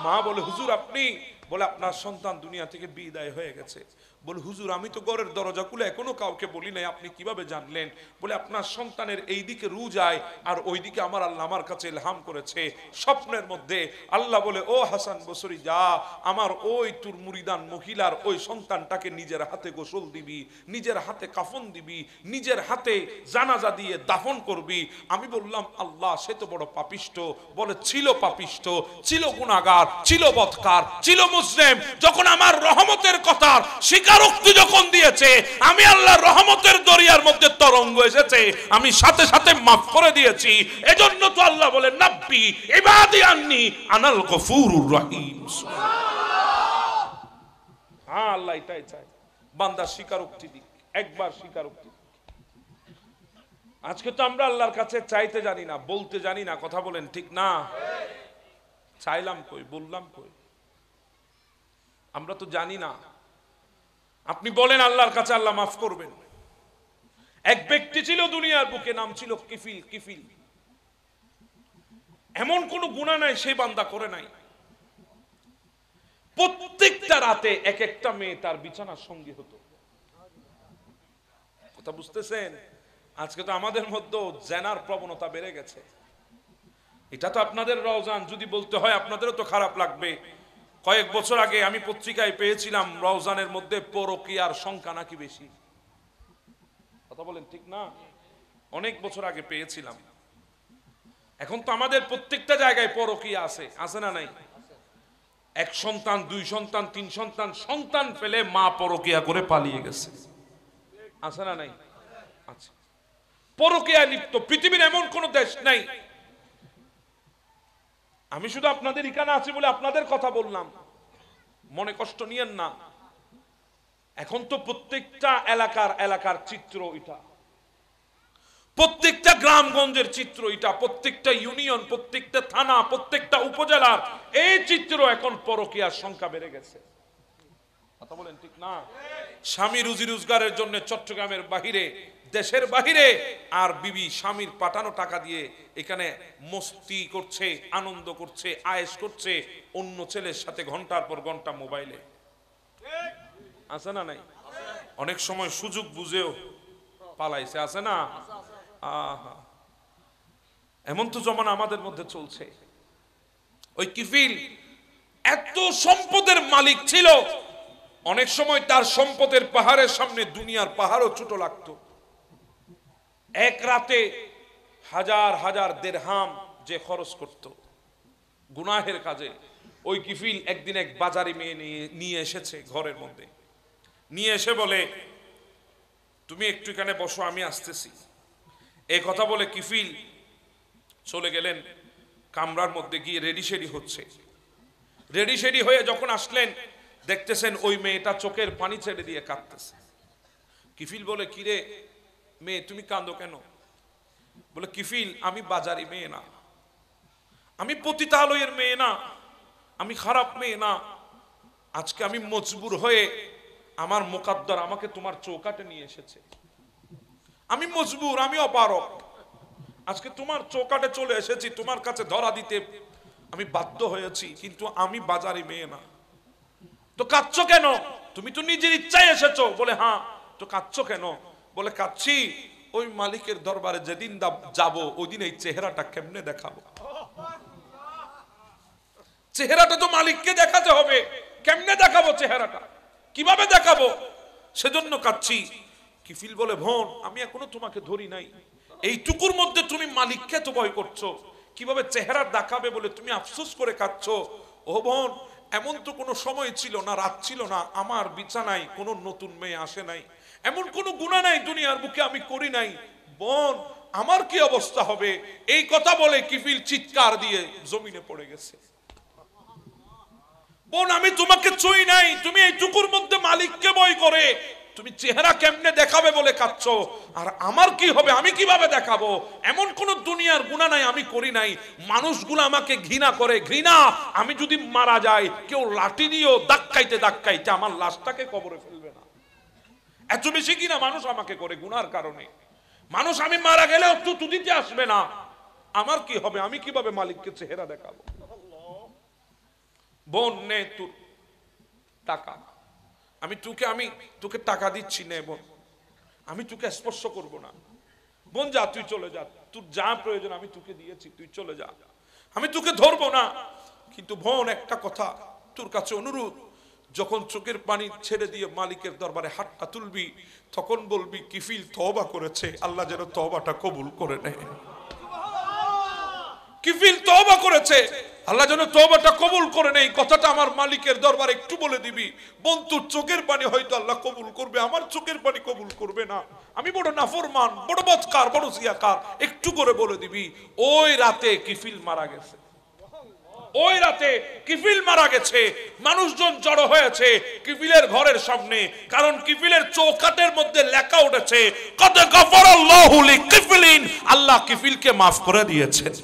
মা বলে, হুজুর আপনি? বলে আপনার সন্তান দুনিয়া থেকে বিদায় হয়ে গেছে। বলে হুজুর আমি তো ঘরের দরজা খুলে এখনো কাউকে বলি নাই, আপনি কিভাবে জানলেন? বলে আপনার সন্তানের এই দিকে রু যায় আর ওই দিকে আমার আল্লাহ আমার কাছে ইলহাম করেছে স্বপ্নের মধ্যে। আল্লাহ বলে, ও হাসান বসরি যা, আমার ওই তোর মুরিদান মহিলার ওই সন্তানটাকে নিজের হাতে গোসল দিবি, নিজের হাতে কাফন দিবি, নিজের হাতে জানাজা দিয়ে দাফন করবি। আমি বললাম আল্লাহ সে তো বড় পাপিষ্ট। বলে ছিল পাপিষ্ট, ছিল গুনাহগার, ছিল বদকার, ছিল মুসলিম। যখন আমার রহমতের কথা স্বীকারোক্তি যখন দিয়েছে, আমি আল্লাহর রহমতের দরিয়ার মধ্যে তরঙ্গ এসেছে, আমি সাথে সাথে মাফ করে দিয়েছি। এজন্য তো আল্লাহ বলে, নাব্বি ইবাদি আন্নি আনাল গফুরুর রহিম। হ্যাঁ আল্লাহ এটাই চায়, বান্দা স্বীকারোক্তি দিক, একবার স্বীকারোক্তি। আজকে তো আমরা আল্লাহর কাছে চাইতে জানি না, বলতে জানি না। কথা বলেন ঠিক না? চাইলাম কই, বললাম কই? আমরা তো জানি না। আপনি বলেন আল্লাহর কাছে, আল্লাহ মাফ করবেন। এক ব্যক্তি ছিল দুনিয়ার বুকে, নাম ছিল কিফিল। কিফিল এমন কোন গুনাহ নাই সেই বান্দা করে নাই। প্রত্যেকটা রাতে এক একটা মেয়ে তার বিছানার সঙ্গী হতো। কথা বুঝতেছেন? আজকে তো আমাদের মধ্যে জেনার প্রবণতা বেড়ে গেছে। এটা তো আপনাদের রওজান, যদি বলতে হয় আপনাদেরও তো খারাপ লাগবে। কয়েক বছর আগে আমি পত্রিকায় পেয়েছিলাম রওজানের মধ্যে পরকীয়ার সংখ্যা নাকি বেশি। কথা বলেন ঠিক না? অনেক বছর আগে পেয়েছিলাম। এখন তো আমাদের প্রত্যেকটা জায়গায় পরকীয়া আছে, আছে না নাই? এক সন্তান, দুই সন্তান, তিন সন্তান, সন্তান ফেলে মা পরকীয়া করে পালিয়ে গেছে, আছে না নাই? আচ্ছা, পরকীয়া লিপ্ত পৃথিবীর এমন কোন দেশ নাই। আমি শুধু আপনাদের এখানে আছি বলে আপনাদের কথা বললাম, মনে কষ্ট নিয়েন না। এখন তো প্রত্যেকটা এলাকার চিত্র এটা, প্রত্যেকটা গ্রামগঞ্জের চিত্র এটা, প্রত্যেকটা ইউনিয়ন, প্রত্যেকটা থানা, প্রত্যেকটা উপজেলার এই চিত্র। এখন পরকীয়ার সংখ্যা বেড়ে গেছে, কথা বলেন ঠিক না? স্বামী রুজি রোজগারের জন্য চট্টগ্রামের বাহিরে, দেশের বাহিরে, আর বিবি স্বামীর পাঠানো টাকা দিয়ে এখানে মস্তি করছে, আনন্দ করছে, আয়েশ করছে, অন্য ছেলের সাথে ঘন্টার পর ঘন্টা মোবাইলে, আছে না নাই? অনেক সময় সুযোগ বুঝেও পালাইছে, আছে না? আহা, এমন তো জমানা আমাদের মধ্যে চলছে। ওই কিফিল এত সম্পদের মালিক ছিল, অনেক সময় তার সম্পদের পাহাড়ের সামনে দুনিয়ার পাহাড়ও ছোট লাগতো। এক রাতে হাজার হাজার দিরহাম যে খরচ করত গুনাহের কাজে, ওই কিফিল একদিন এক বাজারি মেয়ে নিয়ে এসেছে ঘরের মধ্যে, নিয়ে এসে বলে, তুমি একটু এখানে বসো, আমি আসতেছি। এই কথা বলে কিফিল চলে গেলেন কামরার মধ্যে, গিয়ে রেডি শেডি হচ্ছে। রেডি শেডি হয়ে যখন আসলেন, দেখতেছেন ওই মেয়েটা চোখের পানি ছেড়ে দিয়ে কাঁদতেছে। কিফিল বলে, কিরে মেয়ে, তুমি কাঁদো কেন? বলে, কিফিল, আমি বাজারি মেয়ে না, আমি পতিতালয়ের মেয়ে না, আমি খারাপ মেয়ে না। আজকে আমি মজবুর হয়ে আমার মুকাদ্দার আমাকে তোমার চৌকাটে নিয়ে এসেছে। আমি মজবুর, আমি অপারক, আজকে তোমার চৌকাটে চলে এসেছি, তোমার কাছে ধরা দিতে আমি বাধ্য হয়েছি, কিন্তু আমি বাজারি মেয়ে না। তো কাঁদছো কেন? তুমি তো নিজের ইচ্ছায় এসেছো। বলে, হ্যাঁ। তো কাঁদছো কেন? বলে, কাঁদছি ওই মালিকের দরবারে যেদিন যাব, ওই দিন এই চেহারাটা কেমনে দেখাবো? চেহারাটা তো মালিককে দেখাতে হবে, কেমনে দেখাবো চেহারাটা, কিভাবে দেখাবো? সেজন্য কাঁদছি। কিফিল বলে, বোন, আমি এখনো তোমাকে ধরি নাই, এইটুকুর মধ্যে তুমি মালিককে তো ভয় করছো, কিভাবে চেহারা দেখাবে বলে তুমি আফসোস করে কাঁদছো। ও বোন, এমন তো কোনো সময় ছিল না, রাত ছিল না, আমার বিছানায় কোনো নতুন মেয়ে আসে নাই, এমন কোনো গুনাহ নাই দুনিয়ার বুকে আমি করি নাই। বোন, আমার কি অবস্থা হবে? এই কথা বলে কিফিল চিৎকার দিয়ে জমিনে পড়ে গেছে। বোন, আমি তোমাকে ছুঁই নাই, তুমি এইটুকুর মধ্যে মালিককে ভয় করে তুমি চেহারা কেমনে দেখাবে বলে কাঁদছো, আর আমার কি হবে, আমি কিভাবে দেখাবো? এমন কোন দুনিয়ার গুনাহ নাই আমি করি নাই, মানুষগুলো আমাকে ঘৃণা করে। ঘৃণা, আমি যদি মারা যাই, কেউ লাঠি দিয়েও ধাক্কাইতে ধাক্কাইতে আমার লাশটাকে কবরে ফেলবে না, এত বেশি কিনা মানুষ আমাকে করে গুনার কারণে। মানুষ আমি মারা গেলেও তুতু দিতে আসবে না, আমার কি হবে, আমি কিভাবে মালিককে চেহারা দেখাবো? বোন, নে তোর টাকা, আমি তোকে টাকা দিচ্ছি, নে বোন, আমি তোকে স্পর্শ করব না। বোন, যা, তুই চলে যা, তোর যা প্রয়োজন আমি তোকে দিয়েছি, তুই চলে যা, আমি তোকে ধরবো না। কিন্তু বোন, একটা কথা তোর কাছে অনুরোধ, যখন চোখের পানি ছেড়ে দিয়ে মালিকের দরবারে হাতটা তুলবি, তখন বলবি, কিফিল তওবা করেছে, আল্লাহ যেন তওবাটা কবুল করে নেয়। কিফিল তওবা করেছে, আল্লাহ যেন তওবাটা কবুল করে নেয়, কথাটা আমার মালিকের দরবারে একটু বলে দিবি। বোন, তোর চোখের পানি হয়তো আল্লাহ কবুল করবে, আমার চোখের পানি কবুল করবে না, আমি বড় নাফরমান, বড় বদকার, বড় জিয়াকার, একটু করে বলে দিবি। ওই রাতে কিফিল মারা গেছে, ওই রাতে কিফিল মারা গেছে। মানুষজন জড়ো হয়েছে কিফিলের ঘরের সামনে, কারণ কিফিলের চৌকাটের মধ্যে লেখা উঠেছে, কদ গফরাল্লাহু লিকিফলিন, আল্লাহ কিফিলকে মাফ করে দিয়েছেন।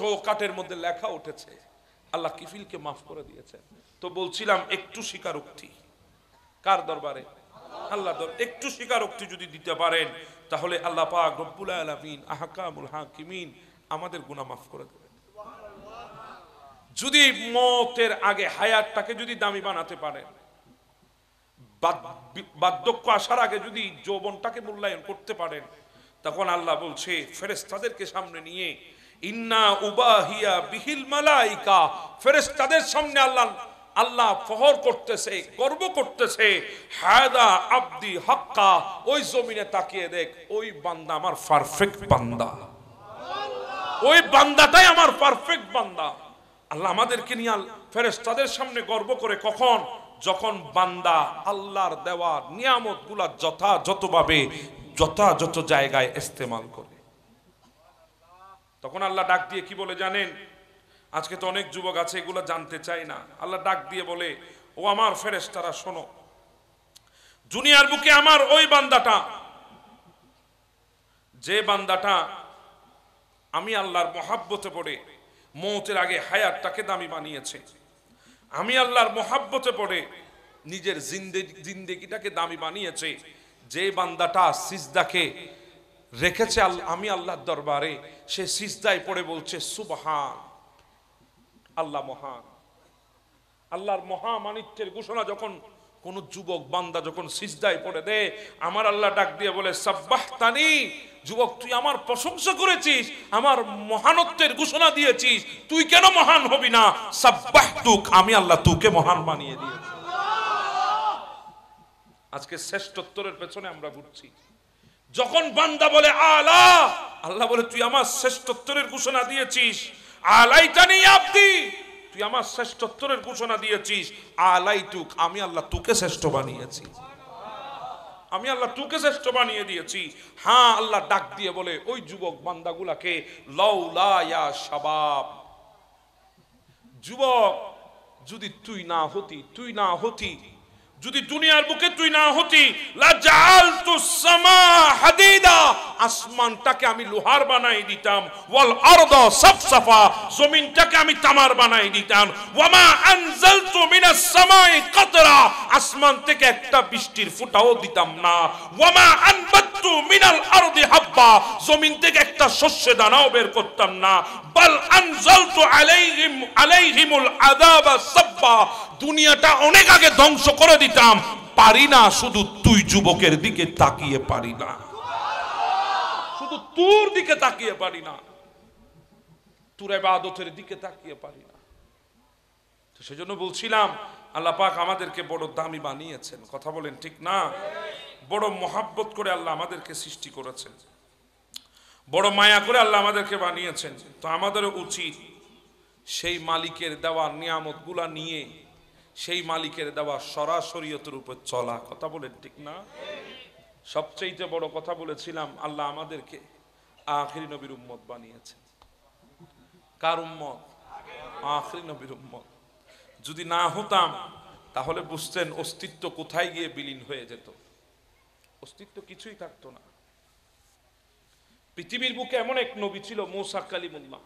চৌকাটের মধ্যে লেখা উঠেছে, আল্লাহ কিফিলকে মাফ করে দিয়েছেন। তো বলছিলাম, একটু স্বীকারোক্তি কার দরবারে? আল্লাহ দরবারে। একটু স্বীকারোক্তি যদি দিতে পারেন, তাহলে আল্লাহ পাক রব্বুল আলামিন আহকামুল হাকিমিন আমাদের গুনাহ মাফ করে দেবেন। যদি মওতের আগে হায়াতটাকে যদি দামি বানাতে পারেন, বার্ধক্য আসার আগে যদি যৌবনটাকে মূল্যায়ন করতে পারেন, তখন আল্লাহ বলছে ফেরেশতাদেরকে সামনে নিয়ে, ইন্না উবাহিয়া বিহিল মালাইকা, ফেরেশতাদের সামনে আল্লাহ ফখর করতেছে, গর্ব করতেছে, হাদা আবদি হাক্কা, ওই জমিনে তাকিয়ে দেখ, ওই বান্দা আমার পারফেক্ট বান্দা। ওই বান্দাটাই আমার পারফেক্ট বান্দা। আল্লাহ আমাদেরকে নিয়ে ফেরেশতাদের সামনে গর্ব করে কখন? যখন বান্দা আল্লাহর দেওয়া নিয়ামতগুলা যথাযথভাবে যথাযথ জায়গায় ইস্তেমাল করে। তখন আল্লাহ ডাক দিয়ে কি বলে জানেন? আজকে তো অনেক যুবক আছে এগুলো জানতে চায় না। আল্লাহ ডাক দিয়ে বলে, ও আমার ফেরেশতারা শোনো, দুনিয়ার বুকে আমার ওই বান্দাটা, যে বান্দাটা আমি আল্লাহর মহাব্বতে পড়ে মৌতের আগে হায়াতটাকে দামি বানিয়েছে, আমি আল্লাহর মহাব্বতে পড়ে নিজের জিন্দেগিটাকে দামি বানিয়েছে, যে বান্দাটা সিজদাকে রেখেছে আমি আল্লাহর দরবারে, সে সিজদায় পড়ে বলছে সুবহান, আল্লাহ মহান। আল্লাহর মহামানিত্যের ঘোষণা যখন কোন যুবক বান্দা যখন সিজদায় পড়ে দে, আমার আল্লাহ ডাক দিয়ে বলে সাব্বাহতানি, যুবক তুই আমার প্রশংসা করেছিস, আমার মহানত্বের ঘোষণা দিয়েছিস, তুই কেন মহান হবি না? সাব্বাহতুক, আমি আল্লাহ তোকে মহান বানিয়ে দিয়েছি। আজকে শ্রেষ্ঠত্বের পেছনে আমরা ঘুরছি। যখন বান্দা বলে আলা, আল্লাহ বলে তুই আমার শ্রেষ্ঠত্বের ঘোষণা দিয়েছিস। আলাইতানি আবদি, তুই আমার শ্রেষ্ঠত্বের ঘোষণা দিয়েছিস। আলাইতুক, আমি আল্লাহ তোকে শ্রেষ্ঠ বানিয়েছি, আমি আল্লাহ তোকে শ্রেষ্ঠ বানিয়ে দিয়েছি। হ্যাঁ, আল্লাহ ডাক দিয়ে বলে ওই যুবক বান্দাগুলাকে, লাউলা ইয়া শাবাব, যুবক যদি তুই না হতি, তুই না হতি, যদি দুনিয়ার বুকে তুই না হতি, লা জাআলতুস সামা হাদিদা, আসমানটাকে আমি লোহার বানাই দিতাম, ওয়াল আরদা সাফসাফা, জমিনটাকে আমি তামার বানাই দিতাম, ওয়া মা আনজালতু মিনাস সামাই কাতরা, আসমান থেকে একটা বৃষ্টির ফোঁটাও দিতাম না, ওয়া মা আনবাতু মিনাল আরদি হাব্বা, জমিন থেকে একটা শস্য দানাও বের করতাম না, বাল আনজালতু আলাইহিমুল আযাবা সাব্বা, দুনিয়াটা অনেক আগে ধ্বংস করে দিতাম, পারি না, শুধু তুই যুবকের দিকে তাকিয়ে পারি না, শুধু তোর দিকে তাকিয়ে পারি না, তোর ইবাদতের দিকে তাকিয়ে পারি না। তো সেজন্য বলছিলাম আল্লাহ পাক আমাদেরকে বড় দামি বানিয়েছেন। কথা বলেন ঠিক না? বড় মহাব্বত করে আল্লাহ আমাদেরকে সৃষ্টি করেছেন, বড় মায়া করে আল্লাহ আমাদেরকে বানিয়েছেন। তো আমাদেরও উচিত সেই মালিকের দেওয়া নিয়ামত গুলা নিয়ে সেই মালিকের দেওয়া সরাসরিয়তের উপর চলা। কথা বলেন ঠিক না? সবচেয়ে বড় কথা বলেছিলাম, আল্লাহ আমাদেরকে আখিরি নবীর উম্মত বানিয়েছেন। কার উম্মত? আখিরি নবীর উম্মত। যদি না হতাম তাহলে বুঝতেন অস্তিত্ব কোথায় গিয়ে বিলীন হয়ে যেত, অস্তিত্ব কিছুই থাকতো না। পৃথিবীর বুকে এমন এক নবী ছিল মূসা কালিমুল্লাহ।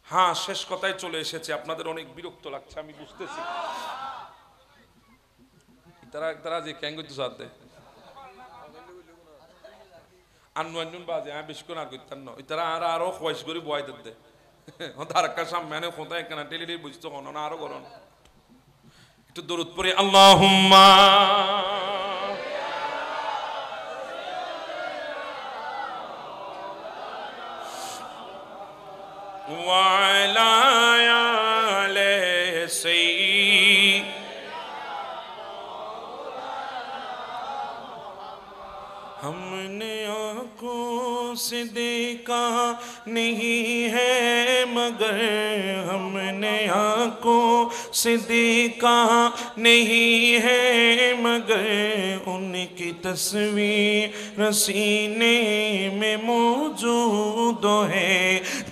হ্যাঁ, শেষ কথায় চলে এসেছে, আপনাদের অনেক বিরক্ত লাগছে আমি বুঝতেছি। তারা যে ক্যাং করতে সাথে আন্নু বাজে আমি বেশি করে আর করতাম না, তারা আরো খোয়াইশ করে বয় দে তার সামনে কোথায় কেনা টেলি বুঝতে হন না, আরো করন। একটু দরুদ পড়ে আল্লাহুম্মা وعلى آل سيدنا हमने आँखों से देखा नहीं है मगर, हमने आँखों से देखा नहीं है मगर, उनकी तस्वीर सीने में मौजूद है,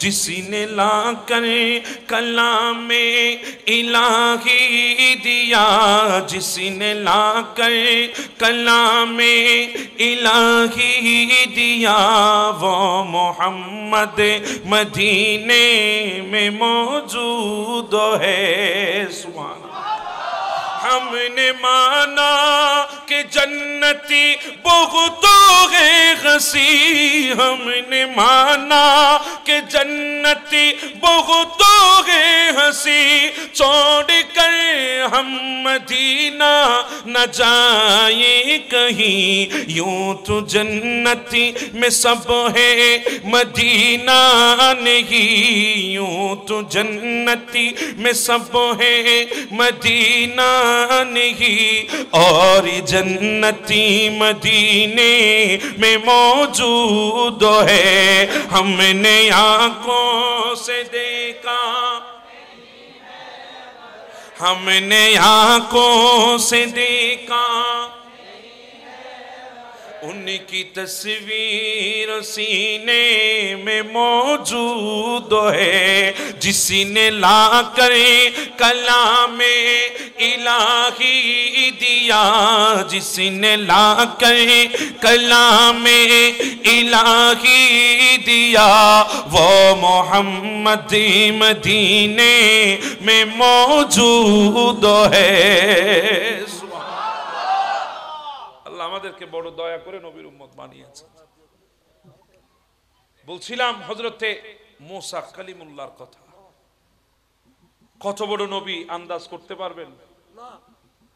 जिसने लाकर कलामे इलाही दिया, जिसने लाकर कलामे इलाही दिया, वो मोहम्मद मदीने में मौजूद है। सुभान हमने माना कि जन्नती बहुतों है हंसी, हमने माना कि जन्नती बहुतों है हंसी, छोड़ कर हम मदीना न जाए कहीं, यूं तो जन्नती में सब है मदीना नहीं, यूं तो जन्नती में सब है मदीना नहीं और जन्नती मदीने में मौजूद है हमने आंखों से देखा हमने आंखों से देखा उनकी तस्वीर सीने में मौजूद है जिसने ला कर कलामे इलाही दिया जिसने ला कर कलामे इलाही दिया वो मोहम्मद मदीने में मौजूद है। আমাদেরকে বড় দয়া করে নবীর উম্মত বানিয়েছে। বলছিলাম হযরতে মুসা কালিমুল্লাহর কথা, কত বড় নবী আন্দাজ করতে পারবেন?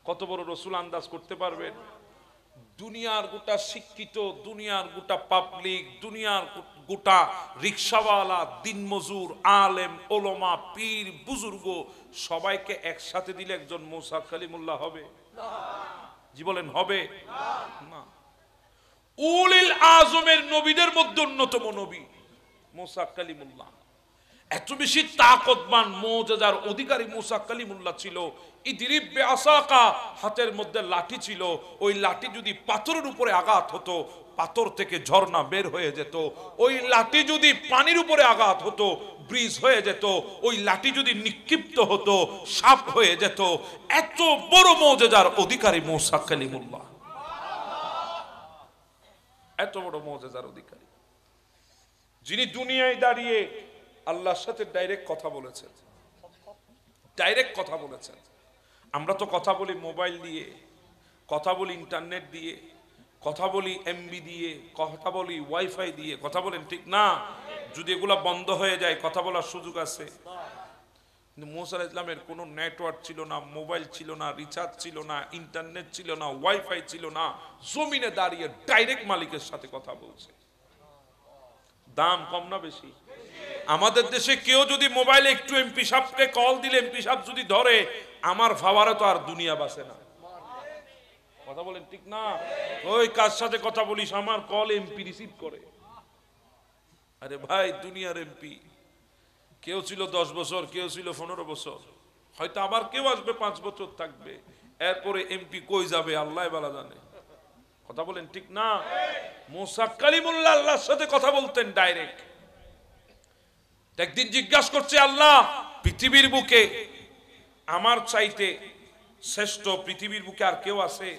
কত বড় রাসূল আন্দাজ করতে পারবেন? দুনিয়ার গোটা শিক্ষিত, দুনিয়ার গোটা পাবলিক, দুনিয়ার গোটা রিকশাওয়ালা, দিনমজুর, আলেম, ওলামা, পীর, বুজুর্গ সবাইকে একসাথে দিলে একজন মুসা কালিমুল্লাহ হবে? জি বলেন, হবে না। উলিল আজমের নবীদের মধ্যে অন্যতম নবী মুসা কালিমুল্লাহ। এত বেশি তাকতবান মুজিজার অধিকারী মুসা কালিমুল্লাহ ছিল। ইদরিব বিআসাকা, হাতের মধ্যে লাঠি ছিল, ওই লাঠি যদি পাথরের উপরে আঘাত হতো পাথর থেকে ঝর্ণা বের হয়ে যেত। ওই লাঠি যদি পানির উপরে আঘাত হতো ব্রিজ হয়ে যেত। ওই লাঠি যদি নিক্ষিপ্ত হতো সাপ হয়ে যেত। এত বড় মুজিজার অধিকারী মুসা কালিমুল্লাহ, এত বড় মুজিজার অধিকারী, যিনি দুনিয়ায় দাঁড়িয়ে আল্লাহর সাথে ডাইরেক্ট কথা বলেছেন, ডাইরেক্ট কথা বলেছেন। আমরা তো কথা বলি মোবাইল দিয়ে, কথা বলি ইন্টারনেট দিয়ে, কথা বলি এমবি দিয়ে, কথা বলি ওয়াইফাই দিয়ে, কথা বলেন ঠিক না? যদি এগুলা বন্ধ হয়ে যায় কথা বলার সুযোগ আছে? কিন্তু মুসা আলাইহিস সালামের কোনো নেটওয়ার্ক ছিল না, মোবাইল ছিল না, রিচার্জ ছিল না, ইন্টারনেট ছিল না, ওয়াইফাই ছিল না, জমিনে দাঁড়িয়ে ডাইরেক্ট মালিকের সাথে কথা বলছে। দাম কম না বেশি? আমাদের দেশে কেউ যদি মোবাইলে একটু এমপি সাহেবকে কল দিলে এমপি সাহেব যদি ধরে, আমার ফাওয়ারে তো আর দুনিয়া বাসে না। কথা বলেন ঠিক না? ওই কার সাথে কথা বলিস, আমার কল এমপি রিসিভ করে। আরে ভাই, দুনিয়ার এমপি কেউ ছিল 10 বছর, কেউ ছিল 15 বছর, হয়তো আবার কেউ আসবে 5 বছর থাকবে, এরপরে এমপি কই যাবে আল্লাহ ভালো জানে। কথা বলেন ঠিক না? মুসা কালিমুল্লাহ আল্লাহর সাথে কথা বলতেন ডাইরেক্ট। একদিন জিজ্ঞাসা করছে আল্লাহ, পৃথিবীর বুকে আমার চাইতে শ্রেষ্ঠ পৃথিবীর বুকে আর কেউ আছে?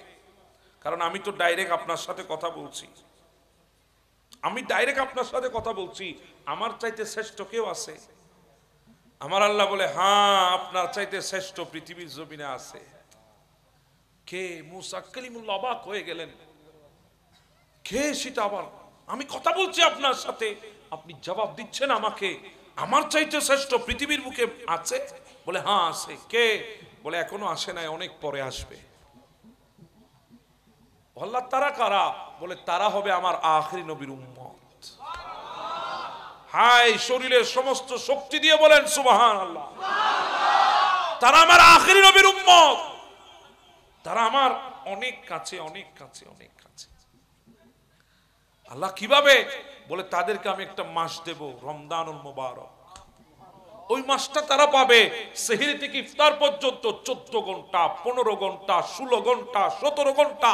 কারণ আমি তো ডাইরেক্ট আপনার সাথে কথা বলছি, আমি ডাইরেক্ট আপনার সাথে কথা বলছি, আমার চাইতে শ্রেষ্ঠ কেউ আছে? আমার আল্লাহ বলে, হ্যাঁ, আপনার চাইতে শ্রেষ্ঠ পৃথিবীর জমিনে আছে। কে? মুসা কালিমুল্লাহ অবাক হয়ে গেলেন, কে সেটা? আবার আমি কথা বলছি আপনার সাথে, আপনি জবাব দিচ্ছেন আমাকে আমার চাইতে শ্রেষ্ঠ পৃথিবীর বুকে আছে? বলে হ্যাঁ আছে। কে? বলে এখনো আসে নাই, অনেক পরে আসবে। আল্লাহ, তারা কারা? বলে তারা হবে আমার আখিরি নবীর উম্মত। হায়, শরীরের সমস্ত শক্তি দিয়ে বলেন সুবহানাল্লাহ। তারা আমার আখিরি নবীর উম্মত, তারা আমার অনেক কাছে, অনেক কাছে, অনেক কাছে। আল্লাহ কিভাবে? বলে তাদেরকে আমি একটা মাস দেব, রমজানুল মুবারক। ওই মাসটা তারা পাবে সেহরি থেকে ইফতার পর্যন্ত 14 ঘন্টা, 15 ঘন্টা, 16 ঘন্টা, 17 ঘন্টা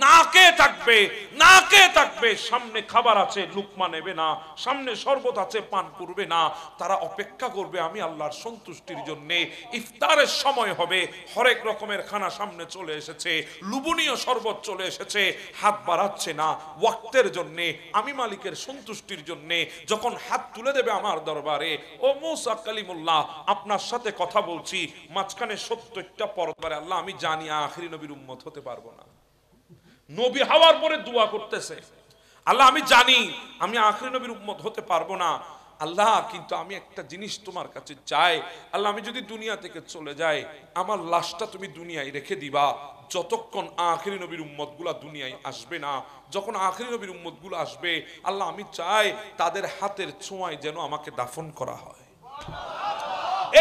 না খেয়ে থাকবে, না খেয়ে থাকবে। সামনে খাবার আছে, লুকমা নেবে না, সামনে শরবত আছে, পান করবে না। তারা অপেক্ষা করবে আমি আল্লাহর সন্তুষ্টির জন্য। ইফতারের সময় হবে, হরেক রকমের খানা সামনে চলে এসেছে, লুবনীয় শরবত চলে এসেছে, হাত বাড়াচ্ছে না ওয়াক্তের জন্য, আমি মালিকের সন্তুষ্টির জন্য। যখন হাত তুলে দেবে আমার দরবারে, ও মুসা কালিমুল্লাহ, আপনার সাথে কথা বলছি, মাঝখানে 70টা পর্দারে, আল্লাহ আমি জানি আখিরি নবীর উম্মত হতে পারবো না। নবী হওয়ার পরে দোয়া করতেছে, আল্লাহ আমি জানি আমি আখিরি নবীর উম্মত হতে পারবো না আল্লাহ, কিন্তু আমি একটা জিনিস তোমার কাছে চাই। আল্লাহ, আমি যদি দুনিয়া থেকে চলে যাই, আমার লাশটা তুমি দুনিয়ায় রেখে দিবা যতক্ষণ আখিরি নবীর উম্মতগুলা দুনিয়ায় আসবে না। যখন আখিরি নবীর উম্মতগুলো আসবে, আল্লাহ আমি চাই তাদের হাতের ছোঁয়ায় যেন আমাকে দাফন করা হয়।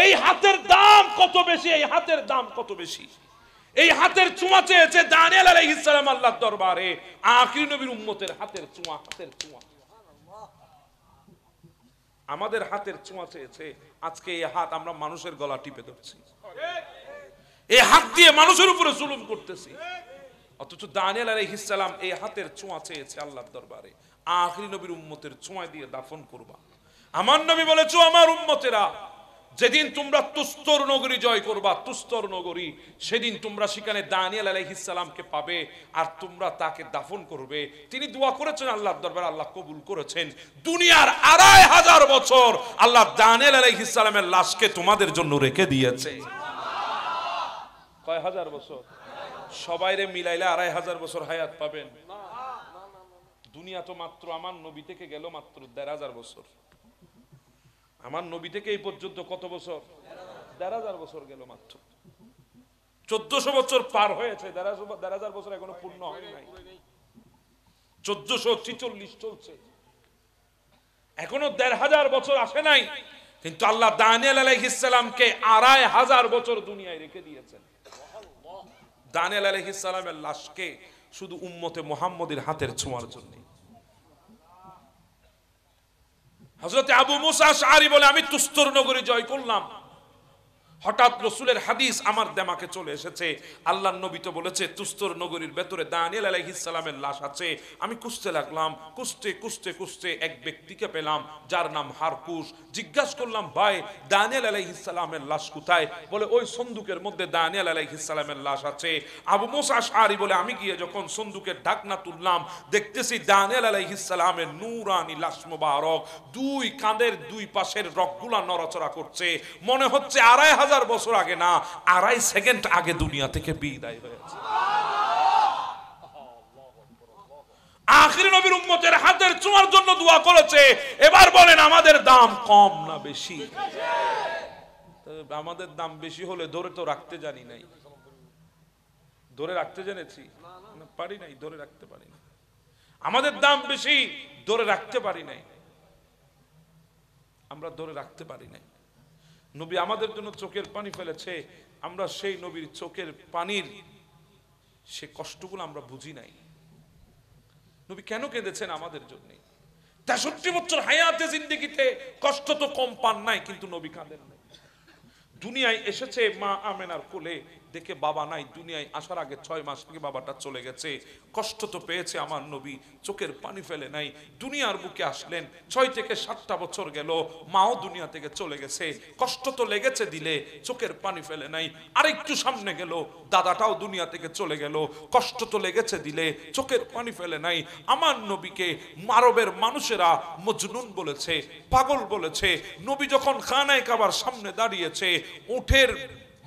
এই হাতের দাম কত বেশি, এই হাতের দাম কত বেশি। এই হাতের ছোঁয়া চেয়েছে দানিয়েল আলাইহিস সালাম আল্লাহর দরবারে, আখিরি নবীর উম্মতের হাতের ছোঁয়া, হাতের ছোঁয়া। আমাদের হাতের ছোঁয়া চেয়েছে। আজকে এই হাত আমরা মানুষের গলা টিপে ধরছি, এই হাত দিয়ে মানুষের উপরে জুলুম করতেছি। অথচ দানিয়েল আলাইহিস সালাম এই হাতের ছোঁয়া চেয়েছে আল্লাহর দরবারে, আখিরি নবীর উম্মতের ছোঁয়া দিয়ে দাফন করবা। আমার নবী বলেছো, আমার উম্মতেরা যেদিন তোমরা তুস্তর নগরী জয় করবা, তুস্তর নগরী, সেদিন তোমরা সেখানে দানিয়েল আলাইহিস সালামকে পাবে আর তোমরা তাকে দাফন করবে। তিনি দোয়া করেছেন আল্লাহর দরবারে, আল্লাহ কবুল করেছেন। দুনিয়ার 2500 বছর আল্লাহ দানিয়েল আলাইহিস সালামের লাশকে তোমাদের জন্য রেখে দিয়েছে। কয় হাজার বছর? সবাইরে মিলাইলে 2500 বছর হায়াত পাবেন। দুনিয়া তো মাত্র আমার নবী থেকে গেল মাত্র 1500 বছর। আমার নবী থেকে এই পর্যন্ত কত বছর? 1500 বছর গেল মাত্র। 1400 বছর পার হয়েছে, 1500 বছর এখনো পূর্ণ হয় নাই। 1446 চলছে, এখনো 1500 বছর আসে নাই। কিন্তু আল্লাহ দানিয়েল আলাইহিস সালামকে 2500 বছর দুনিয়ায় রেখে দিয়েছেন। দানিয়েল আলাইহিস সালামের লাশকে শুধু উম্মতে মুহাম্মদের হাতের ছোঁয়ার জন্য। হযরত আবু মুসা আশআরী বলে, আমি তুস্তর নগরী জয় করলাম, হঠাৎ রাসূলের হাদিস আমার দিমাগে চলে এসেছে। আল্লাহর নবী তো বলেছে তুস্তর নগরীর ভেতরে দানিয়েল আলাইহিস সালামের লাশ আছে। আমি খুঁজতে লাগলাম, খুঁজতে খুঁজতে খুঁজতে এক ব্যক্তিকে পেলাম যার নাম হারকুশ। জিজ্ঞাসা করলাম, ভাই দানিয়েল আলাইহিস সালামের লাশ কোথায়? বলে ওই সন্দুকের মধ্যে দানিয়েল আলাইহিস সালামের লাশ আছে। আবু মুসা আশআরী বলে, আমি গিয়ে যখন সন্দুকের ঢাকনা তুললাম, দেখতেছি দানিয়েল আলাইহিস সালামের নূরানি লাশ মোবারক, দুই কাঁধের দুই পাশের রগগুলা নড়াচড়া করছে। মনে হচ্ছে 2500 বছর আগে না, 2.5 সেকেন্ড আগে দুনিয়া থেকে বিদায় হয়েছে। আখিরি নবীর উম্মতের হাতের ছোঁয়ার জন্য দোয়া করেছে। এবার বলেন, আমাদের দাম কম না বেশি? আমাদের দাম বেশি হলে ধরে তো রাখতে জানি নাই। ধরে রাখতে জেনেছি? পারি নাই, ধরে রাখতে পারি না। আমাদের দাম বেশি, ধরে রাখতে পারি নাই। আমরা ধরে রাখতে পারি নাই। নবী আমাদের জন্য চোখের পানি ফেলেছে, আমরা সেই নবীর চোখের পানির সে কষ্টগুলো আমরা বুঝি নাই। নবী কেন কেঁদেছেন আমাদের জন্য? 63 বছর হায়াতে জিন্দেগিতে কষ্ট তো কম পান নাই, কিন্তু নবী কাঁদেন নাই। দুনিয়ায় এসেছে মা আমেনার কোলে, দেখে বাবা নাই। দুনিয়ায় আসার আগে 6 মাস আগে বাবাটা চলে গেছে। কষ্ট তো পেয়েছে আমার নবী, চোখের পানি ফেলে নাই। দুনিয়ার বুকে আসলেন, 6 থেকে 7টা বছর গেল, মাও দুনিয়া থেকে চলে গেছে। কষ্ট তো লেগেছে দিলে, চোখের পানি ফেলে নাই। আরেকটু সামনে গেল, দাদাটাও দুনিয়া থেকে চলে গেল, কষ্ট তো লেগেছে দিলে, চোখের পানি ফেলে নাই। আমার নবীকে আরবের মানুষেরা মজনুন বলেছে, পাগল বলেছে। নবী যখন খানায়ে কাবার সামনে দাঁড়িয়েছে, উটের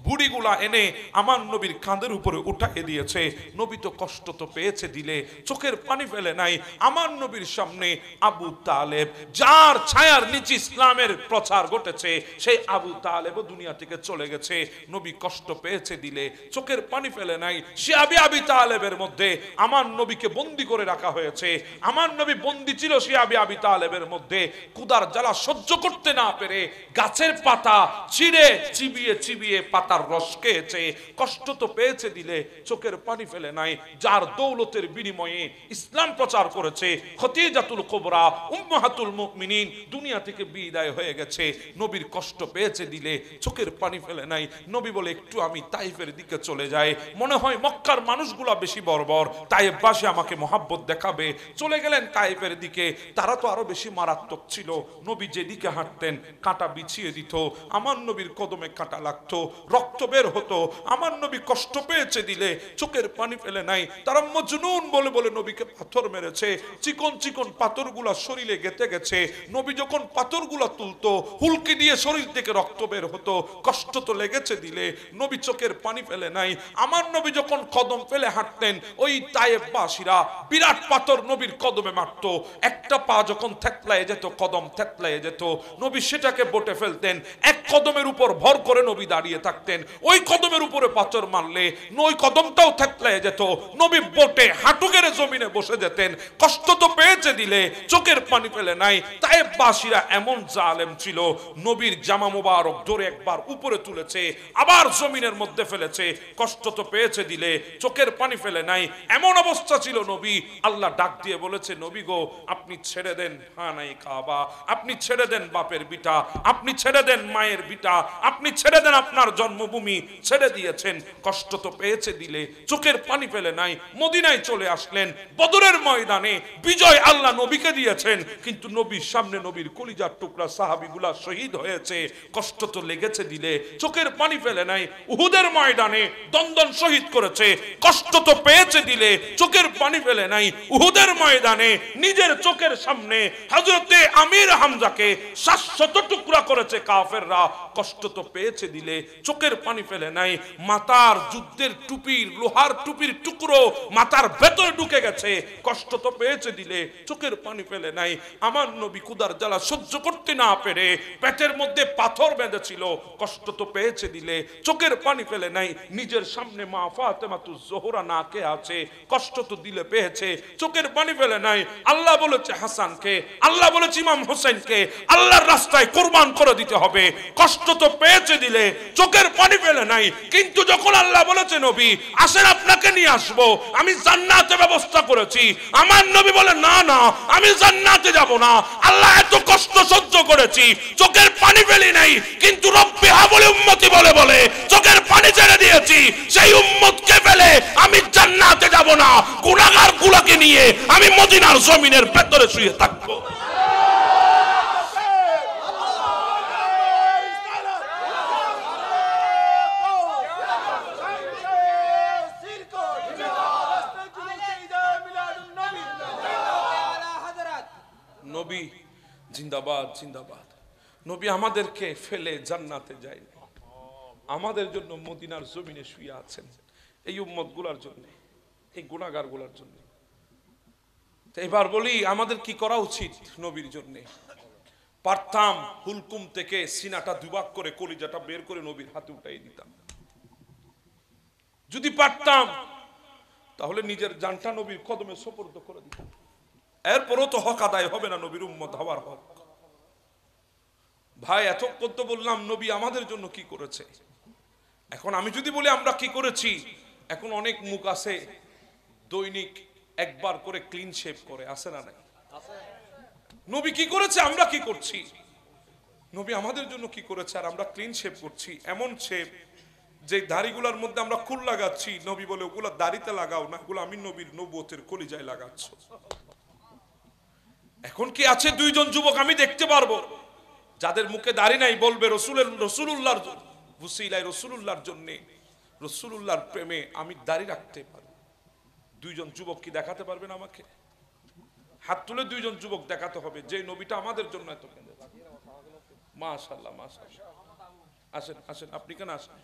বুড়িগুলা এনে আমার নবীর কাঁধের উপরে উঠাই দিয়েছে। নবী তো কষ্ট তো পেয়েছে দিলে, চোখের পানি ফেলে নাই। আমার নবীর সামনে আবু তালেব, যার ছায়ার নিচে ইসলামের প্রচার ঘটেছে, সেই আবু তালেবও দুনিয়া থেকে চলে গেছে। নবী কষ্ট পেয়েছে দিলে, চোখের পানি ফেলে নাই। সে আবি তালেবের মধ্যে আমার নবীকে বন্দি করে রাখা হয়েছে। আমার নবী বন্দি ছিল সে আবি তালেবের মধ্যে। ক্ষুধার জ্বালা সহ্য করতে না পেরে গাছের পাতা ছিঁড়ে চিবিয়ে চিবিয়ে পাতা রস খেয়েছে। কষ্ট তো পেয়েছে দিলে, চোখের পানি ফেলে নাই। যার দৌলতের বিনিময়ে ইসলাম প্রচার করেছে, খদিজাতুল কুবরা উম্মাহাতুল মুমিনিন দুনিয়া থেকে বিদায় হয়ে গেছে। নবীর কষ্ট পেয়েছে দিলে, চোখের পানি ফেলে নাই। নবী বলে, একটু আমি তাইফের দিকে চলে যাই, মনে হয় মক্কার মানুষগুলা বেশি বর্বর, তাইফবাসী আমাকে মহাব্বত দেখাবে। চলে গেলেন তাইফের দিকে। তারা তো আরো বেশি মারাত্মক ছিল। নবী যেদিকে হাঁটতেন কাঁটা বিছিয়ে দিত, আমার নবীর কদমে কাঁটা লাগতো, রক্ত বের হতো। আমার নবী কষ্ট পেয়েছে দিলে, চোখের পানি ফেলে নাই। তারা মজনুন বলে বলে নবীকে পাথর মেরেছে। চিকন চিকন পাথরগুলা শরীরে গেঁথে গেছে। নবী যখন পাথরগুলা তুলতো, হুলকি দিয়ে শরীর থেকে রক্ত বের হতো। কষ্ট তো লেগেছে দিলে, নবী চোখের পানি ফেলে নাই। আমার নবী যখন কদম ফেলে হাঁটতেন, ওই তায়েফবাসীরা বিরাট পাথর নবীর কদমে মারতো। একটা পা যখন থেতলায় যেত, কদম থেতলায় যেত, নবী সেটাকে বটে ফেলতেন। এক কদমের উপর ভর করে নবী দাঁড়িয়ে থাকতেন। থাকতেন, ওই কদমের উপরে পাথর মারলে ওই কদমটাও থেতলে যেত। নবী বোটে হাঁটু গেড়ে জমিনে বসে যেতেন। কষ্ট তো পেয়েছে দিলে, চোখের পানি ফেলে নাই। তায়েফবাসীরা এমন জালেম ছিল, নবীর জামা মোবারক ধরে একবার উপরে তুলেছে, আবার জমিনের মধ্যে ফেলেছে। কষ্ট তো পেয়েছে দিলে, চোখের পানি ফেলে নাই। এমন অবস্থা ছিল নবী। আল্লাহ ডাক দিয়ে বলেছে, নবী গো, আপনি ছেড়ে দেন হানাই কাবা, আপনি ছেড়ে দেন বাপের বিটা, আপনি ছেড়ে দেন মায়ের বিটা, আপনি ছেড়ে দেন আপনার জন্মভূমি, ছেড়ে দিয়েছেন। কষ্ট তো পেয়েছে দিলে, চোখের পানি ফেলে নাই। মদিনায় চলে আসলেন। বদরের ময়দানে বিজয় আল্লাহ নবীকে দিয়েছেন, কিন্তু নবীর সামনে নবীর কলিজার টুকরা সাহাবীগুলা শহীদ হয়েছে। কষ্ট তো লেগেছে দিলে, চোখের পানি ফেলে নাই। উহুদের ময়দানে দন্দন শহীদ করেছে, কষ্ট তো পেয়েছে দিলে, চোখের পানি ফেলে নাই। উহুদের ময়দানে নিজের চোখের সামনে হযরতে আমির হামজাকে 700 টুকরা করেছে কাফেররা, কষ্ট তো পেয়েছে দিলে, চোখের পানি ফেলে নাই। মাথার যুদ্ধের টুপির, লোহার টুপির টুকরো মাথার ভেতরে ঢুকে গেছে, কষ্ট তো পেয়েছে দিলে, চোখের পানি ফেলে নাই। আমার নবী ক্ষুধার জ্বালা সহ্য করতে না পেরে পেটের মধ্যে পাথর বেঁধেছিল, কষ্ট তো পেয়েছে দিলে, চোখের পানি ফেলে নাই। নিজের সামনে মা ফাতেমাতুজ জোহরা নাকে আছে, কষ্ট তো দিলে পেয়েছে, চোখের পানি ফেলে নাই। আল্লাহ বলেছে হাসানকে, আল্লাহ বলেছে ইমাম হোসেনকে আল্লাহর রাস্তায় কুরবান করে দিতে হবে, কষ্ট তো পেয়েছে দিলে, চোখের পানি ফেলে নাই। কিন্তু যখন আল্লাহ বলেছে নবী আসেন আপনাকে নিয়ে আসবো, আমি জান্নাতে ব্যবস্থা করেছি, আমার নবী বলে না না, আমি জান্নাতে যাব না। আল্লাহ এত কষ্ট সহ্য করেছি, চোখের পানি ফেলি নাই, কিন্তু রব্বি হাবলি উম্মতি বলে বলে চোখের পানি ছেড়ে দিয়েছি। সেই উম্মতকে ফেলে আমি জান্নাতে যাব না, গুনাহগার গুলাকে নিয়ে আমি মদিনার জমিনের ভেতরে শুয়ে থাকবো। নবী জিন্দাবাদ, জিন্দাবাদ। নবী আমাদেরকে ফেলে জান্নাতে যায়নি, আমাদের জন্য মদিনার জমিনে শুয়ে আছেন, এই উম্মত গুলার জন্য, এই গুনাহগার গুলার জন্য। এবার বলি আমাদের কি করা উচিত নবীর জন্য? পারতাম হুলকুম থেকে সিনাটা দুভাগ করে কলিজাটা বের করে নবীর হাতে উঠাই দিতাম। যদি পারতাম তাহলে নিজের জানটা নবীর কদমে সুপর্দ করে দিতাম। এরপরও তো হক আদায় হবে না নবীর উম্মত হওয়ার হক। ভাই এতক্ষণ তো বললাম নবী আমাদের জন্য কি করেছে। এখন আমি যদি বলি আমরা কি করেছি, এখন অনেক মুখ আছে দৈনিক একবার করে ক্লিন শেভ করে, আছে না নাই? নবী কি করেছে, আমরা কি করছি? নবী আমাদের জন্য কি করেছে আর আমরা ক্লিন শেভ করছি। এমন শেভ যে দাড়িগুলোর মধ্যে আমরা খুল লাগাচ্ছি, নবী বলে ওগুলা দাড়িতে লাগাও না, ওগুলো আমি নবীর নবুয়তের কলিজায় লাগাচ্ছ। এখন কি আছে দুইজন যুবক আমি দেখতে পারবো যাদের মুখে দাড়ি নাই, বলবে রসুলুল্লাহর ওসিলায় রসুলুল্লাহর জন্য, রসুলুল্লাহর প্রেমে আমি দাড়ি রাখতে পারি। দুইজন যুবক কি দেখাতে পারবেন আমাকে? হাত তুলে দুইজন যুবক দেখাতে হবে যে নবীটা আমাদের জন্য এত কেঁদেছে। মাশাআল্লাহ, মাশাআল্লাহ। আসেন আসেন, আপনি কেন আসেন?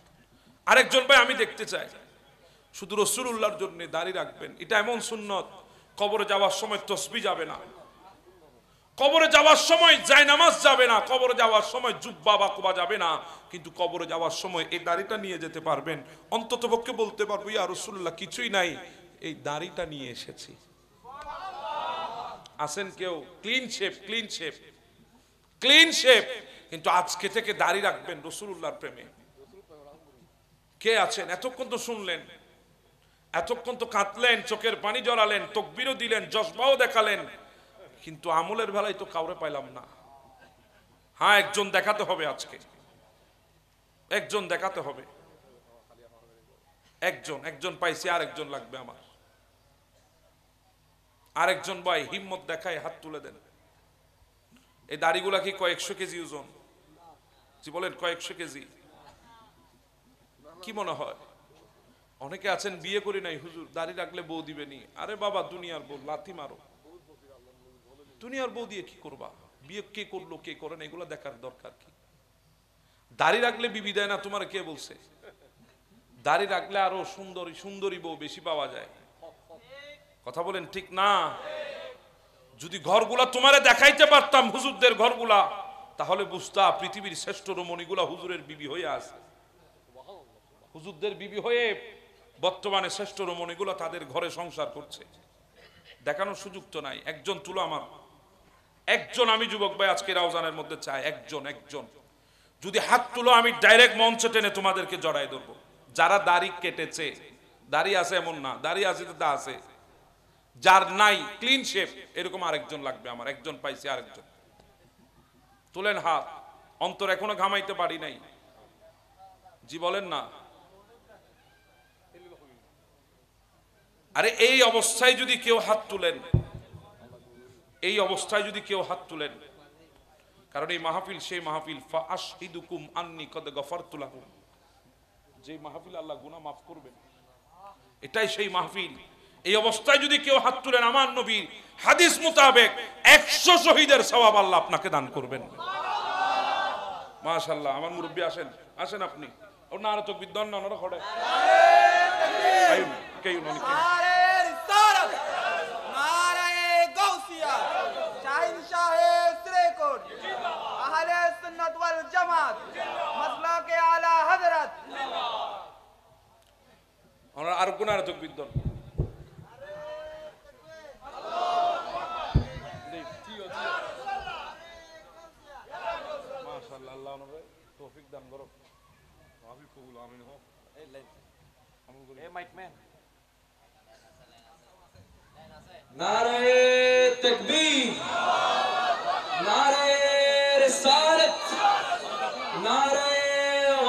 আরেকজন ভাই আমি দেখতে চাই শুধু রসুলুল্লাহর জন্য দাড়ি রাখবেন। এটা এমন সুন্নত, কবরে যাওয়ার সময় তসবিহ যাবে না, কবরে যাওয়ার সময় জায়নামাজ যাবে না, কবরে যাওয়ার সময় জুব্বা বা কুবা যাবে না, কিন্তু কবরে যাওয়ার সময় এই দাড়িটা নিয়ে যেতে পারবেন। অন্ততপক্ষে বলতে পারবো ইয়া রাসূলুল্লাহ কিছুই নাই, এই দাড়িটা নিয়ে এসেছি। আসেন কেউ clean shape, clean shape, clean shape, কিন্তু আজকে থেকে দাড়ি রাখবেন রাসূলুল্লাহর প্রেমে। কে আছেন? এতক্ষণ তো শুনলেন, এতক্ষণ তো কাঁদলেন, চোখের পানি জড়ালেন, তাকবীরও দিলেন, জজবাও দেখালেন, কিন্তু আমলের বেলায় তো কাউরে পাইলাম না। হ্যাঁ, একজন দেখাতে হবে আজকে, একজন দেখাতে হবে, একজন পাইছি, আর একজন লাগবে আমার। আরেকজন ভাই হিম্মত দেখায় হাত তুলে দেন। এই দাড়িগুলা কি কয়েকশো কেজি ওজন? জি বলেন, কয়েকশো কেজি? কি মনে হয়? অনেকে আছেন বিয়ে করি নাই হুজুর, দাড়ি রাখলে বউ দিবেনি। আরে বাবা, দুনিয়ার বউ, লাথি মারো। দুনিয়ার বউ দিয়ে কি করবা? বিয়ে কে করলো কে করে না এগুলো দেখার দরকার কি? দাড়ি রাখলে বিবি দেয় না তোমার কে বলছে? দাড়ি রাখলে আরো সুন্দরী সুন্দরী বউ বেশি পাওয়া যায়। কথা বলেন ঠিক না? যদি ঘরগুলা তোমারে দেখাইতে পারতাম হুজুরদের ঘরগুলা, তাহলে বুঝতা পৃথিবীর শ্রেষ্ঠ রমণীগুলা হুজুরের বিবি হয়ে আছে। হুজুরদের বিবি হয়ে বর্তমানে শ্রেষ্ঠ রমণীগুলো তাদের ঘরে সংসার করছে, দেখানোর সুযোগ তো নাই। একজন তুলো আমার, একজন আমি যুবক ভাই আজকে রাউজানের মধ্যে চাই, একজন যদি হাত তুলো আমি ডাইরেক্ট মঞ্চে টেনে তোমাদেরকে জড়াই ধরবো। যারা দাড়ি কেটেছে, দাড়ি আছে এমন না, দাড়ি আছে তো তা আছে, যার নাই ক্লিন শেপ এরকম আরেকজন লাগবে আমার। একজন পাইছি, আরেকজন তুলেন হাত। অন্তর এখনো ঘামাইতে পারি নাই, জি বলেন না। আরে এই অবস্থায় যদি কেউ হাত তুলেন, এই অবস্থায় যদি কেউ হাত তুলেন, কারণ এই মাহফিল সেই মাহফিল ফাআশহিদুকুম আন্নী কদ গফারতু লাহুম, যে মাহফিল আল্লাহ গুনাহ মাফ করবেন, এটাই সেই মাহফিল। এই অবস্থায় যদি কেউ হাত তুলেন, আমার নবীর হাদিস মোতাবেক 100 শহীদের সওয়াব আল্লাহ আপনাকে দান করবেন। মাশাআল্লাহ। আমার মুরব্বি আসেন, আসেন আপনি। ও না আর তো বিদ্যান না ওরা খড়ে আইন কেই উনি কে নারে রিসালাত, নারে গাউসিয়া, শাহিন শাহে শ্রেকোট, আহলে সুন্নাত ওয়াল জামাত, মাসলাকে আলা হযরত। ওরা আর কোন আর তো বিদ্যান মাশাআল্লাহ। আল্লাহ ওনারে তৌফিক দান করো। মাহফিল কবুল আমিন হোক। এই লাইন আমল করি। এই মাইক ম্যান। নারে তাকবীর, নারে রিসালাত, নারে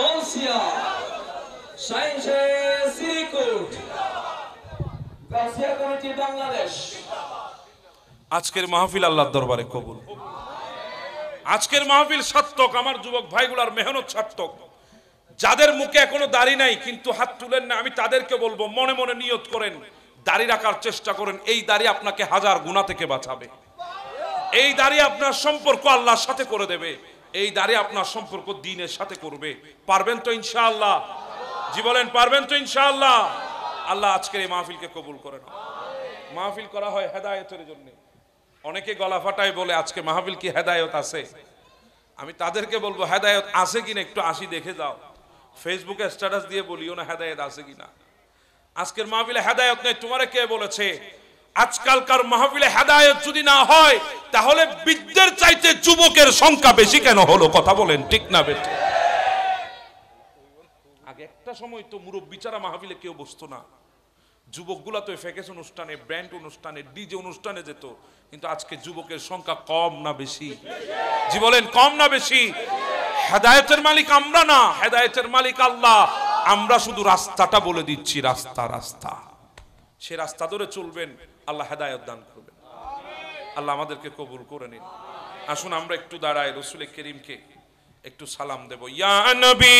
গাউসিয়া, শাহিন শাহে শ্রীকোট, গাউসিয়া কমিটি বাংলাদেশ। আজকের মাহফিল আল্লাহর দরবারে কবুল। আজকের মাহফিল সার্থক, আমার যুবক ভাইগুলার মেহনত সার্থক। যাদের মুখে এখনো দাড়ি নাই কিন্তু হাত তুলেন না, আমি তাদেরকে বলবো মনে মনে নিয়ত করেন, দাড়ি রাখার চেষ্টা করেন। এই দাড়ি আপনাকে হাজার গুনাহ থেকে বাঁচাবে। এই দাড়ি আপনার সম্পর্ক আল্লাহর সাথে করে দেবে। এই দাড়ি আপনার সম্পর্ক দ্বীনের সাথে করবে। পারবেন তো ইনশাআল্লাহ? জি বলেন, পারবেন তো ইনশাআল্লাহ? আল্লাহ আজকের এই মাহফিলকে কবুল করেন। মাহফিল করা হয় হেদায়েতের জন্য। অনেকে গলা ফাটায় বলে আজকে মাহফিল কি হেদায়েত আছে? আমি তাদেরকে বলবো হেদায়েত আছে কিনা একটু আসি দেখে যাও। ফেসবুকে স্ট্যাটাস দিয়ে বলিও না হেদায়েত আছে কিনা। আজকের মাহফিলে হেদায়েত নেই, তোমারে কে বলেছে? আজকালকার মাহফিলে হেদায়েত যদি না হয় তাহলে বৃদ্ধের চাইতে যুবকের সংখ্যা বেশি কেন হলো? কথা বলেন ঠিক না বেঠিক? আগে একটা সময় তো মুরব্বী ছাড়া মাহফিলে কেউ বসতো না। যুবকগুলা তো ফেকেস অনুষ্ঠানে, ব্যান্ড অনুষ্ঠানে, ডিজে অনুষ্ঠানে যেত। কিন্তু আজকে যুবকের সংখ্যা কম না বেশি? জি বলেন, কম না বেশি? হেদায়েতের মালিক আমরা না, হেদায়েতের মালিক আল্লাহ। আমরা শুধু রাস্তাটা বলে দিচ্ছি, রাস্তা রাস্তা, সে রাস্তা ধরে চলবেন, আল্লাহ হেদায়েত দান করবেন। আল্লাহ আমাদেরকে কবুল করে নিন। আসুন আমরা একটু দাঁড়াই, রাসূল করিমকে একটু সালাম দেব। ইয়া নবী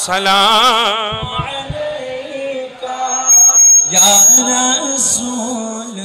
সালাম या रसूल